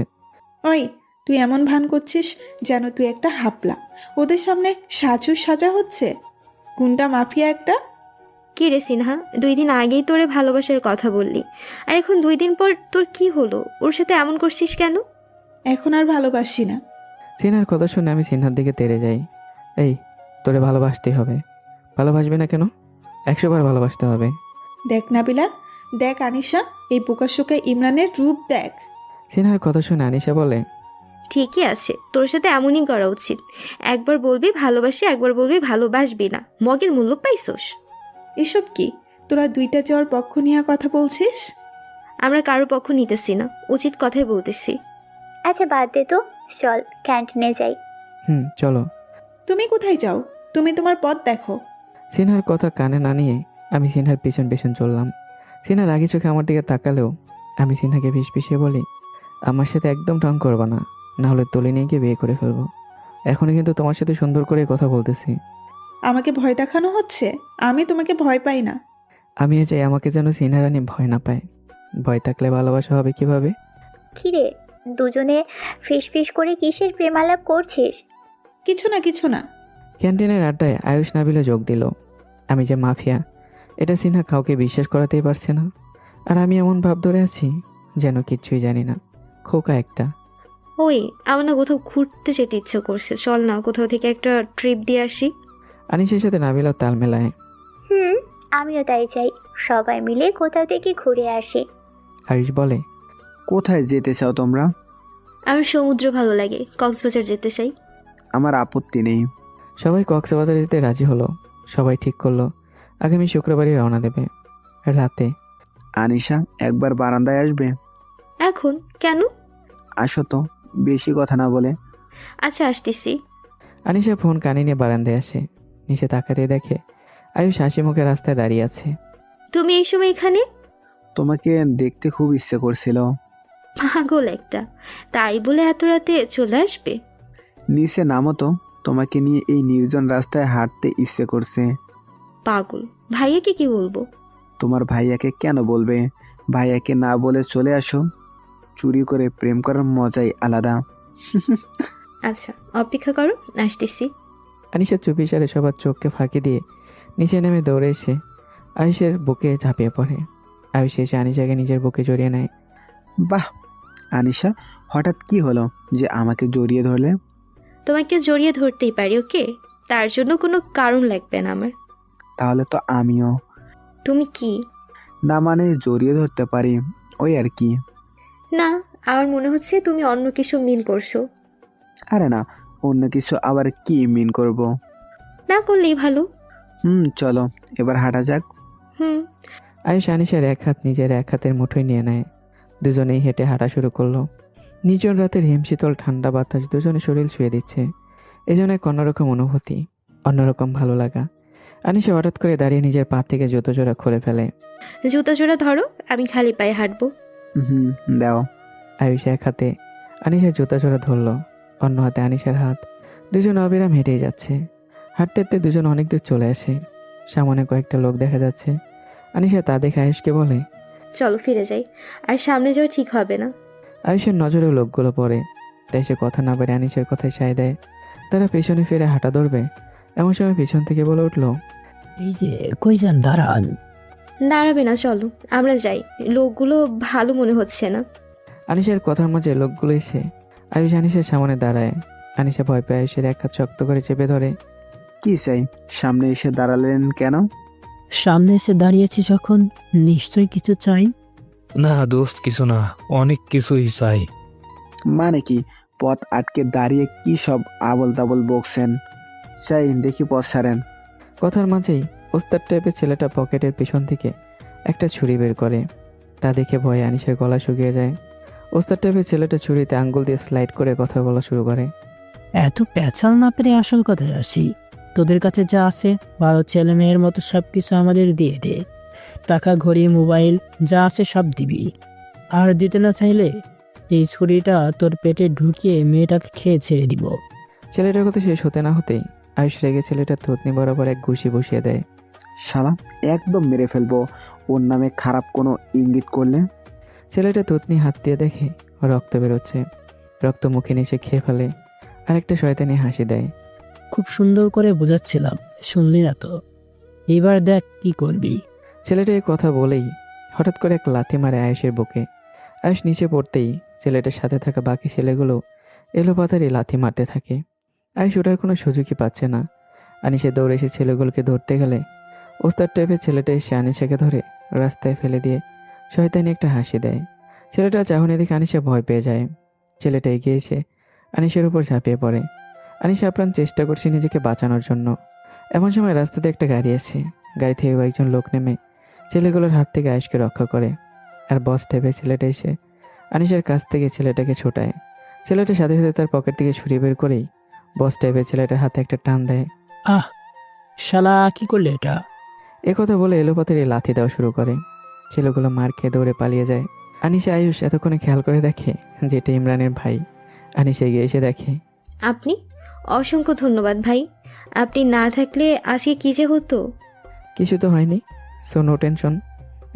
ওই, তুই এমন ভান করছিস যেন তুই একটা হাপলা। ওদের সামনে সাজু সাজা হচ্ছে। গুন্ডা মাফিয়া একটা। কি রে সিনহা, 2 দিন আগেই তোরে ভালোবাসার কথা বললি, আর এখন 2 দিন পর তোর কি হলো? ওর সাথে এমন করছিস কেন? এখন আর ভালোবাসি না। সিনহার কথা শুনে আমি সিনহার দিকে তেড়ে যাই। এই, তোরে ভালোবাসতেই হবে। ভালোবাসবি না কেন? 100 বার ভালোবাসতে হবে। দেখ নাবিলা, দেখ আনিশা, এই বোকাশোকা ইমরানের রূপ দেখ। সিনহার কথা শুনে আনিশা বলে, ঠিকই আছে, তোর সাথে এমনই করা উচিত। একবার বলবি ভালোবাসি, একবার বলবি ভালোবাসবি না। মগের মূল্য পাইছোস? এসব কি? তোরা দুইটা যাওয়ার পক্ষ নিয়ে কথা বলছিস? আমরা কারোর পক্ষ নিতেছি না, উচিত কথাই বলতেছি। আচ্ছা বাদ দে তো, চল ক্যান্টিনে যাই। চলো। তুমি কোথায় যাও? তুমি তোমার পথ দেখো। সিনহার কথা কানে না নিয়ে আমি সিনহার পিছন পিছন চললাম। সিনহার আগে চোখে আমার দিকে তাকালেও আমি সিনহাকে ফিসফিসিয়ে বলি, আমার সাথে একদম ঢং করবা না, না হলে তুলে নিয়ে গিয়ে বিয়ে করে ফেলবো। এখনই কিন্তু তোমার সাথে সুন্দর করে কথা বলতেছি। আমাকে ভয় দেখানো হচ্ছে? আমি তোমাকে ভয় পাই না। আমিও চাই আমাকে যেন সিনহা রানী ভয় না পায়। ভয় থাকলে ভালোবাসা হবে কিভাবে? কিরে, দুজনে ফিস করে কিসের প্রেমালাপ করছিস? কিছু না কিছু না। ক্যান্টিনের আড্ডায় আয়ুষ নাবিলা যোগ দিল। আমি যে মাফিয়া এটা সিনহা কাউকে বিশ্বাস করাতেই পারছে না। আর আমি এমন ভাব ধরে আছি যেন কিচ্ছুই জানি না, খোকা একটা। ওই, আমার না কোথাও ঘুরতে যেতে ইচ্ছে করছে, চল না কোথাও থেকে একটা ট্রিপ দিয়ে আসি। আনিসের সাথে নাবিলাও তাল মেলায়। আমিও তাই চাই, সবাই মিলে কোথাও থেকে ঘুরে আসি। আয়ুষ বলে, কোথায় যেতে চাও তোমরা? আমার সমুদ্র ভালো লাগে, কক্সবাজার যেতে চাই। আমার আপত্তি নেই। সবাই কক্সবাজার যেতে রাজি হলো। সবাই ঠিক করলো আগামী শুক্রবারই রওনা দেবে রাতে। আনিশা, একবার বারান্দায় আসবে? এখন কেন? আসো তো, বেশি কথা না বলে। আচ্ছা আসতেছি। আনিশা ফোন কানে নিয়ে বারান্দায় আসে। নিচে তাকাতে দেখে আয়ুষ হাসি মুখে রাস্তায় দাঁড়িয়ে আছে। তুমি এই সময় এখানে? তোমাকে দেখতে খুব ইচ্ছে করছিল। পাগল একটা, তাই বলে এত রাতে চলে আসবে? নিচে নামো তো, তোমাকে নিয়ে এই নির্জন রাস্তায় হাঁটতে ইচ্ছে করছে। পাগল, ভাইয়াকে কি বলবো? তোমার ভাইয়াকে কেন বলবে? ভাইয়াকে না বলে চলে আসো। চুরি করে প্রেম করার মজাই আলাদা। আচ্ছা অপেক্ষা করো, আসতেছি। আনিশা চুপি সারে সবার চোখকে ফাঁকি দিয়ে নিচে নেমে দৌড়ে এসে আয়ুষের বুকে ঝাঁপিয়ে পড়ে। আয়ুষ এসে আনিশাকে নিজের বুকে জড়িয়ে নেয়। বাহ, আনিশা, হঠাৎ কি হলো যে আমাকে জড়িয়ে ধরলে? তোমাকে জড়িয়ে ধরতেই পারি, ওকে? তার জন্য কোনো কারণ লাগবে না আমার। তাহলে তো আমিও। তুমি কি? না মানে জড়িয়ে ধরতে পারি, ওই আর কি। না, আমার মনে হচ্ছে তুমি অন্য কিছু মিন করছো। আরে না, অন্য কিছু আবার কি মিন করব? না করলেই ভালো। চলো এবার হাঁটা যাক। আয়ুষ আনিশার এক হাত নিজের এক হাতের মুঠোয় নিয়ে নেয়। দুজনেই হেঁটে হাঁটা শুরু করলো। নির্জন রাতের হিমশীতল ঠান্ডা বাতাস দুজনে শরীর ছুঁয়ে দিচ্ছে। এজন্য এক অন্যরকম অনুভূতি, অন্যরকম ভালো লাগা। আনিশা হঠাৎ করে দাঁড়িয়ে নিজের পা থেকে জুতো জোড়া খুলে ফেলে। জুতা জোড়া ধরো, আমি খালি পায়ে হাঁটবো। দাও। আয়ুষ এক হাতে আনিশার জুতা জোড়া ধরলো, অন্য হাতে আনিশার হাত। দুজন অবিরাম হেঁটেই যাচ্ছে। হাঁটতে হাঁটতে দুজন অনেক দূর চলে আসে। সামনে কয়েকটা লোক দেখা যাচ্ছে। আনিশা তা দেখে আয়ুষকে বলে, চলো ফিরে যাই, আর সামনে যাওয়া ঠিক হবে না। আয়ুষের নজরেও লোকগুলো পড়ে, তাই সে কথা না পারে আনিসের কথায় সায় দেয়। তারা পেছনে ফিরে হাঁটা ধরবে, এমন সময় পিছন থেকে বলে উঠলো, এই যে কই যান, দাঁড়ান। দাঁড়াবে না, চলো আমরা যাই, লোকগুলো ভালো মনে হচ্ছে না। আনিসের কথার মাঝে লোকগুলো এসে আয়ুষ আনিসের সামনে দাঁড়ায়। আনিসা ভয় পেয়ে আয়ুষের এক হাত শক্ত করে চেপে ধরে। কি চাই? সামনে এসে দাঁড়ালেন কেন? সামনে এসে দাঁড়িয়েছি যখন নিশ্চয়ই কিছু চাই। না দোস্ত, কিছু না, অনেক কিছুই চাই। মানে কি? পথ আটকে দাঁড়িয়ে কি সব আবল তাবল বকছেন? চাই দেখি পথ ছাড়েন। কথার মাঝেই ওস্তাদ টাইপের ছেলেটা পকেটের পেছন থেকে একটা ছুরি বের করে। তা দেখে ভয়ে আনিসের গলা শুকিয়ে যায়। ওস্তাদ টাইপের ছেলেটা ছুরিতে আঙ্গুল দিয়ে স্লাইড করে কথা বলা শুরু করে। এত পেঁচাল না পেরে আসল কথায় আসি। তোদের কাছে যা আছে ভালো ছেলে মেয়ের মতো সব কিছু আমাদের দিয়ে দে। টাকা, ঘড়ি, মোবাইল যা আছে সব দিবি। আর দিতে না চাইলে এই ছুরিটা তোর পেটে ঢুকিয়ে মেয়েটাকে খেয়ে ছেড়ে দিব। ছেলেটার কথা শেষ হতে না হতেই আয়ুষ রেগে ছেলেটার থুতনি বরাবর এক ঘুষি বসিয়ে দেয়। শালা একদম মেরে ফেলবো ওর নামে খারাপ কোনো ইঙ্গিত করলে। ছেলেটা থুতনি হাত দিয়ে দেখে রক্ত বেরোচ্ছে। রক্ত মুখে নিয়ে সে খেয়ে ফেলে আর একটা শয়তানি হাসি দেয়। খুব সুন্দর করে বোঝাচ্ছিলাম, শুনলি না তো? এবার দেখ কি করবি। ছেলেটা এই কথা বলেই হঠাৎ করে এক লাথি মারে আয়ুষের বুকে। আয়ুষ নিচে পড়তেই ছেলেটার সাথে থাকা বাকি ছেলেগুলো এলোপাতাড়ি লাথি মারতে থাকে। আয়ুষ ওঠার কোনো সুযোগই পাচ্ছে না। আনিসা দৌড়ে এসে ছেলেগুলোকে ধরতে গেলে ওস্তাদ টাইপের ছেলেটা এসে আনিসাকে ধরে রাস্তায় ফেলে দিয়ে শয়তানি একটা হাসি দেয়। ছেলেটা চাহনি দেখে আনিসা ভয় পেয়ে যায়। ছেলেটা এগিয়ে এসে আনিসের উপর ঝাঁপিয়ে পড়ে। আনিসা আপ্রাণ চেষ্টা করছে নিজেকে বাঁচানোর জন্য। এমন সময় রাস্তাতে একটা গাড়ি আসে। গাড়ি থেকে কয়েকজন লোক নেমে ছেলেগুলোর হাত থেকে আয়ুষকে রক্ষা করে। আর বস টাইপের ছেলেটা এসে আনিসের কাছ থেকে ছেলেটাকে ছোটায়। ছেলেটা সাথে সাথে তার পকেট থেকে ছুরি বের করেই বস টাইপের ছেলেটার হাতে একটা টান দেয়। আহ, শালা কি করলে এটা? একথা বলে এলোপাতাড়ি লাথি দেওয়া শুরু করে। ছেলেগুলো মার খেয়ে দৌড়ে পালিয়ে যায়। আনিসা আয়ুষ এতক্ষণে খেয়াল করে দেখে যে এটা ইমরানের ভাই। আনিসা এগিয়ে এসে দেখে। আপনি? অসংখ্য ধন্যবাদ ভাই, আপনি না থাকলে আজকে কী যে হতো। কিছু তো হয়নি, সো নো টেনশন।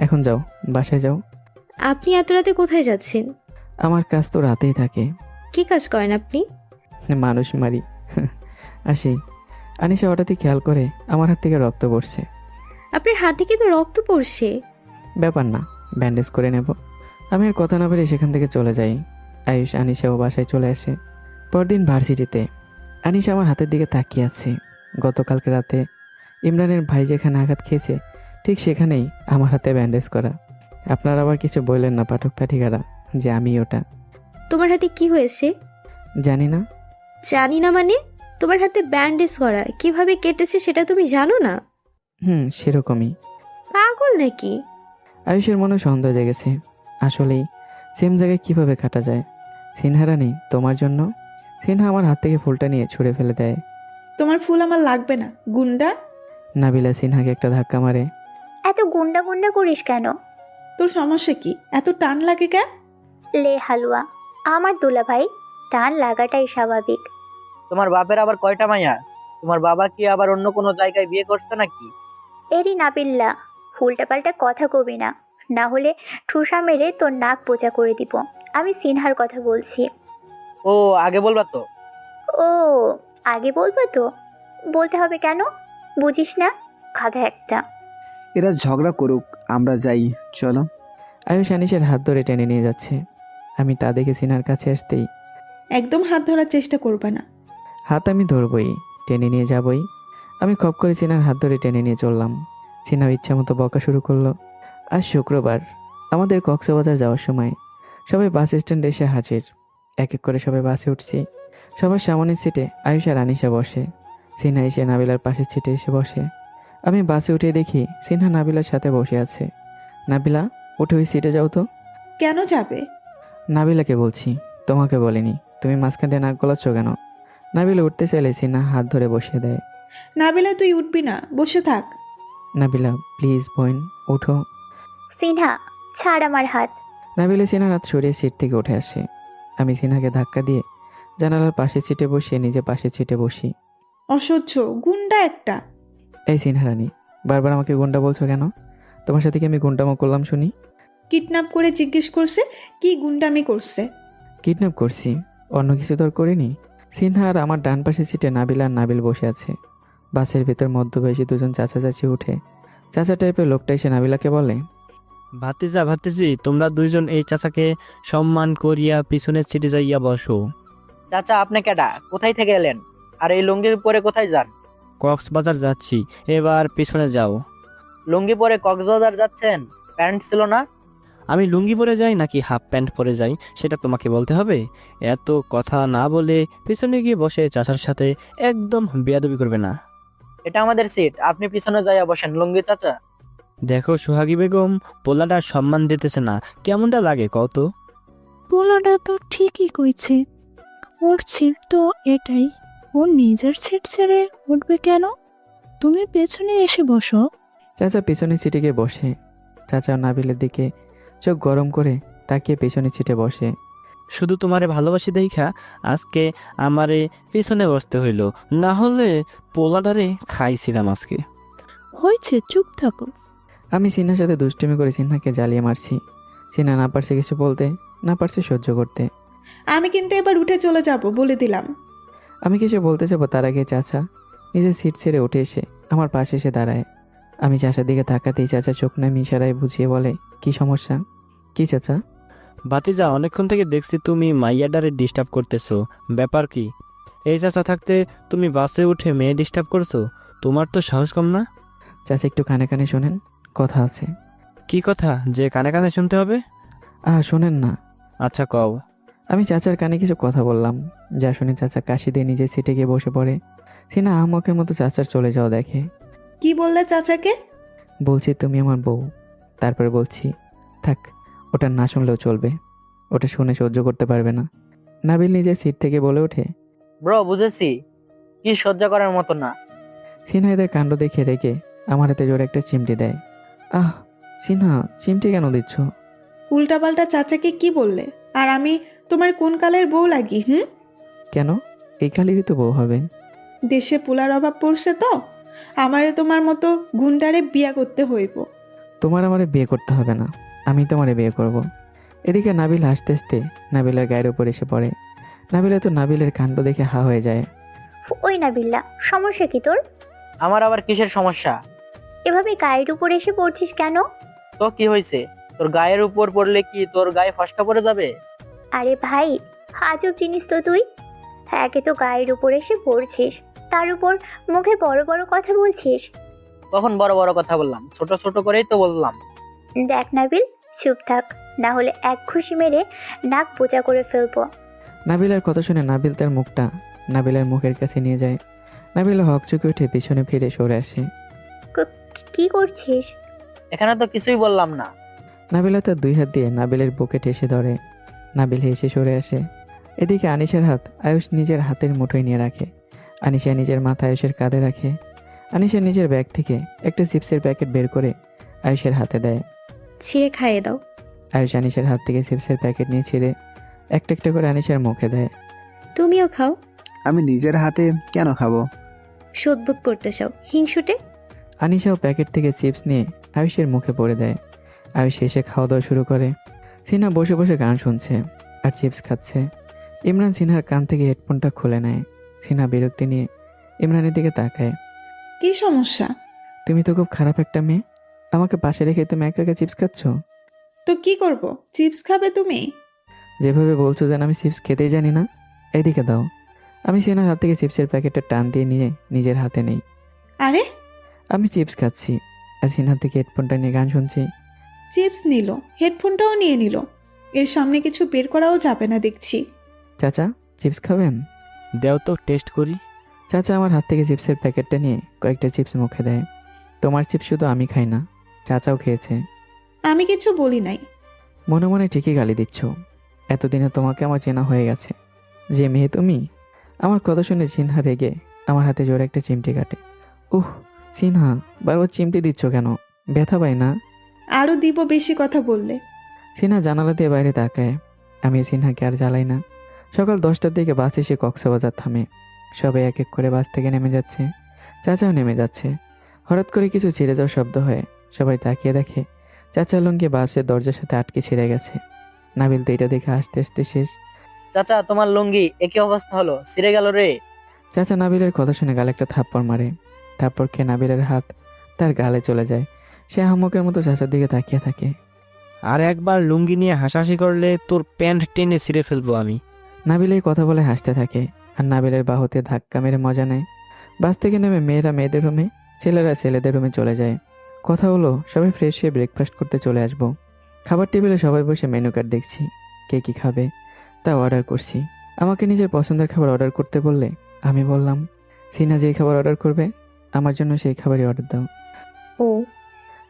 এখন যাও, বাসায় যাও। আপনি এত রাতে কোথায় যাচ্ছেন? আমার কাজ তো রাতেই থাকে। কি কাজ করেন আপনি? মানুষ মারি। আসি। আনিসা হঠাৎই খেয়াল করে আমার হাত থেকে রক্ত পড়ছে। আপনার হাত থেকে তো রক্ত পড়ছে। ব্যাপার না, ব্যান্ডেজ করে নেব। আমি আর কথা না বলে সেখান থেকে চলে যাই। আয়ুষ আনিসাও বাসায় চলে আসে। পরদিন ভার্সিটিতে আনিসা আমার হাতের দিকে তাকিয়ে আছে। গতকালকে রাতে ইমরানের ভাই যেখানে আঘাত খেয়েছে ঠিক সেখানেই আমার হাতে ব্যান্ডেজ করা। আপনারা আবার কিছু বললেন না পাঠক পাঠিকারা যে আমি ওটা? তোমার হাতে কি হয়েছে? জানি না। জানি না মানে? তোমার হাতে ব্যান্ডেজ করা, কিভাবে কেটেছে সেটা তুমি জানো না? সেরকমই। পাগল নাকি? আয়ুষের মনে সন্দেহ জেগেছে। আসলেই সেম জায়গায় কিভাবে কাটা যায়। সিনহারা নেই তোমার জন্য? সিনহা আমার হাত থেকে ফুলটা নিয়ে ছুঁড়ে ফেলে দেয়। তোমার ফুল আমার লাগবে না, গুন্ডা। নাবিলা সিনহাকে একটা ধাক্কা মারে। এত গুন্ডা গুন্ডা করিস কেন? তোর সমস্যা কি? এত টান লাগে কেন? লে হালুয়া, আমার দুলা ভাই, টান লাগাটাই স্বাভাবিক। তোমার বাপের আবার কয়টা মাইয়া? তোমার বাবা কি আবার অন্য কোনো জায়গায় বিয়ে করছে নাকি? এরি নাবিল্লা, উল্টা পাল্টা কথা কবি না, না হলে ঠুসা মেরে তোর নাক পোচা করে দিব। আমি সিনহার কথা বলছি। ও আগে বলবা তো। ও আগে বলবো তো? বলতে হবে কেন? বুঝিস না, খাদা একটা। এরা ঝগড়া করুক, আমরা যাই, চলো। আয়ুষ আনিসের হাত ধরে টেনে নিয়ে যাচ্ছে। আমি তা দেখে সিনহার কাছে আসতেই। একদম হাত ধরার চেষ্টা করবে না। হাত আমি ধরবই, টেনে নিয়ে যাবই। আমি খপ করে সিনহার হাত ধরে টেনে নিয়ে চললাম। সিনহাও ইচ্ছা মতো বকা শুরু করলো। আজ শুক্রবার, আমাদের কক্সবাজার যাওয়ার সময় সবাই বাস স্ট্যান্ডে এসে হাজির। এক এক করে সবাই বাসে উঠছি। সবার সামনের সিটে আয়ুষ আর আনিসা বসে। সিনহা এসে নাবিলার পাশের সিটে এসে বসে। আমি বাসে উঠে দেখি সিনহা নাবিলার সাথে বসে আছে। নাবিলা, উঠে ওই সিটে যাও তো। কেন যাবে? নাবিলাকে বলছি, তোমাকে বলিনি। তুমি মাঝখান দিয়ে নাক গলাচ্ছ কেন? নাবিলা উঠতে চাইলে সিনহা হাত ধরে বসিয়ে দেয়। নাবিলা, তুই উঠবি না, বসে থাক। নাবিলা প্লিজ বোন, উঠো। সিনহা ছাড় আমার হাত। নাবিলা সিনহার হাত সরিয়ে সিট থেকে উঠে আসে। আমি সিনহাকে ধাক্কা দিয়ে জানালার পাশের সিটে বসিয়ে নিজে পাশের সিটে বসি। অসহ্য গুন্ডা একটা। এই সিনহারানি, বারবার আমাকে গুন্ডা বলছো কেন? তোমার সাথে কি আমি গুন্ডামো করলাম শুনি? কিডন্যাপ করে জিজ্ঞেস করছে কি গুন্ডামি করছে। কিডন্যাপ করছি, অন্য কিছু তো আর করিনি। সিনহা আর আমার ডান পাশের সিটে নাবিল আর নাবিল বসে আছে। বাসের ভেতর মধ্যবয়সী দুজন চাচা চাচি উঠে। চাচা টাইপের লোকটা এসে নাবিলাকে বলে, ভাতিজা ভাতিজি, তোমরা দুইজন এই চাচাকে সম্মান করিয়া পিছনের সিটে যাইয়া বসো। চাচা আপনি কেডা? কোথায় থেকে এলেন? আর এই লুঙ্গি পরে কোথায় যান? কক্সবাজার যাচ্ছি, এবার পিছনে যাও। লুঙ্গি পরে কক্সবাজার যাচ্ছেন? প্যান্ট ছিল না? আমি লুঙ্গি পরে যাই নাকি হাফ প্যান্ট পরে যাই সেটা তোমাকে বলতে হবে? এত কথা না বলে পিছনে গিয়ে বসে চাচার সাথে একদম বেয়াদবি করবে না। এটা আমাদের সিট, আপনি পিছনে যাইয়া বসেন। লুঙ্গি চাচা। দেখো সোহাগী বেগম, পোলাটা সম্মান দিতেছে না, কেমনটা লাগে কত? পোলাটা তো ঠিকই কইছে, ওর সিট তো এটাই, ওর নিজের সিট ছেড়ে উঠবে কেন? তুমি পেছনে এসে বসো। চাচা পিছনের সিটে গিয়ে বসে। চাচা নাবিলের দিকে চোখ গরম করে তাকিয়ে পেছনের সিটে বসে। শুধু তোমারে ভালোবাসি দেখা আজকে আমারে পিছনে বসতে হইল, না হলে পোলাডারে খাইছিলাম আজকে। হয়েছে, চুপ থাকো। আমি সিনহার সাথে দুষ্টুমি করে সিনহাকে জ্বালিয়ে মারছি। সিনহা না পারছে কিছু বলতে, না পারছে সহ্য করতে। আমি কিন্তু এবার উঠে চলে যাব, বলে দিলাম। আমি কিছু বলতে যাবো তার আগে চাচা নিজের সিট ছেড়ে উঠে এসে আমার পাশে এসে দাঁড়ায়। আমি চাচার দিকে তাকাতেই চাচা চোখ নামিয়ে ইশারায় বুঝিয়ে বলে, কি সমস্যা? কি চাচা? বাতিজা, অনেকক্ষণ থেকে দেখছি তুমি মাইয়াডারে ডিস্টার্ব করতেছো, ব্যাপার কি? এই চাচা থাকতে তুমি বাসে উঠে মেয়ে ডিস্টার্ব করছো, তোমার তো সাহস কম না? চাচা একটু কানে কানে শোনেন, কথা আছে। কি কথা যে কানে কানে শুনতে হবে? শোনেন না। আচ্ছা কও। আমি চাচার কানে কিছু কথা বললাম, যা শুনে চাচা কাশি দিয়ে নিজের সিটে গিয়ে বসে পড়ে। সিনহা আহমকের মতো চাচার চলে যাওয়া দেখে। কি বললে চাচাকে? বলছি তুমি আমার বউ। তারপরে বলছি থাক, ওটা না শুনলেও চলবে, ওটা শুনে সহ্য করতে পারবে না। নাবিল নিজের সিট থেকে বলে ওঠে, ব্রো বুঝেছি, কি সহ্য করার মতো না। সিনহা এদের কাণ্ড দেখে রেখে আমার হাতে জোরে একটা চিমটি দেয়। সিনহা, চিমটি কেন দিচ্ছ? উল্টাপাল্টা চাচাকে কি বললে? আর আমি তোমার কোন কালের বউ লাগি? কেন? এই কালেরই তো বউ হবে। দেশে পোলার অভাব পড়ছে তো, আমারে তোমার মতো গুন্ডারে বিয়া করতে হইব। তোমার আমারে বিয়ে করতে হবে না, আমি তোমারে বিয়ে করব। এদিকে নাবিল হাসতে হাসতে নাবিলের গায়ের উপর এসে পড়ে। নাবিলা তো নাবিলের কাণ্ড দেখে হা হয়ে যায়। ওই না বিল্লা, সমস্যা কি তোর? আমার আবার কিসের সমস্যা? এভাবে গায়ের উপর এসে পড়ছিস কেন? তো কি হয়েছে? তোর গায়ের উপর পড়লে কি তোর গায়ে ফসকা পড়ে যাবে? আরে ভাই, আজব জিনিস তো তুই। একে তো গায়ের উপর এসে পড়ছিস, তার উপর মুখে বড় বড় কথা বলছিস। কখন বড় বড় কথা বললাম? ছোট ছোট করেই তো বললাম। দেখ নাবিল, চুপ থাক, না হলে এক ঘুষি মেরে নাক বোঝা করে ফেলবো। নাবিলার কথা শুনে নাবিল তার মুখটা নাবিলার মুখের কাছে নিয়ে যায়। নাবিলা হকচকে উঠে পিছনে ফিরে সরে আসে। কি করছিস? এখানে তো কিছুই বললাম না। নাবিলা তার দুই হাত দিয়ে নাবিলের বুকে ঠেসে ধরে। নাবিল হেসে সরে আসে। এদিকে আনিশার হাত আয়ুষ নিজের হাতের মুঠোয় নিয়ে রাখে। আনিশা নিজের মাথা আয়ুষের কাঁধে রাখে। আনিশা নিজের ব্যাগ থেকে একটা চিপসের প্যাকেট বের করে আয়ুষের হাতে দেয়। ছিঁড়ে খাইয়ে দাও। আয়ুষ আনিশার হাত থেকে চিপসের প্যাকেট নিয়ে ছিঁড়ে একটা একটা করে আনিশার মুখে দেয়। তুমিও খাও। আমি নিজের হাতে কেন খাবো? শোধবোধ করতে চাও হিংসুটে? আনিশাও প্যাকেট থেকে চিপস নিয়ে আয়ুষের মুখে পড়ে দেয়। আয়ুষ শেষে খাওয়া দাওয়া শুরু করে। সিনহা বসে বসে গান শুনছে আর চিপস খাচ্ছে। ইমরান সিনহার কান থেকে হেডফোনটা খুলে নেয়। সিনহা বিরক্তি নিয়ে ইমরানের দিকে তাকায়। কি সমস্যা? তুমি তো খুব খারাপ একটা মেয়ে, আমাকে পাশে রেখে তুমি একা একা চিপস খাচ্ছ। তো কি করব? চিপস খাবে তুমি? যেভাবে বলছো যেন আমি চিপস খেতেই জানি না। এইদিকে দাও। আমি সিনহার হাত থেকে চিপসের প্যাকেটটা টান দিয়ে নিয়ে নিজের হাতে নেই। আরে, আমি চিপস খাচ্ছি আর সিনহার থেকে হেডফোনটা নিয়ে গান শুনছি। চিপস নিল, হেডফোনটাও নিয়ে নিল, এর সামনে কিছু বের করাও যাবে না দেখছি। চাচা, চিপস খাবেন? দেও তো টেস্ট করি। চাচা আমার হাত থেকে চিপসের প্যাকেটটা নিয়ে কয়েকটা চিপস মুখে দেয়। তোমার চিপস শুধু আমি খাই না, চাচাও খেয়েছে। আমি কিছু বলি নাই। মনে মনে ঠিকই গালি দিচ্ছ। এতদিনে তোমাকে আমার চেনা হয়ে গেছে। যে মেয়ে তুমি। আমার কথা শুনে সিনহা রেগে আমার হাতে জোরে একটা চিমটি কাটে। সিনহা, বারবার চিমটি দিচ্ছ কেন? ব্যথা পাই না? আরো দিব বেশি কথা বললে। সিনহা জানালা দিয়ে বাইরে তাকায়। আমি সিনহাকে আর জ্বালাই না। সকাল 10টার দিকে বাস এসে কক্সবাজার থামে। সবাই এক এক করে বাস থেকে নেমে যাচ্ছে। চাচাও নেমে যাচ্ছে। হঠাৎ করে কিছু ছিঁড়ে যাওয়ার শব্দ হয়। সবাই তাকিয়ে দেখে চাচা লুঙ্গি বাসের দরজার সাথে আটকে ছিঁড়ে গেছে। নাবিল তো এটা দেখে আসতে আসতে শেষ। চাচা, তোমার লুঙ্গি একই অবস্থা হলো, ছিঁড়ে গেল রে। চাচা নাবিলের কথা শুনে গালে একটা থাপ্পড় মারে। থাপ্পড় খেয়ে নাবিলের হাত তার গালে চলে যায়। সে আহম্মকের মতো চাচার দিকে তাকিয়ে থাকে। আর একবার লুঙ্গি নিয়ে হাসাহাসি করলে তোর প্যান্ট টেনে ছিঁড়ে ফেলবো আমি। নাবিল এই কথা বলে হাসতে থাকে আর নাবিলের বাহুতে ধাক্কা মেরে মজা নেয়। বাস থেকে নেমে মেয়েরা মেয়েদের রুমে, ছেলেরা ছেলেদের রুমে চলে যায়। কথা হলো সবাই ফ্রেশ হয়ে ব্রেকফাস্ট করতে চলে আসবো। খাবার টেবিলে সবাই বসে মেনু কার্ড দেখছি, কে কী খাবে তা অর্ডার করছি। আমাকে নিজের পছন্দের খাবার অর্ডার করতে বললে আমি বললাম, সিনহা যেই খাবার অর্ডার করবে আমার জন্য সেই খাবারই অর্ডার দাও। ও।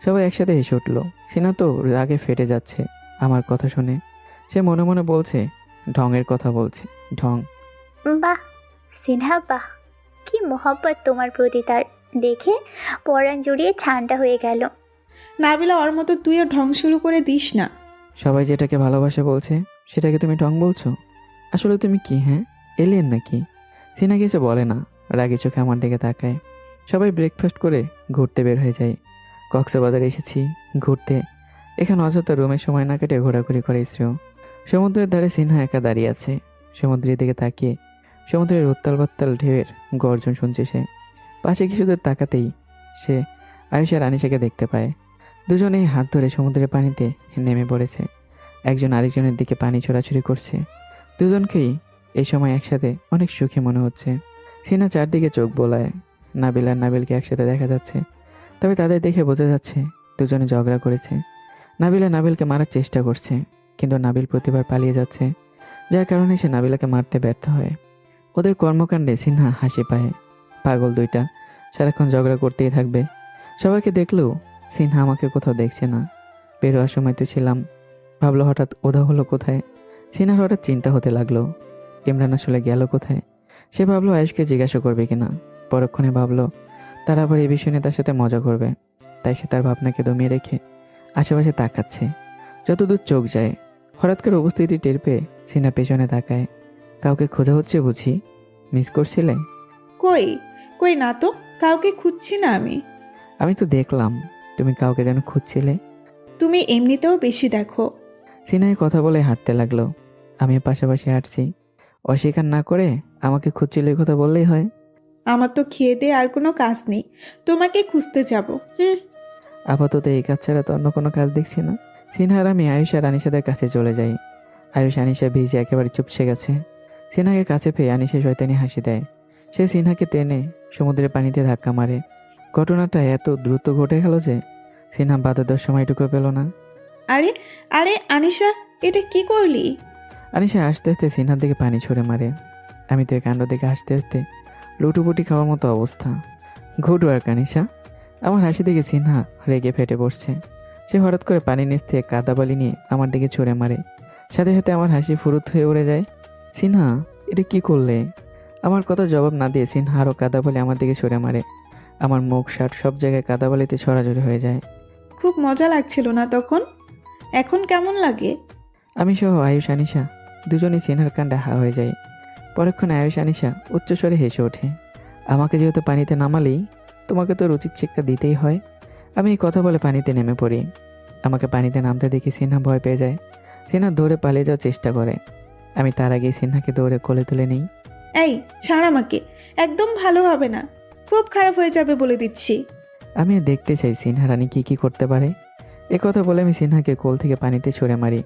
সবাই একসাথে হেসে উঠলো। সিনহা তো রাগে ফেটে যাচ্ছে আমার কথা শুনে। সে মনে মনে বলছে, ঢঙের কথা বলছে, ঢং। বাহ সিনহা, বাহ, কি মোহব্বত তোমার প্রতি তার। দেখে পরাণ জুড়িয়ে ঠান্ডা হয়ে গেল। নাবিলা, ওর মতো তুইও ঢং শুরু করে দিস না। সবাই যেটাকে ভালোবাসে বলছে সেটাকে তুমি ঢং বলছো? আসলে তুমি কি, হ্যাঁ, এলিয়েন নাকি? সিনহা কিছু বলে না, রাগে চোখে আমার দিকে তাকায়। সবাই ব্রেকফাস্ট করে ঘুরতে বের হয়ে যায়। কক্সবাজার এসেছি ঘুরতে, এখানে অযথা রুমের সময় না কেটে ঘোরাঘুরি করে শ্রেয়। সমুদ্রের ধারে সিনহা একা দাঁড়িয়ে আছে, সমুদ্রের দিকে তাকিয়ে সমুদ্রের উত্তাল বাত্তাল ঢেউয়ের গর্জন শুনছে সে। পাশে কিছুদের তাকাতেই সে আয়ুষ আর আনিশাকে দেখতে পায়। দুজনেই হাত ধরে সমুদ্রের পানিতে নেমে পড়েছে, একজন আরেকজনের দিকে পানি ছোড়াছুড়ি করছে। দুজনকেই এই সময় একসাথে অনেক সুখী মনে হচ্ছে। সিনহা চারদিকে চোখ বোলায়, নাবিল আর নাবিলকে একসাথে দেখা যাচ্ছে, তবে তাদের দেখে বোঝা যাচ্ছে দুজনে ঝগড়া করেছে। নাবিল আর নাবিলকে মারার চেষ্টা করছে, কিন্তু নাবিল প্রতিবার পালিয়ে যাচ্ছে, যার কারণে সে নাবিলাকে মারতে ব্যর্থ হয়। ওদের কর্মকাণ্ডে সিনহা হাসি পায়। পাগল দুইটা সারাক্ষণ ঝগড়া করতেই থাকবে। সবাইকে দেখলেও সিনহা আমাকে কোথাও দেখছে না। বেরোয়ার সময় তো ছিলাম, ভাবলো হঠাৎ ওধা হলো কোথায়। সিনহার হঠাৎ চিন্তা হতে লাগলো, ইমরান আসলে গেল কোথায়। সে ভাবলো আয়ুষকে জিজ্ঞাসা করবে কিনা, পরক্ষণে ভাবলো তারা আবার এই বিষয় নিয়ে তার সাথে মজা করবে। তাই সে তার ভাবনাকে দমিয়ে রেখে আশেপাশে তাকাচ্ছে। যতদূর চোখ যায়, হঠাৎ করে উপস্থিতি টের পেয়ে সিনহা পেছনে তাকায়। কাউকে খোঁজা হচ্ছে বুঝি? মিস করছিলে? কই কই না তো, কাউকে খুঁজছি না আমি। আমি তো দেখলাম তুমি কাউকে যেন খুঁজছিলে। তুমি এমনিতেও বেশি দেখো। সিনহায় কথা বলে হাঁটতে লাগলো। আমি পাশাপাশি হাঁটছি। অস্বীকার না করে আমাকে খুঁজছিলে কথা বললেই হয়। আমার তো খেয়ে দিয়ে আর কোনো কাজ নেই, তোমাকে খুঁজতে যাব। আপাতত এই কাজ ছাড়া তো অন্য কোনো কাজ দেখছি না। সিনহার আমি আয়ুষ আর আনিশাদের কাছে চলে যাই। আয়ুষ আনিশা ভিজে একেবারে চুপসে গেছে। সিনহাকে কাছে পেয়ে আনিশা শয়তানি হাসি দেয়। সে সিনহাকে টেনে সমুদ্রের পানিতে ধাক্কা মারে। ঘটনাটা এত দ্রুত ঘটে গেল যে সিনহা বাধা দেওয়ার সময়টুকু পেল না। আরে আরে আনিশা, এটা কি করলি? আনিশা আস্তে আস্তে সিনহার দিকে পানি ছুঁড়ে মারে। আমি তো এই কাণ্ড দেখে আস্তে আস্তে লুটুপুটি খাওয়ার মতো অবস্থা। Good work Anisha. আমার হাসি দেখে সিনহা রেগে ফেটে পড়ছে। সে হঠাৎ করে পানি নিচ থেকে কাদা বালি নিয়ে আমার দিকে ছুঁড়ে মারে। সাথে সাথে আমার হাসি ফুরুত হয়ে উড়ে যায়। সিনহা, এটা কি করলে? আমার কথা জবাব না দিয়ে সিনহা আরও কাদা বালি আমার দিকে ছুঁড়ে মারে। আমার মুখ শার্ট সব জায়গায় কাদা বালিতে ছড়াছড়ি হয়ে যায়। খুব মজা লাগছিল না তখন? এখন কেমন লাগে? আমি সহ আয়ুষ আনিশা দুজনেই সিনহার কাণ্ডে হা হয়ে যায়। পরক্ষণে আয়ুষ আনিশা উচ্চস্বরে হেসে ওঠে। আমাকে যেহেতু পানিতে নামালেই তোমাকে তো উচিত শিক্ষা দিতেই হয়। আমি এই কথা বলে পানিতে নেমে পড়ি। আমাকে পানিতে নামতে দেখি সিনহা ভয় পেয়ে যায়। সিনহা দৌড়ে পালিয়ে যাওয়ার চেষ্টা করে। আমি তার আগেই সিনহাকে দৌড়ে কোলে তুলে নিই। এই ছাড় আমাকে, একদম ভালো হবে না, খুব খারাপ হয়ে যাবে বলে দিচ্ছি। আমিও দেখতে চাই সিনহা রানী কি করতে পারে। কথা বলে আমি সিনহাকে কোল থেকে পানিতে ছুঁড়ে মারি।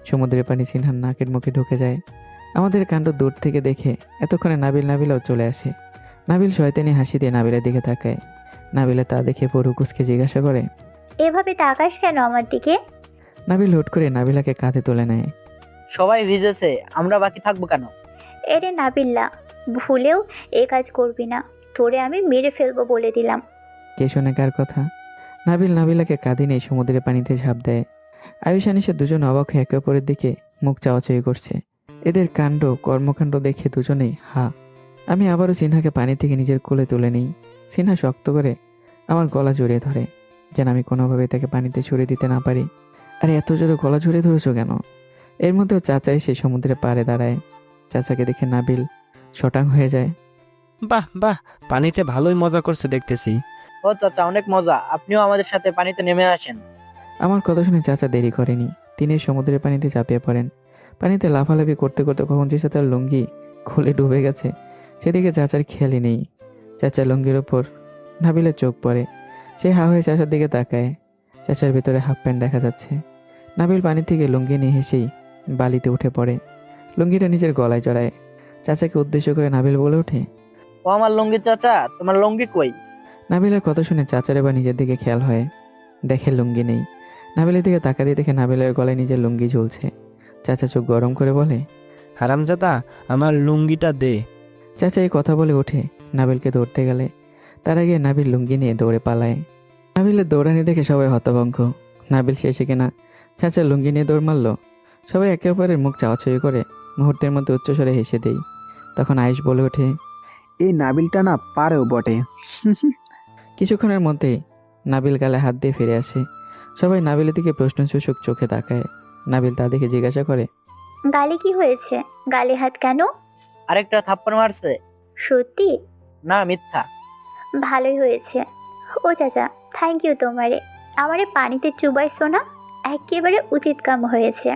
সমুদ্রের পানি সিনহার নাকের মুখে ঢুকে যায়। আমাদের কাণ্ড দূর থেকে দেখে এতক্ষণে নাবিলাও চলে আসে। নাবিল শয়তানি হাসি দিয়ে নাবিলার দিকে তাকায়। নাবিলা তা দেখে পরু কুসকে জিজ্ঞাসা করে, এভাবে তাকাস কেন আমার দিকে? নাবিল হুট করে নাবিলাকে কাঁধে তুলে নেয়। সবাই ভিজেছে, আমরা বাকি থাকবো কেন? এরে নাবিল্লা, ভুলেও এ কাজ করবি না, তোরে আমি মেরে ফেলবো বলে দিলাম। কে শোনে কার কথা? নাবিলাকে কাঁধে নিয়ে সমুদ্রের পানিতে ঝাঁপ দেয়। আয়ুষ আনিশা দুজন অবাক হয়ে একে অপরের দিকে মুখ চাওয়াচাই করছে। এদের কাণ্ড কর্মকাণ্ড দেখে দুজনেই হা। আমি আবারও সিনহাকে পানি থেকে নিজের কোলে তুলে নিই। সিনহা শক্ত করে আমার গলা জড়িয়ে ধরে, যেন আমি কোনোভাবে তাকে পানিতে ছুড়ে দিতে না পারি। আরে এত জোরে গলা জড়িয়ে ধরেছো কেন? এর মধ্যেও চাচা এসে সমুদ্রে পাড়ে দাঁড়ায়। চাচাকে দেখে নাবিল শটাং হয়ে যায়। বাহ বাহ, পানিতে ভালোই মজা করছে দেখতেছি। ও চাচা, অনেক মজা, আপনিও আমাদের সাথে পানিতে নেমে আসেন। আমার কথা শুনে চাচা দেরি করেনি, তিনি সমুদ্রের পানিতে ঝাঁপিয়ে পড়েন। পানিতে লাফালাফি করতে করতে কখন যে তার লুঙ্গি খুলে ডুবে গেছে সেদিকে চাচার খেয়ালই নেই। চাচার লুঙ্গির ওপর নাবিলের চোখ পড়ে। সে হা হয়ে চাচার দিকে তাকায়। চাচার ভেতরে হাফ প্যান্ট দেখা যাচ্ছে। নাবিল পানি থেকে লুঙ্গি নিয়ে হেসেই বালিতে উঠে পড়ে, লুঙ্গিটা নিজের গলায় জড়ায়। চাচাকে উদ্দেশ্য করে নাবিল বলে ওঠে, ও আমার লুঙ্গি চাচা, তোমার লুঙ্গি কই? নাবিলের কথা শুনে চাচার এবার নিজের দিকে খেয়াল হয়, দেখে লুঙ্গি নেই। নাবিলের দিকে তাকা দিয়ে দেখে নাবিলের গলায় নিজের লুঙ্গি ঝুলছে। চাচা চোখ গরম করে বলে, হারামজাদা, আমার লুঙ্গিটা দে। চাচা এই কথা বলে ওঠে নাবিলকে ধরতে গেলে। তার আগে নাবিল লুঙ্গি নিয়ে দৌড়ে পালায়। নাবিলের দৌড়ানি দেখে সবাই হতভম্ব। নাবিল শেষে কিনা চাচা লুঙ্গি নিয়ে দৌড় মারল। সবাই একে অপরের মুখ চাওয়াচাই করে মুহূর্তের মধ্যে উচ্চস্বরে হেসে দেই। তখন আয়ুষ বলে ওঠে, এই নাবিলটা না পারেও বটে। কিছুক্ষণের মধ্যেই নাবিল গালে হাত দিয়ে ফিরে আসে। সবাই নাবিলের দিকে প্রশ্নসূচক চোখে তাকায়। নাবিল তা দেখে জিজ্ঞাসা করে, গালে কি হয়েছে? গালে হাত কেন? আরেকটা থাপ্পড় মারছে। সত্যি? না, মিথ্যা। ভালোই হয়েছে। ও চাচা, থ্যাংক ইউ তোমারে। আমারে পানিতে চুবাইছো না, একেবারে উচিত কাম হয়েছে।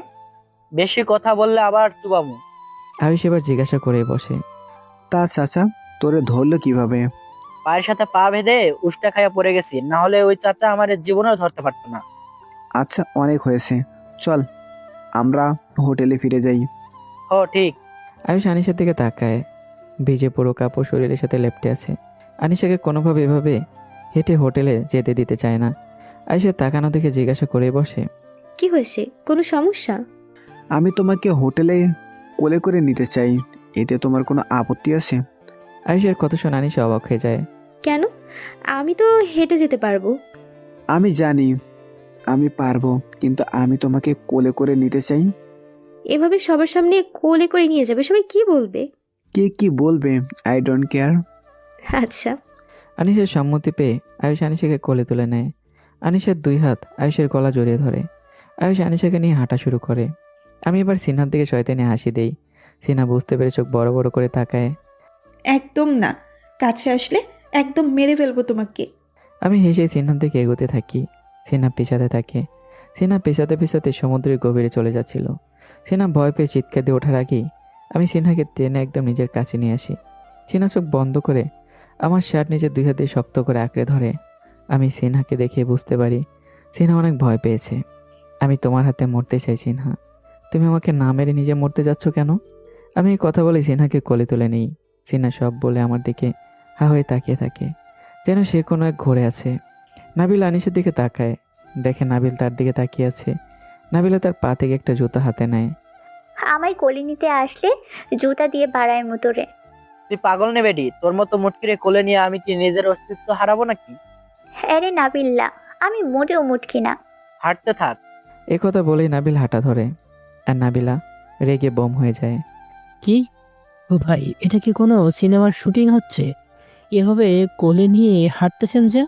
বেশি কথা বললে আবার চুবামু। আয়ুষ এবার জিজ্ঞাসা করে বসে। তা চাচা, তোরে ধরলো কিভাবে? পায়ের সাথে পা বেঁধে উষ্টা খাইয়া পড়ে গেছি, না হলে ওই চাচা আমার জীবনেও ধরতে পারতো না। আচ্ছা, অনেক হয়েছে, চল আমরা হোটেলে ফিরে যাই। ও ঠিক। আয়ুষ আনিশার দিকে তাকায়। ভিজে পুরো কাপড় শরীরের সাথে লেপ্টে আছে। আনিশাকে কোনোভাবে এভাবে হেঁটে হোটেলে যেতে দিতে চায় না। আয়ুষের তাকানো দেখে জিজ্ঞাসা করে বসে। কি হয়েছে? কোনো সমস্যা? আমি তোমাকে হোটেলে কোলে করে নিতে চাই, এতে তোমার কোনো আপত্তি আছে? আয়ুষের কথা শুনে আনিশা অবাক হয়ে যায়। কেন? আমি তো হেঁটে যেতে পারবো। আমি জানি আমি পারবো, কিন্তু আমি তোমাকে কোলে করে নিতে চাই। এভাবে সবার সামনে কোলে করে নিয়ে যাবে, সবাই কি বলবে? কে কি বলবে, আই ডোন্ট কেয়ার। আচ্ছা। আনিশার সম্মতি পেয়ে আয়ুষ আনিশাকে কোলে তুলে নেয়। আনিশার 2 হাত আয়ুষের গলা জড়িয়ে ধরে। আয়ুষ আনিশাকে নিয়ে হাঁটা শুরু করে। আমি এবার সিনহার দিকে শয়তানি হাসি দেই। সিনহা বুঝতে পেরে চোখ বড় বড় করে তাকায়। একদম না, কাছে আসলে একদম মেরে ফেলবো তোমাকে। আমি হেসে সিনহার দিকে এগোতে থাকি। সিনহা পেছাতে থাকে। সিনহা পেছাতে পেছাতে সমুদ্রের গভীরে চলে যাচ্ছিল। সিনহা ভয় পেয়ে চিৎকার দিয়ে ওঠার আগেই আমি সিনহাকে টেনে একদম নিজের কাছে নিয়ে আসি। সিনহা চোখ বন্ধ করে আমার শার্ট নিজের 2 হাত দিয়ে শক্ত করে আঁকড়ে ধরে। আমি সিনহাকে দেখে বুঝতে পারি সিনহা অনেক ভয় পেয়েছে। আমি তোমার হাতে মরতে চাই সিনহা, তুমি আমাকে না মেরে নিজে মরতে যাচ্ছ কেন? আমি এই কথা বলে সিনহাকে কোলে তুলে নিই। সিনহা সব বলে আমার দিকে হা হয়ে তাকিয়ে থাকে, যেন সে কোনো এক ঘোরে আছে। নাবিল আনিসের দিকে তাকায়, দেখে নাবিল তার দিকে তাকিয়ে আছে। নাবিলা তার পা থেকে একটা জুতা হাতে নেয়। আমায় কোলে নিতে আসলে জুতা দিয়ে বাড়ায় মতো রে। তুই পাগল নে বেডি? তোর মতো মুটকিরে কোলে নিয়ে আমি কি নিজের অস্তিত্ব হারাবো নাকি? আরে নাবিল্লা, আমি মোটেও মুটকি না। হাঁটতে থাক। এ কথা বলেই নাবিল হাঁটা ধরে, আর নাবিলা রেগে বোম হয়ে যায়। কি? ও ভাই, এটা কি কোনো সিনেমার শুটিং হচ্ছে? এভাবে কোলে নিয়ে হাঁটতেছেন যে?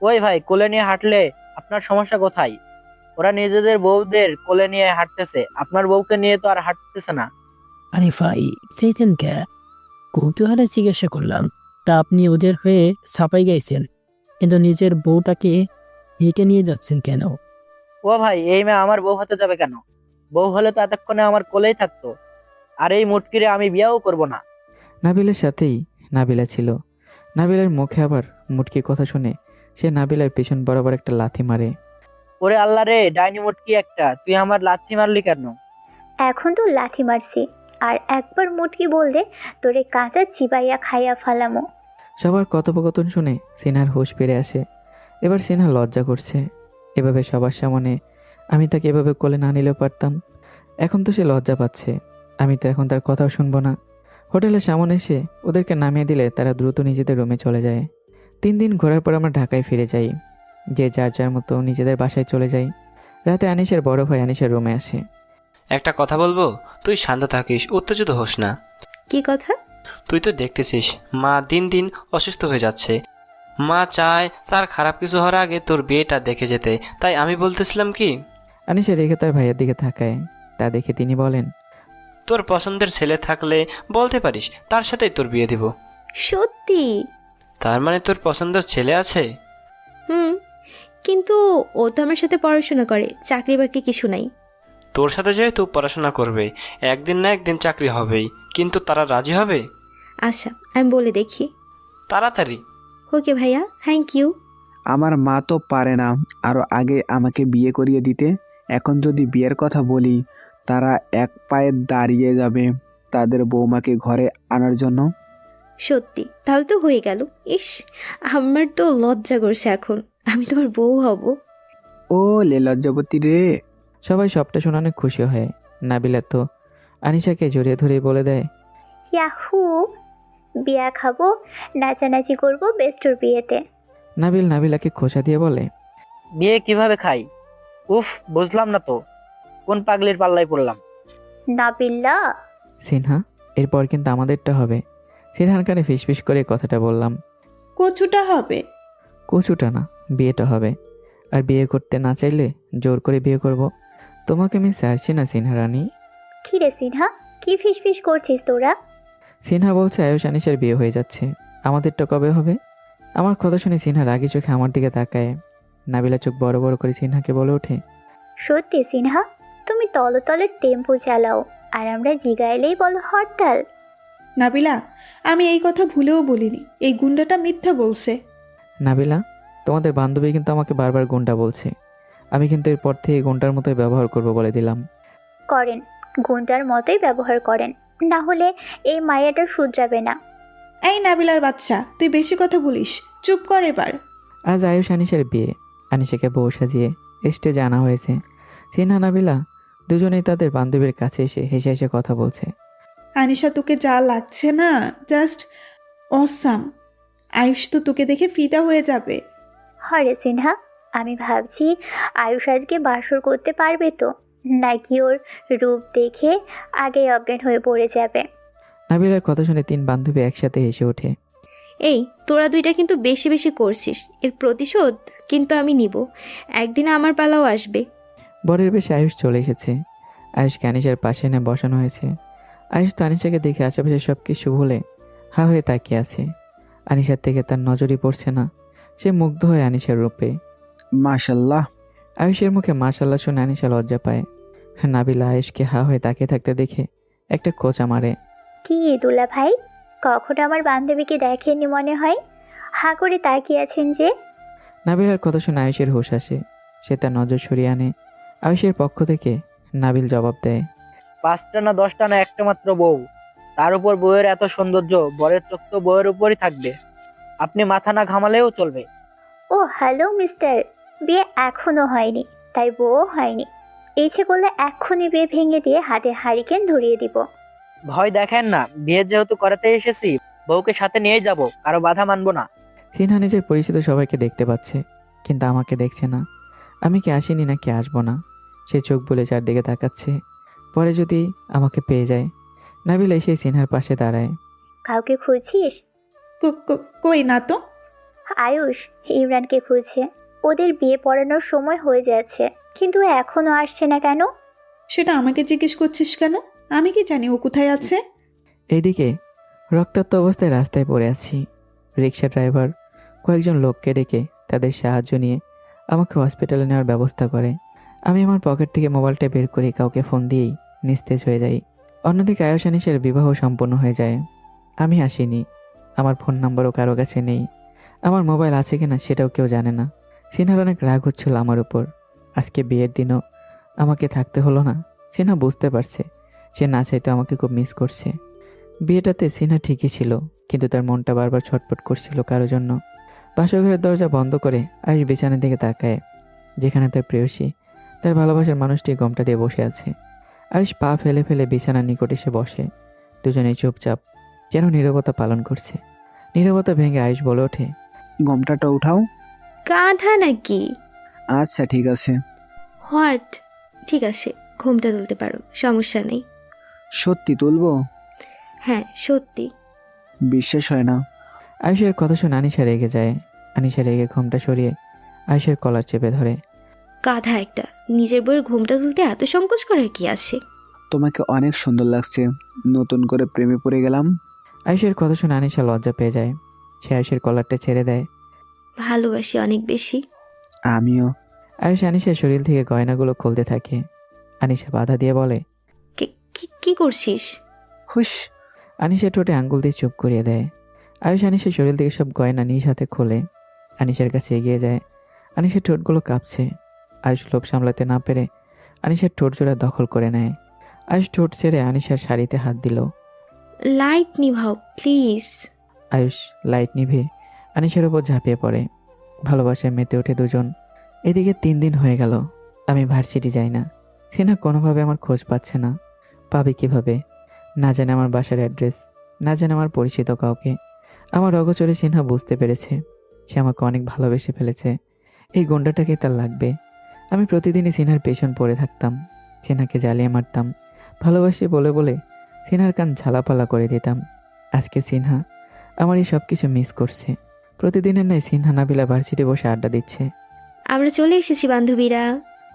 ওই ভাই, কোলে নিয়ে হাঁটলে আপনার সমস্যা কোথায়? ওরা নিজেদের বউদের কোলে নিয়ে হাঁটতেছে, আপনার বউকে নিয়ে তো আর হাঁটতেছে না। আরে ভাই, সেইতেন কে? কৌতূহলে জিজ্ঞাসা করলাম। তা আপনি ওদের হয়ে ছাপাই গাইছেন, কিন্তু নিজের বউটাকে হেঁটে নিয়ে যাচ্ছেন কেন? ও ভাই, এই মেয়ে আমার বউ হতে যাবে কেন? বউ হলে তো এতক্ষণে আমার কোলেই থাকতো। আর এই মুটকিরে আমি বিয়েও করব না। নাবিলের সাথেই নাবিলা ছিল। নাবিলার মুখে আবার মুটকি কথা শুনে সে নাবিলার পেছন বরাবর একটা লাথি মারে। ওরে আল্লাহ রে, ডাইনি মুটকি একটা, তুই আমার লাথি মারলি কেন? এখন তো লাথি মারছি, আর একবার মুটকি বললে তোরে কাঁচা চিবাইয়া খাইয়া ফালামো। সবার কথোপকথন শুনে সিনহার হুঁশ ফিরে আসে। এবার সিনহা লজ্জা করছে। এভাবে সবার সামনে আমি তাকে এভাবে কোলে না নিলেও পারতাম। এখন তো সে লজ্জা পাচ্ছে। আমি তো এখন তার কথাও শুনবো না। হোটেলের সামনে এসে ওদেরকে নামিয়ে দিলে তারা দ্রুত নিজেদের রুমে চলে যায়। 3 দিন ঘোরার পর আমরা ঢাকায় ফিরে যাই। যে যার যার মতো নিজেদের বাসায় চলে যাই। রাতে আনিসের বড় ভাই আনিসের রুমে আসে। একটা কথা বলবো, তুই শান্ত থাকিস, উত্তেজিত হোস না। কি কথা? তুই তো দেখতেছিস মা দিন দিন অসুস্থ হয়ে যাচ্ছে। মা চায় তার খারাপ কিছু হওয়ার আগে তোর বিয়েটা দেখে যেতে। তাই আমি বলতেছিলাম কি, আনিসা রেখে তার ভাইয়ের দিকে তাকায়। তা দেখে তিনি বলেন, তোর পছন্দের ছেলে থাকলে বলতে পারিস, তার সাথেই তোর বিয়ে দিব। সত্যি? তার মানে তোর পছন্দের ছেলে আছে? হুম, কিন্তু ও তো আমার সাথে পড়াশোনা করে, চাকরি বাকরি কিছু নাই। তোর সাথে যেহেতু পড়াশোনা করবে, একদিন না একদিন চাকরি হবেই, কিন্তু তারা রাজি হবে? আচ্ছা, আমি বলে দেখি। তাড়াতাড়ি। ওকে ভাইয়া, থ্যাংক ইউ। আমার মা তো পারে না আরো আগে আমাকে বিয়ে করিয়ে দিতে। এখন যদি বিয়ের কথা বলি, তারা এক পায়ে দাঁড়িয়ে যাবে তাদের বৌমাকে ঘরে আনার জন্য। সত্যি? তাহলে তো হয়ে গেল। ইস, আমার তো লজ্জা করছে এখন। আমি তোমার বউ হব। ও লে লজ্জাবতী রে। সবাই সবটা শুনে অনেক খুশি হয়। নাবিলা তো আনিশাকে জড়িয়ে ধরে বলে দেয়, ইয়াহু, বিয়া খাবো, নাচানাচি করবো বেস্টর বিয়েতে। নাবিল নাবিলাকে খোঁচা দিয়ে বলে, বিয়ে কিভাবে খাই? উফ, বুঝলাম না তো, কোন পাগলির পাল্লায় পড়লাম। নাবিল্লা। সিনহা, এরপর কিন্তু আমাদেরটা হবে। সিনহার কানে ফিসফিস করে কথাটা বললাম। কচুটা হবে। কচুটা না, বিয়েটা হবে। আর বিয়ে করতে না চাইলে জোর করে বিয়ে করব। তোমাকে আমি ছাড়ছি না সিনহা রানী। কি রে সিনহা, কি ফিসফিস করছিস তোরা? সিনহা বলছে আয়ুষ আনিসের বিয়ে হয়ে যাচ্ছে, আমাদেরটা কবে হবে? আমার কথা শুনে সিনহা রাগি চোখে আমার দিকে তাকায়। নাবিলা চোখ বড় বড় করে সিনহাকে বলে ওঠে, সত্যি সিনহা, তুমি তলে তলে টেম্পো চালাও আর আমরা জিগাইলেই বলো হরতাল। নাবিলা, আমি এই কথা ভুলেও বলিনি। এই গুন্ডাটা মিথ্যা বলছে। নাবিলা, তোমাদের বান্ধবী কিন্তু আমাকে বারবার গুন্ডা বলছে। আমি কিন্তু এরপর থেকে গুন্ডার মতোই ব্যবহার করব বলে দিলাম। করেন, গুন্ডার মতোই ব্যবহার করেন, না হলে এই মায়াটা শুধরাবে না। এই নাবিলার বাচ্চা, তুই বেশি কথা বলিস, চুপ কর এবার। আজ আয়ুষ আনিসের বিয়ে। আনিশাকে বউ সাজিয়ে স্টেজে আনা হয়েছে। সিনহা নাবিলা দুজনেই তাদের বান্ধবীর কাছে এসে হেসে হেসে কথা বলছে। আনিশা, তোকে যা লাগছে না, জাস্ট অসাম। আয়ুষ তো তোকে দেখে ফিদা হয়ে যাবে। হরে সিনহা, আমি ভাবছি আয়ুষ আজকে বাসর করতে পারবে তো, নাকি ওর রূপ দেখে আগেই অজ্ঞান হয়ে পড়ে যাবে। নাবিলার কথা শুনে তিন বান্ধবী একসাথে হেসে ওঠে। এই তোরা দুইটা কিন্তু বেশি বেশি করছিস, এর প্রতিশোধ কিন্তু আমি নিব। একদিন আমার পালাও আসবে। বরের বেশে আয়ুষ চলে এসেছে। আয়ুষকে আনিশার পাশে এনে বসানো হয়েছে। আয়ুষ তো আনিশাকে দেখে আশেপাশে সব কিছু ভুলে হা হয়ে তাকিয়ে আছে। আনিশার থেকে তার নজরই পড়ছে না। সে মুগ্ধ হয়ে আনিশার রূপে। মাশাল্লাহ। আয়ুষের মুখে মাশাল্লাহ শুনে আনিশা লজ্জা পায়। নাবিলা আয়ুষকে হা হয়ে তাকিয়ে থাকতে দেখে একটা খোঁচা মারে। কি দুলা ভাই, কখনো আমার বান্ধবীকে দেখেননি মনে হয়, হা করে তাকিয়ে আছেন যে? নাবিলার কথা শুনে আয়ুষের হুঁশ আসে। সে তার নজর সরিয়ে আনে। আয়ুষের পক্ষ থেকে নাবিল জবাব দেয়, 5টা না 10টা না একটা মাত্র বউ, তার উপর বউয়ের এত সৌন্দর্য, বরের চোখ তো বউয়ের উপরই থাকবে। আপনি মাথা না ঘামালেও চলবে। ও হ্যালো মিস্টার, বিয়ে এখনো হয়নি, তাই বউও হয়নি। ইচ্ছে করলে এক্ষুনি বিয়ে ভেঙে দিয়ে হাতে হারিকেন ধরিয়ে দিব। ভয় দেখেন না, বিয়ে যেহেতু করাতে এসেছি, বউকে সাথে নিয়ে যাব, কারো বাধা মানবো না। সিনহা নিজের পরিচিত সবাইকে দেখতে পাচ্ছে, কিন্তু আমাকে দেখছে না। আমি কি আসিনি নাকি আসবো না? সে চোখ বলে চারদিকে তাকাচ্ছে। পরে যদি আমাকে পেয়ে যায়। নাবিল এসে সিনহার পাশে দাঁড়ায়। কাউকে খুঁজছিস? কই না তো। আয়ুষ ইমরানকে খুঁজছে, ওদের বিয়ে পড়ানোর সময় হয়ে যাচ্ছে, কিন্তু ও এখনো আসছে না কেন? সেটা আমাকে জিজ্ঞেস করছিস কেন? আমি কি জানি ও কোথায় আছে? এইদিকে রক্তাক্ত অবস্থায় রাস্তায় পড়ে আছি। রিক্সা ড্রাইভার কয়েকজন লোককে ডেকে তাদের সাহায্য নিয়ে আমাকে হসপিটালে নেওয়ার ব্যবস্থা করে। আমি আমার পকেট থেকে মোবাইলটা বের করে কাউকে ফোন দিয়েই নিস্তেজ হয়ে যাই। অন্যদিকে আয়ুষ আনিসের বিবাহ সম্পন্ন হয়ে যায়। আমি আসিনি। আমার ফোন নাম্বারও কারো কাছে নেই। আমার মোবাইল আছে কিনা সেটাও কেউ জানে না। সিনহার অনেক রাগ হচ্ছিল আমার উপর। আজকে বিয়ের দিনও আমাকে থাকতে হলো না। সিনহা বুঝতে পারছে সে না চাইতে আমাকে খুব মিস করছে। বিয়েটাতে সিনহা ঠিকই ছিল, কিন্তু তার মনটা বারবার ছটফট করছিল কারোর জন্য। বাসরঘরের দরজা বন্ধ করে আয়ুষ বিছানার দিকে তাকায়, যেখানে তার প্রেয়সী, তার ভালোবাসার মানুষটি গমটা দিয়ে বসে আছে। আয়ুষ পা ফেলে ফেলে বিছানার নিকট এসে বসে। দুজনেই চুপচাপ যেন নীরবতা পালন করছে। নীরবতা ভেঙে আয়ুষ বলে ওঠে, ঘোমটাটা উঠাও। কাঁধা নাকি? আচ্ছা ঠিক আছে। হোয়াট? ঠিক আছে, ঘুমটা তুলতে পারো, সমস্যা নেই। সত্যি তুলবো? হ্যাঁ সত্যি। বিশ্বাস হয় না। আয়ুষের কথা শুনে আনিশা রেগে যায়। আনিশা রেগে ঘোমটা সরিয়ে আয়ুষের কলার চেপে ধরে। গাধা একটা, নিজের বইয়ের ঘুমটা তুলতে এত সংকোচ করার কি আছে? তোমাকে অনেক সুন্দর লাগছে, নতুন করে প্রেমে পড়ে গেলাম। আয়ুষের কথা শুনে আনিশা লজ্জা পেয়ে যায়। সে আয়ুষের কলারটা ছেড়ে দেয়। ভালোবাসি অনেক বেশি। আমিও। আয়ুষ আনিশার শরীর থেকে গয়নাগুলো খুলতে থাকে। আনিশা বাধা দিয়ে বলে, কি করছিস? হুশ। আনিশা ঠোঁটে আঙ্গুল দিয়ে চুপ করিয়ে দেয়। আয়ুষ আনিশার শরীর থেকে সব গয়না নিজ হাতে খোলে। আনিশার কাছে এগিয়ে যায়। আনিশার ঠোঁটগুলো কাঁপছে। আয়ুষ লোভ সামলাতে না পেরে আনিশার ঠোঁট জোড়া দখল করে নেয়। আয়ুষ ঠোঁট ছেড়ে আনিশার শাড়িতে হাত দিল। লাইট নিভাও প্লিজ। আয়ুষ লাইট নিভে আনিশার উপর ঝাঁপিয়ে পড়ে। ভালোবাসায় মেতে ওঠে দুজন। এদিকে 3 দিন হয়ে গেল আমি ভার্সিটি যাই না। সিনহা কোনোভাবে আমার খোঁজ পাচ্ছে না। পাবে কিভাবে? না জানে আমার বাসার অ্যাড্রেস, না জানে আমার পরিচিত কাউকে। আমার অগোচরে সিনহা বুঝতে পেরেছে সে আমাকে অনেক ভালোবেসে ফেলেছে। এই গন্ডাটাকে তার লাগবে। আমি প্রতিদিনই সিনহার পেছন পড়ে থাকতাম, সিনহাকে জ্বালিয়ে মারতাম। ভালোবাসি বলে বলে সিনহার কান ঝালাপালা করে দিতাম। আজকে সিনহা আমার এই সব কিছু মিস করছে। প্রতিদিনের ন্যায় সিনহা নাবিলা ভার্সিটি বসে আড্ডা দিচ্ছে। আমরা চলে এসেছি বান্ধবীরা।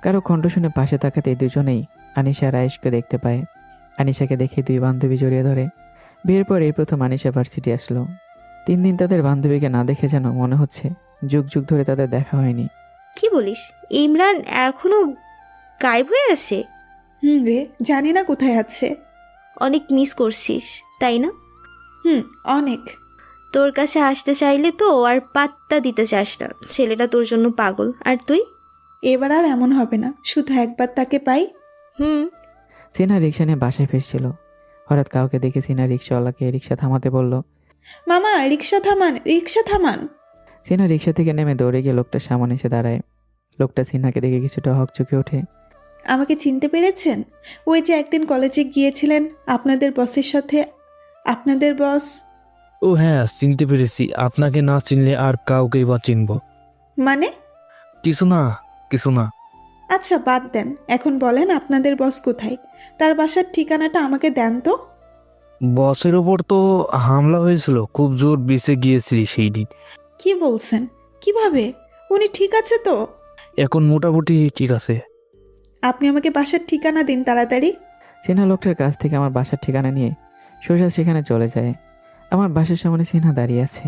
কারো কণ্ঠ শুনে পাশে তাকাতে দুজনেই আনিশা আর আয়েশকে দেখতে পায়। আনিশাকে দেখে দুই বান্ধবী জড়িয়ে ধরে। বিয়ের পর এই প্রথম আনিশা ভার্সিটি আসলো। 3 দিন তাদের বান্ধবীকে না দেখে যেন মনে হচ্ছে যুগ যুগ ধরে তাদের দেখা হয়নি। কি বলিস, ইমরান এখনো গায়েব হয়ে আছে? রে, জানি না কোথায় আছে। অনেক মিস করছিস তাই না? অনেক। তোর কাছে আসতে চাইলে তো আর পাত্তা দিতে চাস না। ছেলেটা তোর জন্য পাগল। আর তুই? এবার আর এমন হবে না, শুধু একবার তাকে পাই। সিনহা রিক্সা নিয়ে বাসায় ফিরছিল। হঠাৎ কাউকে দেখে সিনহা রিক্সাওয়ালাকে রিক্সা থামাতে বলল। মামা, রিক্সা থামান, রিক্সা থামান। সিনহা রিক্সা থেকে নেমে দৌড়ে গিয়ে লোকটার সামনে এসে দাঁড়ায়। লোকটা সিনহাকে দেখে কিছুটা হকচকে ওঠে। আমাকে চিনতে পেরেছেন? ওই যে একদিন কলেজে গিয়েছিলেন আপনাদের বসের সাথে, আপনাদের বস। ও হ্যাঁ, চিনতে পেরেছি। আপনাকে না চিনলে আর কাউকেই বা চিনব? মানে? কিছু না। আচ্ছা বাদ দেন, এখন বলেন আপনাদের বস কোথায়? তার বাসার ঠিকানাটা আমাকে দেন তো। বসের ওপর তো হামলা হয়েছিল, খুব জোর বেঁচে গিয়েছিলি সেই দিন। কি বলছেন? কিভাবে? উনি ঠিক আছে তো? এখন মোটামুটি ঠিক আছে। আপনি আমাকে বাসার ঠিকানা দিন তাড়াতাড়ি। সিনহা লোকটার কাছ থেকে আমার বাসার ঠিকানা নিয়ে সোজা সেখানে চলে যায়। আমার বাসার সামনে সিনহা দাঁড়িয়ে আছে।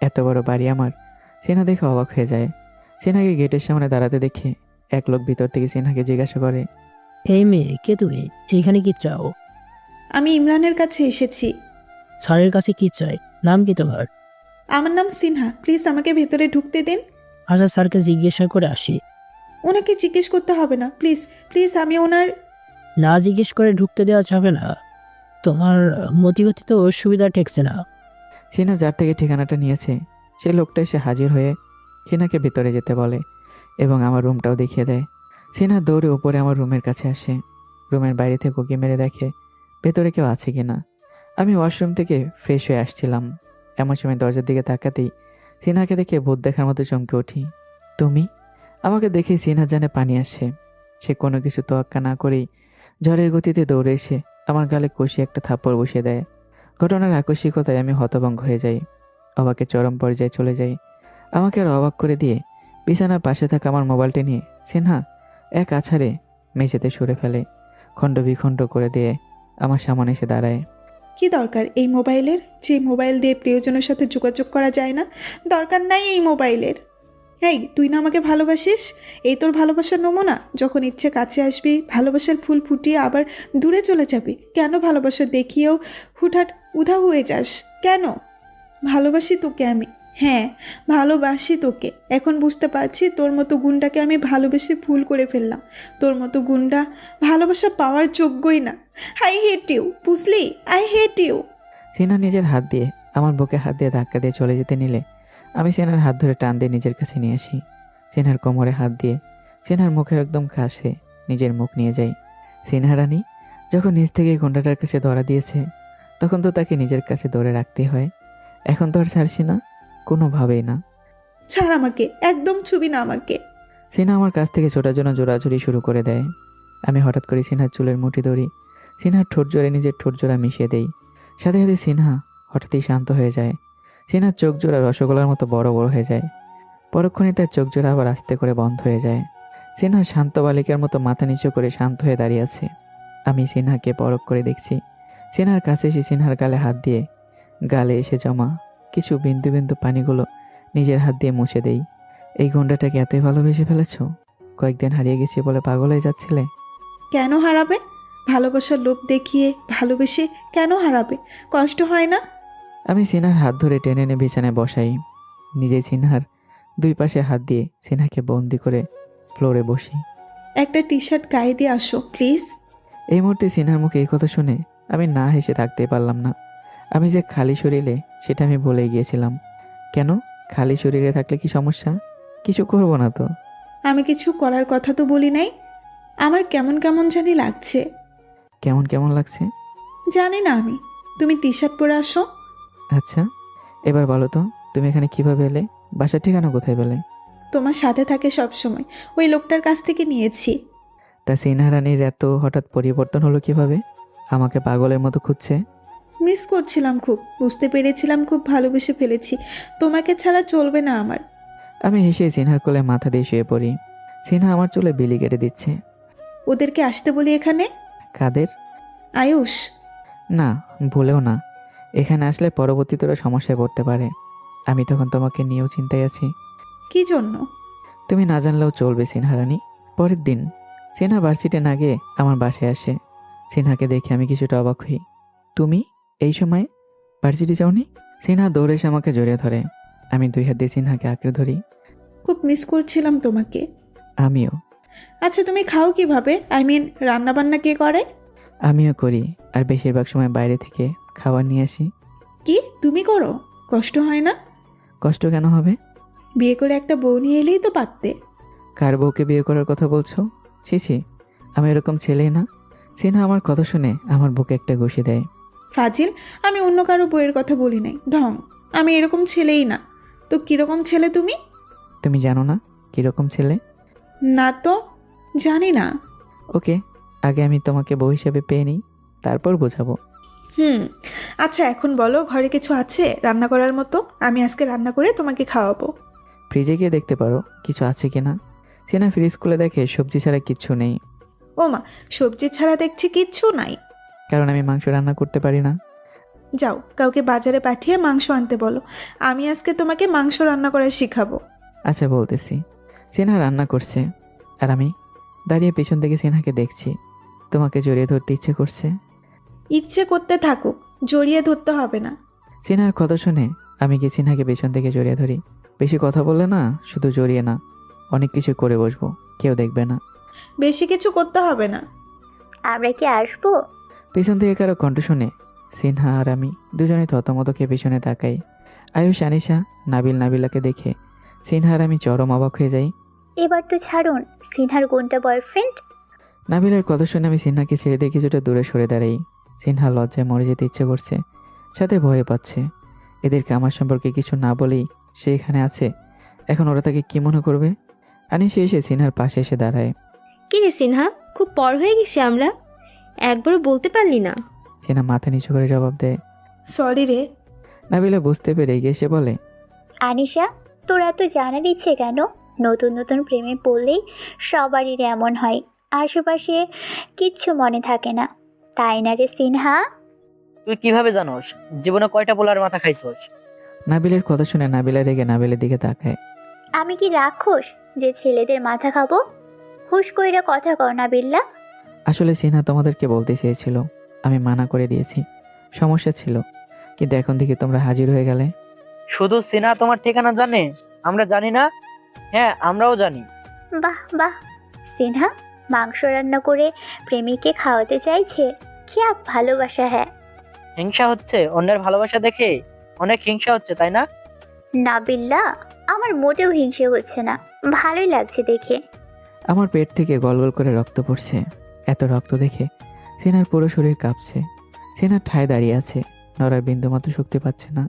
এত বড় বাড়ি আমার। সিনহা দেখে অবাক হয়ে যায়। সিনহাকে গেটের সামনে দাঁড়াতে দেখে এক লোক ভিতর থেকে সিনহাকে জিজ্ঞাসা করে, এই মেয়ে, কে তুমি? এখানে কি চাও? আমি ইমরানের কাছে এসেছি। স্যারের কাছে কি চাই? নাম কি তোমার? আমার নাম সিনহা, প্লিজ আমাকে ভেতরে ঢুকতে দিন। আচ্ছা, স্যারকে জিজ্ঞাসা করে আসি। ওনাকে জিজ্ঞেস করতে হবে না, প্লিজ প্লিজ। আমি ওনার না জিজ্ঞেস করে ঢুকতে দেওয়া যাবে না? তোমার মতিগতি তো সুবিধা ঠেকছে না। সিনহা যার থেকে ঠিকানাটা নিয়েছে সে লোকটা এসে হাজির হয়ে সিনহাকে ভেতরে যেতে বলে এবং আমার রুমটাও দেখিয়ে দেয়। সিনহা দৌড়ে উপরে আমার রুমের কাছে আসে। রুমের বাইরে থেকে উঁকি মেরে দেখে ভেতরে কেউ আছে কিনা। আমি ওয়াশরুম থেকে ফ্রেশ হয়ে আসছিলাম। এমন সময় দরজার দিকে তাকাতেই সিনহাকে দেখে ভূত দেখার মতো চমকে উঠি। তুমি? আমাকে দেখে সিনহা জানে পানি আসে। সে কোনো কিছু তোয়াক্কা না করেই ঝড়ের গতিতে দৌড়ে এসে আমার গালে কষি একটা থাপ্পড় বসিয়ে দেয়। ঘটনার আকস্মিকতায় আমি হতভম্ব হয়ে যাই, অবাকের চরম পর্যায়ে চলে যাই। আমাকে আর অবাক করে দিয়ে বিছানার পাশে থাকা আমার মোবাইলটা নিয়ে সিনহা এক আছাড়ে মেঝেতে সরে ফেলে, খণ্ড বিখণ্ড করে দিয়ে আমার সামনে এসে দাঁড়ায়। কি দরকার এই মোবাইলের? যে মোবাইল দিয়ে প্রিয়জনের সাথে যোগাযোগ করা যায় না, দরকার নাই এই মোবাইলের। এই, তুই না আমাকে ভালোবাসিস? এই তোর ভালোবাসার নমুনা। যখন ইচ্ছে কাছে আসবি, ভালোবাসার ফুল ফুটিয়ে আবার দূরে চলে যাবি। কেন ভালোবাসা দেখিয়েও হুটহাট উধাও হয়ে যাস কেন? ভালোবাসি তোকে আমি, হ্যাঁ ভালোবাসি তোকে। এখন বুঝতে পারছি তোর মতো গুন্ডাকে আমি ভালোবেসে ভুল করে ফেললাম। তোর মতো গুন্ডা ভালোবাসা পাওয়ার যোগ্যই না। আই হেট ইউ, বুঝলি? I hate you. সিনহা নিজের হাত দিয়ে আমার বুকে হাত দিয়ে ধাক্কা দিয়ে চলে যেতে নিলে আমি সিনহার হাত ধরে টান দিয়ে নিজের কাছে নিয়ে আসি। সিনহার কোমরে হাত দিয়ে সিনহার মুখের একদম কাছে নিজের মুখ নিয়ে যাই। সিনহা রানী যখন নিজ থেকে গুন্ডাটার কাছে ধরা দিয়েছে তখন তো তাকে নিজের কাছে ধরে রাখতে হয়। এখন তো আর ছাড়ছি না, কোনোভাবেই না। ছাড় আমাকে, একদম ছুবি না আমাকে। সিনহা আমার কাছ থেকে ছোটার জন্য জোড়াজুড়ি শুরু করে দেয়। আমি হঠাৎ করে সিনহার চুলের মুঠি ধরি, সিনহার ঠোঁট জোড়ে নিজের ঠোঁট জোড়া মিশিয়ে দেই। সাথে সাথে সিনহা হঠাৎই শান্ত হয়ে যায়। সিনহার চোখ জোড়া রসগোল্লার মতো বড় বড় হয়ে যায়। পরক্ষণে তার চোখ জোড়া আবার আস্তে করে বন্ধ হয়ে যায়। সিনহা শান্ত বালিকার মতো মাথা নিচু করে শান্ত হয়ে দাঁড়িয়ে আছে। আমি সিনহাকে পরখ করে দেখছি। সিনহার কাছে এসে সিনহার গালে হাত দিয়ে গালে এসে জমা কিছু বিন্দু বিন্দু পানিগুলো নিজের হাত দিয়ে মুছে দেই। এই গুন্ডাটাকে এতই ভালোবেসে ফেলেছ? কয়েকদিন হারিয়ে গেছি বলে পাগল হয়ে যাচ্ছিলে? কেন হারাবে? ভালোবাসার লোভ দেখিয়ে ভালোবেসে কেন হারাবে? কষ্ট হয় না? আমি সিনহার হাত ধরে টেনে এনে বিছানায় বসাই। নিজে সিনহার দুই পাশে হাত দিয়ে সিনহাকে বন্দি করে ফ্লোরে বসি। একটা টি শার্ট গায়ে দিয়ে আসো প্লিজ। এই মুহূর্তে সিনহার মুখে এই কথা শুনে আমি না হেসে থাকতেই পারলাম না। আমি যে খালি শরীরে সেটা আমি ভুলে গিয়েছিলাম। কেন? খালি শরীরে থাকলে কি সমস্যা? কিছু করবো না তো। আমি কিছু করার কথা তো বলি নাই। আমার কেমন কেমন জানি লাগছে। কেমন কেমন লাগছে? জানি না আমি। তুমি টি শার্ট পরে আসো। আচ্ছা, এবার বলো তো তুমি এখানে কিভাবে এলে? বাসার ঠিকানা কোথায় পেলে? তোমার সাথে থাকে সব সময়, ওই লোকটার কাছ থেকে নিয়েছি। তা সিনহা রানীর এত হঠাৎ পরিবর্তন হলো কিভাবে? আমাকে পাগলের মতো খুঁজছে। মিস করছিলাম খুব, বুঝতে পেরেছিলাম খুব ভালোবেসে ফেলেছি। তোমাকে ছাড়া চলবে না আমার। আমি হেসে সিনহার কোলে মাথা দিয়ে শুয়ে পড়ি। সিনহা আমার চুলে বিলি কেটে দিচ্ছে। ওদেরকে আসতে বলি এখানে। কাদের? আয়ুষ, না, ভুলেও না। এখানে আসলে পরবর্তী তোরা সমস্যায় পড়তে পারে। আমি তখন তোমাকে নিয়েও চিন্তায় আছি। কি জন্য? তুমি না জানলেও চলবে সিনহা রানী। পরের দিন সিনহা ভার্সিটি না গিয়ে আমার বাসায় আসে। সিনহাকে দেখে আমি কিছুটা অবাক হই। তুমি এই সময় ভার্সিটি যাওনি? সিনহা দৌড়ে এসে আমাকে জড়িয়ে ধরে। আমি 2 হাত দিয়ে সিনহাকে আঁকড়ে ধরি। খুব মিস করছিলাম তোমাকে। আমিও। আচ্ছা, তুমি খাও কিভাবে? রান্না বান্না কে করে? আমিও করি, আর বেশিরভাগ সময় বাইরে থেকে খাবার নিয়ে আসি। কি তুমি করো? কষ্ট হয় না? কষ্ট কেন হবে? বিয়ে করে একটা বউ নিয়ে এলেই তো পারতে। কার বউকে বিয়ে করার কথা বলছো? ছি ছি, আমি এরকম ছেলেই না। সিনহা আমার কথা শুনে আমার বুকে একটা ঘুষি দেয়। ফাজিল, আমি অন্য কারো বউয়ের কথা বলি নাই। ঢং, আমি এরকম ছেলেই না। তো কিরকম ছেলে তুমি? তুমি জানো না কিরকম ছেলে? না তো, জানি না। ওকে, আগে আমি তোমাকে বউ হিসেবে পেয়ে নিই, তারপর বোঝাবো। আচ্ছা, এখন বলো, ঘরে কিছু আছে রান্না করার মতো? আমি আজকে রান্না করে তোমাকে খাওয়াবো। ফ্রিজে গিয়ে দেখতে পারো কিছু আছে কিনা। সিনহা ফ্রিজ খুলে দেখে সবজি ছাড়া কিচ্ছু নেই। ও মা, সবজি ছাড়া দেখছি কিচ্ছু নাই। কারণ আমি মাংস রান্না করতে পারি না। যাও, কাউকে বাজারে পাঠিয়ে মাংস আনতে বলো। আমি আজকে তোমাকে মাংস রান্না করে শিখাবো। আচ্ছা, বলতেছি। সিনহা রান্না করছে আর আমি দাঁড়িয়ে পেছন থেকে সিনহাকে দেখছি। তোমাকে জড়িয়ে ধরতে ইচ্ছে করছে। ইচ্ছে করতে থাকুক, জড়িয়ে ধরতে হবে না। সিনহার কথা শুনে আমি গিয়ে সিনহাকে পেছন থেকে জড়িয়ে ধরি। বেশি কথা বললে না, শুধু জড়িয়ে না, অনেক কিছু করে বসবো, কেউ দেখবে না। বেশি কিছু করতে হবে না। আমরা কি আসবো? পেছন থেকে কারো কণ্ঠ শুনে সিনহা আর আমি দুজনে থতমত খেয়ে পেছনে তাকাই। আয়ুষ, আনিশা, নাবিলাকে দেখে সিনহা আর আমি চরম অবাক হয়ে যাই। এবার তো ছাড়ুন, সিনহার কোনটা বয়ফ্রেন্ড? নাবিলার কথা শুনে আমি সিনহাকে ছেড়ে দিয়ে কিছুটা দূরে সরে দাঁড়াই। সিনহা লজ্জায় মরে যেতে ইচ্ছে করছে, সাথে ভয়ে পাচ্ছে। এদেরকে আমার সম্পর্কে কিছু না বলেই সে এখানে আছে। এখন ওরা তাকে কি মনে করবে? আনিশা এসে সিনহার পাশে এসে দাঁড়ায়। কি রে সিনহা, খুব পর হয়ে গেছি আমরা, একবারও বলতে পারলি না? সিনহা মাথা নিচু করে জবাব দেয়, সরি রে। নাবিলা বুঝতে পেরে এগিয়ে এসে বলে, আনিশা, তোর এত জানার ইচ্ছে কেন? নতুন নতুন প্রেমে পড়লেই সবারই এমন হয়, আশেপাশে কিচ্ছু মনে থাকে না, তাই না রে সিনহা? তুই কিভাবে জানোস? জীবনে কয়টা পোলার মাথা খাইছস? নাবিলার কথা শুনে নাবিলা রেগে নাবিলের দিকে তাকায়। আমি কি রাক্ষস যে ছেলেদের মাথা খাবো? হুশ কইরা কথা কও না বিল্লা। আসলে সিনহা তোমাদেরকে বলতে চেয়েছিল, আমি মানা করে দিয়েছি, সমস্যা ছিল, কিন্তু এখন থেকে তোমরা হাজির হয়ে গেলে। শুধু সিনা তোমার ঠিকানা জানে, আমরা জানি না? হ্যাঁ, আমরাও জানি। বাহ বাহ, সিনহা মাংস রান্না করে প্রেমিককে খাওয়াতে চাইছে, কি ভালোবাসা! হ্যাঁ, হিংসা হচ্ছে অন্যের ভালোবাসা দেখে? অনেক হিংসা হচ্ছে, তাই না? না বিল্লা, আমার মোটেও হিংসে হচ্ছে না, ভালোই লাগছে দেখে। আমার পেট থেকে গলগল করে রক্ত পড়ছে। এত রক্ত দেখে সিনহার পুরো শরীর কাঁপছে। সিনহার ঠায় দাঁড়িয়ে আছে, নড়ার বিন্দুমাত্র শক্তি পাচ্ছে না।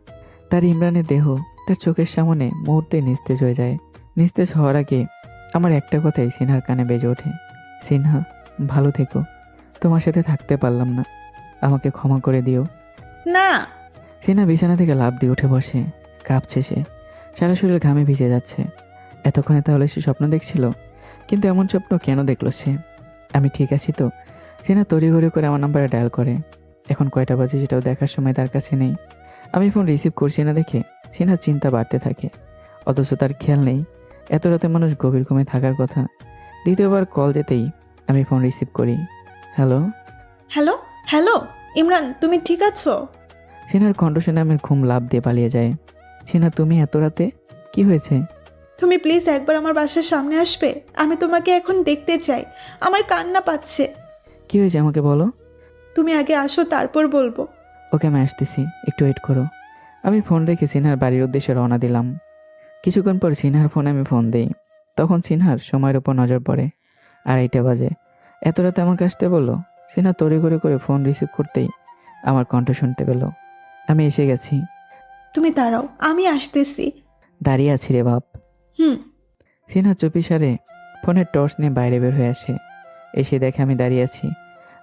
তার ইমরানের দেহ তার চোখের সামনে মুহূর্তে নিস্তেজ হয়ে যায়। নিস্তেজ হওয়ার আগে আমার একটা কথাই সিনহার কানে বেজে ওঠে, সিনহা, ভালো থেকো। তোমার সাথে থাকতে পারলাম না, আমাকে ক্ষমা করে দিও। না। সিনহা বিছানা থেকে লাফ দিয়ে উঠে বসে, কাঁপছে সে, সারা শরীর ঘামে ভিজে যাচ্ছে। এতক্ষণে তাহলে সে স্বপ্ন দেখছিল, কিন্তু এমন স্বপ্ন কেন দেখলো সে? আমি ঠিক আছি তো? সিনহা তড়িঘড়ি করে আমার নাম্বারে ডায়াল করে। এখন কয়টা বাজে সেটাও দেখার সময় তার কাছে নেই। আমি ফোন রিসিভ করছি না দেখে সিনহার চিন্তা বাড়তে থাকে, অথচ তার খেয়াল নেই এত রাতে মানুষ গভীর ঘুমে থাকার কথা। দ্বিতীয়বার কল যেতেই আমি ফোন রিসিভ করি। হ্যালো। হ্যালো হ্যালো, ইমরান, তুমি ঠিক আছো? সিনহার কণ্ঠ শুনে আমার ঘুম লাফ দিয়ে পালিয়ে যায়। সিনহা, তুমি এত রাতে? কি হয়েছে? তুমি প্লিজ একবার আমার বাসার সামনে আসবে? আমি তোমাকে এখন দেখতে চাই, আমার কান্না পাচ্ছে। কি হয়েছে আমাকে বলো। তুমি আগে আসো, তারপর বলবো। ওকে, আমি আসতেছি, একটু ওয়েট করো। আমি ফোন রেখে সিনহার বাড়ির উদ্দেশ্যে রওনা দিলাম। কিছুক্ষণ পর সিনহার ফোনে আমি ফোন দিই। তখন সিনহার সময়ের উপর নজর পড়ে, 2:30 বাজে। এত রাতে আমাকে আসতে বললো। সিনহা তড়িঘড়ি করে ফোন রিসিভ করতেই আমার কণ্ঠ শুনতে পেল। আমি এসে গেছি। তুমি দাঁড়াও, আমি আসতেছি। দাঁড়িয়ে আছি রে বাপ। সিনহা চুপিসারে ফোনের টর্চ নিয়ে বাইরে বের হয়ে আসে। এসে দেখে আমি দাঁড়িয়ে আছি।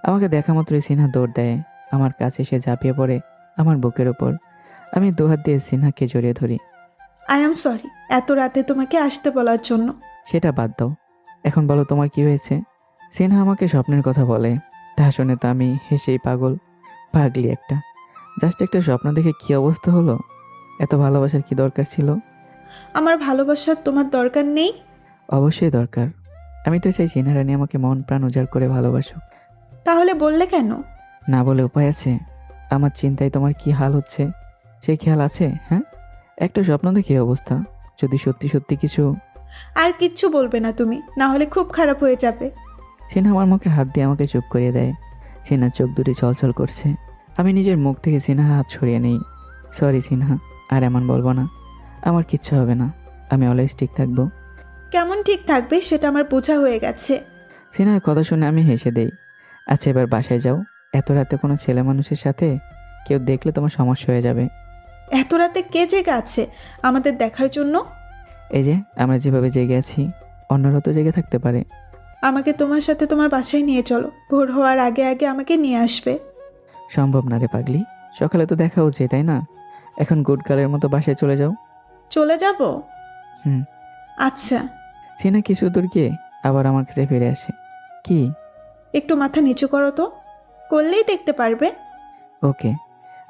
আমাকে দেখা মাত্রই সিনহা দৌড় দেয়, আমার কাছে এসে ঝাঁপিয়ে পড়ে আমার বুকের ওপর। আমি দুহাত দিয়ে সিনহাকে জড়িয়ে ধরি। আই এম সরি এত রাতে তোমাকে আসতে বলার জন্য। সেটা বাদ দাও, এখন বলো তোমার কি হয়েছে? সিনহা আমাকে স্বপ্নের কথা বলে, তা শুনে তো আমি হেসেই পাগলি একটা। জাস্ট একটা স্বপ্ন দেখে কি অবস্থা হলো। এত ভালোবাসার কি দরকার ছিল? আমার ভালোবাসার তোমার দরকার নেই। অবশ্যই দরকার। আমি তো চাই সিনহা রানী আমাকে মন প্রাণ উজাড় করে ভালোবাসুক। তাহলে বললে কেন? না বলে উপায় আছে? আমার চিন্তায় তোমার কি হাল হচ্ছে সেই খেয়াল আছে? হ্যাঁ, একটা স্বপ্ন দেখে এই অবস্থা। যদি সত্যি সত্যি কিছু। আর কিচ্ছু বলবে না তুমি, না হলে খুব খারাপ হয়ে যাবে। সিনহা আমার মুখে হাত দিয়ে আমাকে চুপ করিয়ে দেয়। সিনহার চোখ দুটি ছলছল করছে। আমি নিজের মুখ থেকে সিনহার হাত সরিয়ে নেই। সরি সিনহা, আর এমন বলবো না। আমার কিচ্ছু হবে না, আমি অলওয়েজ ঠিক থাকবো। কেমন ঠিক থাকবে সেটা আমার বোঝা হয়ে গেছে। সিনহার কথা শুনে আমি হেসে দেই। আচ্ছা এবার বাসায় যাও। এত রাতে কোনো ছেলে মানুষের সাথে কেউ দেখলে তোমার সমস্যা হয়ে যাবে। এত রাতে কে জেগে আছে আমাদের দেখার জন্য? এই যে আমরা যেভাবে জেগে আছি, অন্যরা তো জেগে থাকতে পারে। আমাকে তোমার সাথে তোমার বাসায় নিয়ে চলো, ভোর হওয়ার আগে আগে আমাকে নিয়ে আসবে। সম্ভব না রে পাগলি, সকালে তো দেখা উচিত তাই না? এখন গুড গার্লের মতো বাসায় চলে যাও। চলে যাব? হুম। আচ্ছা। সিনা কিছু দূর গিয়ে আবার আমার কাছে ফিরে আসে। কি? একটু মাথা নিচু করো তো, করলেই দেখতে পারবে। ওকে।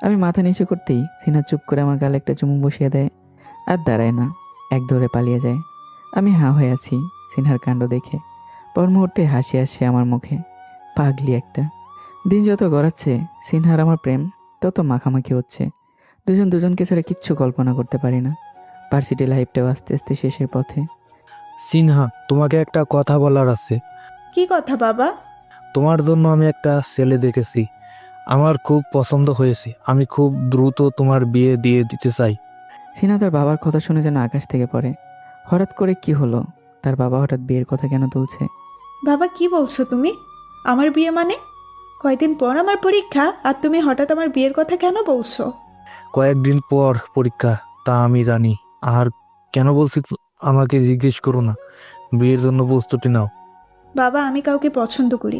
আমি মাথা নিচু করতেই সিনা চুপ করে আমার গালে একটা চুমু বসিয়ে দেয়। আর দাঁড়ায় না, এক দৌড়ে পালিয়ে যায়। আমি হাঁ হয়ে আছি সিনহার কাণ্ড দেখে। পর মুহূর্তে হাসি আসছে আমার মুখে। পাগলি একটা। দিন যত গড়াচ্ছে সিনহার আমার প্রেম তত মাখামাখি হচ্ছে। দুজন দুজনকে ছাড়া কিচ্ছু কল্পনা করতে পারি না। ভার্সিটি লাইফটাও আস্তে আস্তে শেষের পথে। সিনহা, তোমাকে একটা কথা বলার আছে। কি কথা বাবা? তোমার জন্য আমি একটা ছেলে দেখেছি, আমার খুব পছন্দ হয়েছে। আমি খুব দ্রুত তোমার বিয়ে দিয়ে দিতে চাই। সিনহা তার বাবার কথা শুনে যেন আকাশ থেকে পড়ে। হঠাৎ করে কি হলো? তার বাবা হঠাৎ বিয়ের কথা কেন তুলছে? বাবা কি বলছো তুমি? আমার বিয়ে মানে? কয়দিন পর আমার পরীক্ষা, আর তুমি হঠাৎ আমার বিয়ের কথা কেন বলছো? কয়েকদিন পর পরীক্ষা, তা আমি জানি। আর কেন বলছি আমাকে জিজ্ঞেস করো না। বিয়ের জন্য প্রস্তুতি নাও। বাবা আমি কাউকে পছন্দ করি।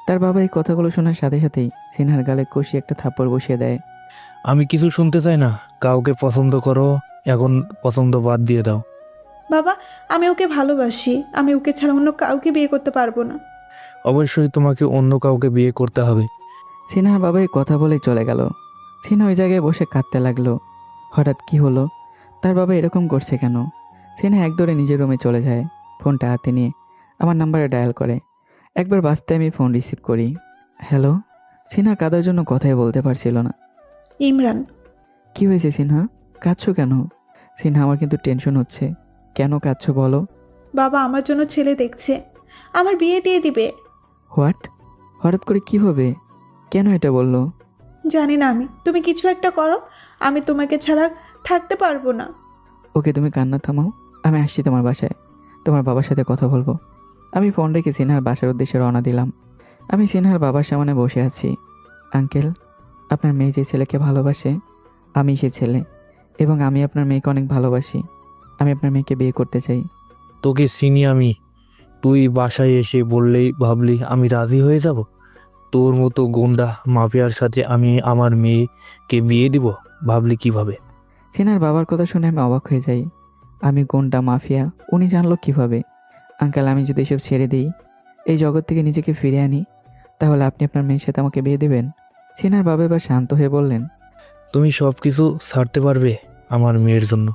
তার বাবা এই কথাগুলো শোনার সাথে সাথেই সিনহার গালে কষি একটা থাপ্পড় বসিয়ে দেয়। আমি কিছু শুনতে চাই না। কাউকে পছন্দ করো, এখন পছন্দ বাদ দিয়ে দাও। বাবা আমি ওকে ভালোবাসি, আমি ওকে ছাড়া অন্য কাউকে বিয়ে করতে পারবো না। অবশ্যই তোমাকে অন্য কাউকে বিয়ে করতে হবে। সিনহার বাবা এই কথা বলেই চলে গেল। সিনহা ওই জায়গায় বসে কাঁদতে লাগলো। হঠাৎ কি হলো? তার বাবা এরকম করছে কেন? সিনহা এক দৌড়ে নিজের রুমে চলে যায়। ফোনটা হাতে নিয়ে আমার নাম্বারে ডায়াল করে। একবার বাসতে আমি ফোন রিসিভ করি। হ্যালো। সিনহা কাঁদার জন্য কথাই বলতে পারছিল না। ইমরান। কি হয়েছে সিনহা? কাঁদছো কেন? সিনহা আমার কিন্তু টেনশন হচ্ছে। কেন কাঁদছো বলো? বাবা আমার জন্য ছেলে দেখছে, আমার বিয়ে দিয়ে দিবে। হোয়াট? হঠাৎ করে কি হবে? কেন এটা বললো? জানি না আমি, তুমি কিছু একটা করো, আমি তোমাকে ছাড়া থাকতে পারবো না। ওকে তুমি কান্না থামাও, আমি আসছি তোমার বাসায়, তোমার বাবার সাথে কথা বলবো। আমি ফোন রেখে সিনহার বাসার উদ্দেশ্যে রওনা দিলাম। আমি সিনহার বাবার সামনে বসে আছি। আঙ্কেল, আপনার মেয়ে যে ছেলেকে ভালোবাসে আমি সে ছেলে, এবং আমি আপনার মেয়েকে অনেক ভালোবাসি। আমি আপনার মেয়েকে বিয়ে করতে চাই। তোকে চিনি আমি। তুই বাসায় এসে বললেই ভাবলি আমি রাজি হয়ে যাব? তোর মতো গুন্ডা মাফিয়ার সাথে আমি আমার মেয়েকে বিয়ে দিব? ভাবলি কিভাবে? সিনহার বাবার কথা শুনে আমি অবাক হয়ে যাই। আমি গুন্ডা মাফিয়া উনি জানলো কিভাবে? আঙ্কেল, আমি যদি এসব ছেড়ে দিই, এই জগৎ থেকে নিজেকে ফিরে আনি, তাহলে আপনি আপনার মেয়ের সাথে আমাকে বিয়ে দেবেন? সিনহার বাবা এবার শান্ত হয়ে বললেন, তুমি সব কিছু ছাড়তে পারবে আমার মেয়ের জন্য?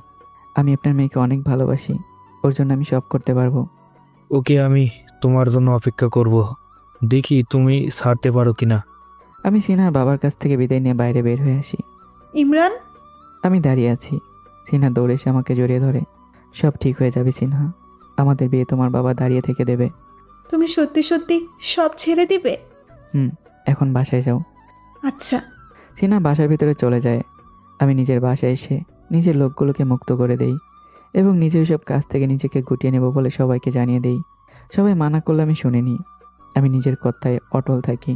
আমি আপনার মেয়েকে অনেক ভালোবাসি, ওর জন্য আমি সব করতে পারবো। ওকে, আমি তোমার জন্য অপেক্ষা করব। দেখি তুমি ছাড়তে পারো কিনা। আমি সিনহার বাবার কাছ থেকে বিদায় নিয়ে বাইরে বের হয়ে আসি। ইমরান। আমি দাঁড়িয়ে আছি। সিনহা দৌড়ে এসে আমাকে জড়িয়ে ধরে। সব ঠিক হয়ে যাবে সিনহা, আমাদের বিয়ে তোমার বাবা দাঁড়িয়ে থেকে দেবে। তুমি সত্যি সত্যি সব ছেড়ে দিবে? এখন বাসায় যাও। আচ্ছা। সিনহা বাসার ভিতরে চলে যায়। আমি নিজের বাসায় এসে নিজের লোকগুলোকে মুক্ত করে দেই এবং নিজের সব কাজ থেকে নিজেকে গুটিয়ে নেব বলে সবাইকে জানিয়ে দেই। সবাই মানা করলে আমি শুনিনি। আমি নিজের কথায় অটল থাকি।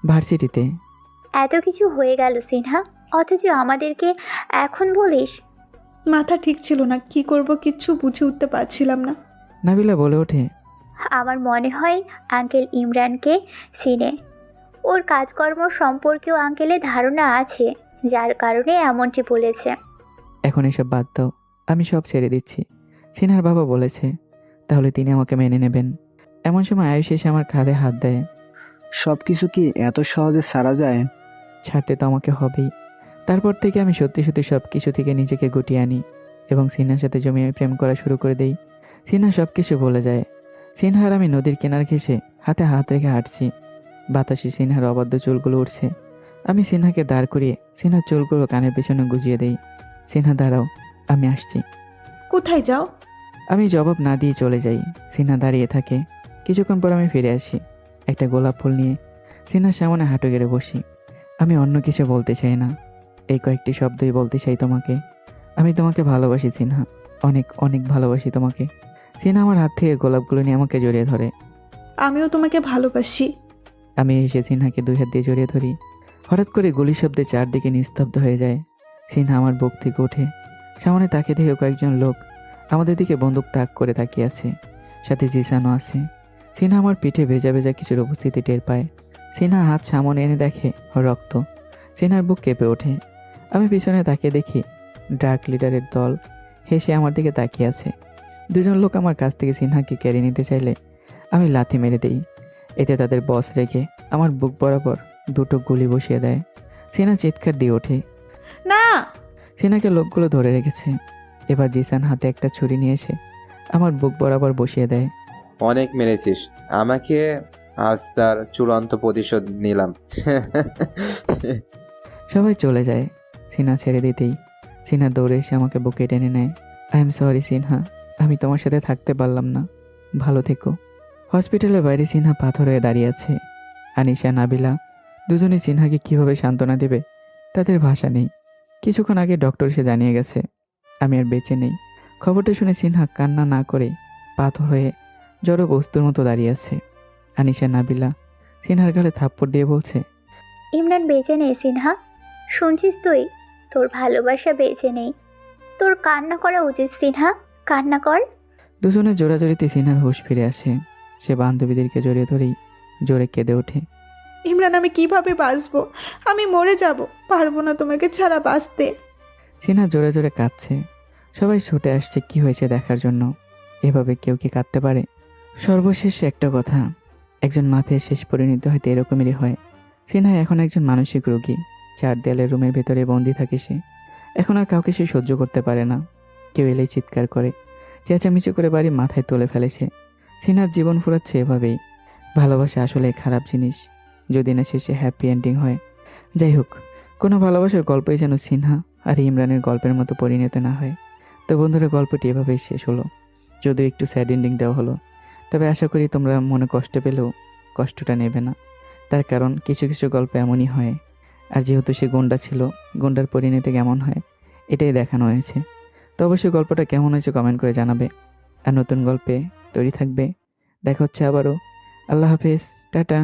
ভার্সিটিতে এত কিছু হয়ে গেল সিনহা, অথচ আমাদেরকে এখন বলিস? মাথা ঠিক ছিল না, কি করব কিচ্ছু বুঝে উঠতে পারছিলাম না। নাবিলা বলে ওঠে, আমার মনে হয় আঙ্কেল ইমরানকে চিনে, ওর কাজকর্ম সম্পর্কেও আঙ্কেলের ধারণা আছে, যার কারণে এমনটি বলেছে। এখন এসব বাদ দাও, আমি সব ছেড়ে দিচ্ছি। সিনহার বাবা বলেছে, তাহলে তিনি আমাকে মেনে নেবেন। এমন সময় আয়ুষ এসে আমার কাঁধে হাত দেয়। সব কিছু কি এত সহজে ছাড়া যায়? ছাড়তে তো আমাকে হবেই। তারপর থেকে আমি সত্যি সত্যি সব কিছু থেকে নিজেকে গুটিয়ে আনি এবং সিনহার সাথে জমিয়ে প্রেম করা শুরু করে দেই। সিনহা সব কিছু বলে যায়। সিনহার আমি নদীর কিনার ঘেঁষে হাতে হাত রেখে হাঁটছি। বাতাসে সিনহার অবাধ্য চুলগুলো উঠছে। আমি সিনহাকে দাঁড় করিয়ে সিনহার চুলগুলো কানের পেছনে গুজিয়ে দেই। সিনহা দাঁড়াও, আমি আসছি। কোথায় যাও? আমি জবাব না দিয়ে চলে যাই। সিনহা দাঁড়িয়ে থাকে। কিছুক্ষণ পর আমি ফিরে আসি একটা গোলাপ ফুল নিয়ে। সিনহার সামনে হাঁটু গেড়ে বসি। আমি অন্য কিছু বলতে চাই না, এই কয়েকটি শব্দই বলতে চাই তোমাকে। আমি তোমাকে ভালোবাসি সিনহা, অনেক অনেক ভালোবাসি তোমাকে। সিনহা আমার হাত থেকে গোলাপগুলো নিয়ে আমাকে জড়িয়ে ধরে। আমিও তোমাকে ভালোবাসি। আমি এসে সিনহাকে দুই হাত দিয়ে জড়িয়ে ধরি। হঠাৎ করে গুলি শব্দে চারদিকে নিস্তব্ধ হয়ে যায়। সিনহা আমার বুক থেকে ওঠে। সামনে তাকিয়ে থেকে কয়েকজন লোক আমাদের দিকে বন্দুক তাক করে তাকিয়ে আছে, সাথে জিসানও আছে। সিনহা আমার পিঠে ভেজা ভেজা কিছুর উপস্থিতি টের পায়। সিনহা হাত সামনে এনে দেখে রক্ত। সিনহার বুক কেঁপে ওঠে। আমি পিছনে তাকিয়ে দেখি ড্রাগ লিডারের দল হেসে আমার দিকে তাকিয়ে আছে। দুজন লোক আমার কাছ থেকে সিনহাকে কেড়ে নিতে চাইলে আমি লাথি মেরে দিই। এতে তাদের বস রেখে আমার বুক বরাবর দুটো গুলি বসিয়ে দেয়। সিনহা চিৎকার দিয়ে ওঠে। না! সিনহাকে লোকগুলো ধরে রেখেছে। এবার জিসান হাতে একটা ছুরি নিয়ে এসে আমার বুক বরাবর বসিয়ে দেয়। অনেক মেরেছিস আমাকে, আজ তার চূড়ান্ত প্রতিশোধ নিলাম। সবাই চলে যায়। সিনহা ছেড়ে দিতেই সিনহা দৌড়ে এসে আমাকে বুকে টেনে নেয়। আই এম সরি সিনহা, আমি তোমার সাথে থাকতে পারলাম না, ভালো থেকো। হসপিটালের বাইরে সিনহা পাথর হয়ে দাঁড়িয়ে আছে। আনিশা, নাবিলা দুজনেই সিনহাকে কিভাবে সান্ত্বনা দেবে তাদের ভাষা নেই। কিছুক্ষণ আগে ডক্টর এসে জানিয়ে গেছে আমি আর বেঁচে নেই। খবরটা শুনে সিনহা কান্না না করে পাথর হয়ে জড় বস্তুর মতো দাঁড়িয়ে আছে। আনিশা, নাবিলা সিনহার গালে থাপ্পড় দিয়ে বলছে, ইমরান বেঁচে নেই সিনহা, শুনছিস তুই? তোর ভালোবাসা বেঁচে নেই। তোর কান্না করা উচিত সিনহা, কান্না কর। দুজনে জোড়াজড়িতে সিনহার হুঁশ ফিরে আসে। সে বান্ধবীদেরকে জড়িয়ে ধরেই জোরে কেঁদে ওঠে। ইমরান, আমি কিভাবে বাঁচবো? আমি মরে যাব, পারবো না তোমাকে ছাড়া বাঁচতে। সিনহা জোরে জোরে কাঁদছে। সবাই ছুটে আসছে কি হয়েছে দেখার জন্য। এভাবে কেউ কি কাঁদতে পারে? সর্বশেষ একটা কথা, একজন মাফিয়ার শেষ পরিণতি হয়তো এরকমই হয়। সিনহা এখন একজন মানসিক রোগী। 4 দেয়ালের রুমের ভেতরে বন্দি থাকে সে। এখন আর কাউকে সে সহ্য করতে পারে না। কেউ এলেই চিৎকার করে, চেঁচামেচি করে বাড়ি মাথায় তুলে ফেলে সে। সিনহার জীবন ফুরাচ্ছে এভাবেই। ভালোবাসা আসলে খারাপ জিনিস, যদি না শেষে হ্যাপি এন্ডিং হয়। যাই হোক, কোনো ভালোবাসার গল্পই যেন সিনহা আর ইমরানের গল্পের মতো পরিণত না হয়। তো বন্ধুরা, গল্পটি এভাবেই শেষ হলো, যদিও একটু স্যাড এন্ডিং দেওয়া হলো। তবে আশা করি তোমরা মনে কষ্ট পেলেও কষ্টটা নেবে না। তার কারণ কিছু কিছু গল্প এমনই হয়। আর যেহেতু সে গুন্ডা ছিল, গুন্ডার পরিণতি কেমন হয় এটাই দেখানো হয়েছে। তো অবশ্যই গল্পটা কেমন হয়েছে কমেন্ট করে জানাবে। আর নতুন গল্পে তৈরি থাকবে। দেখা হচ্ছে আবারও। আল্লাহ হাফেজ, টাটা।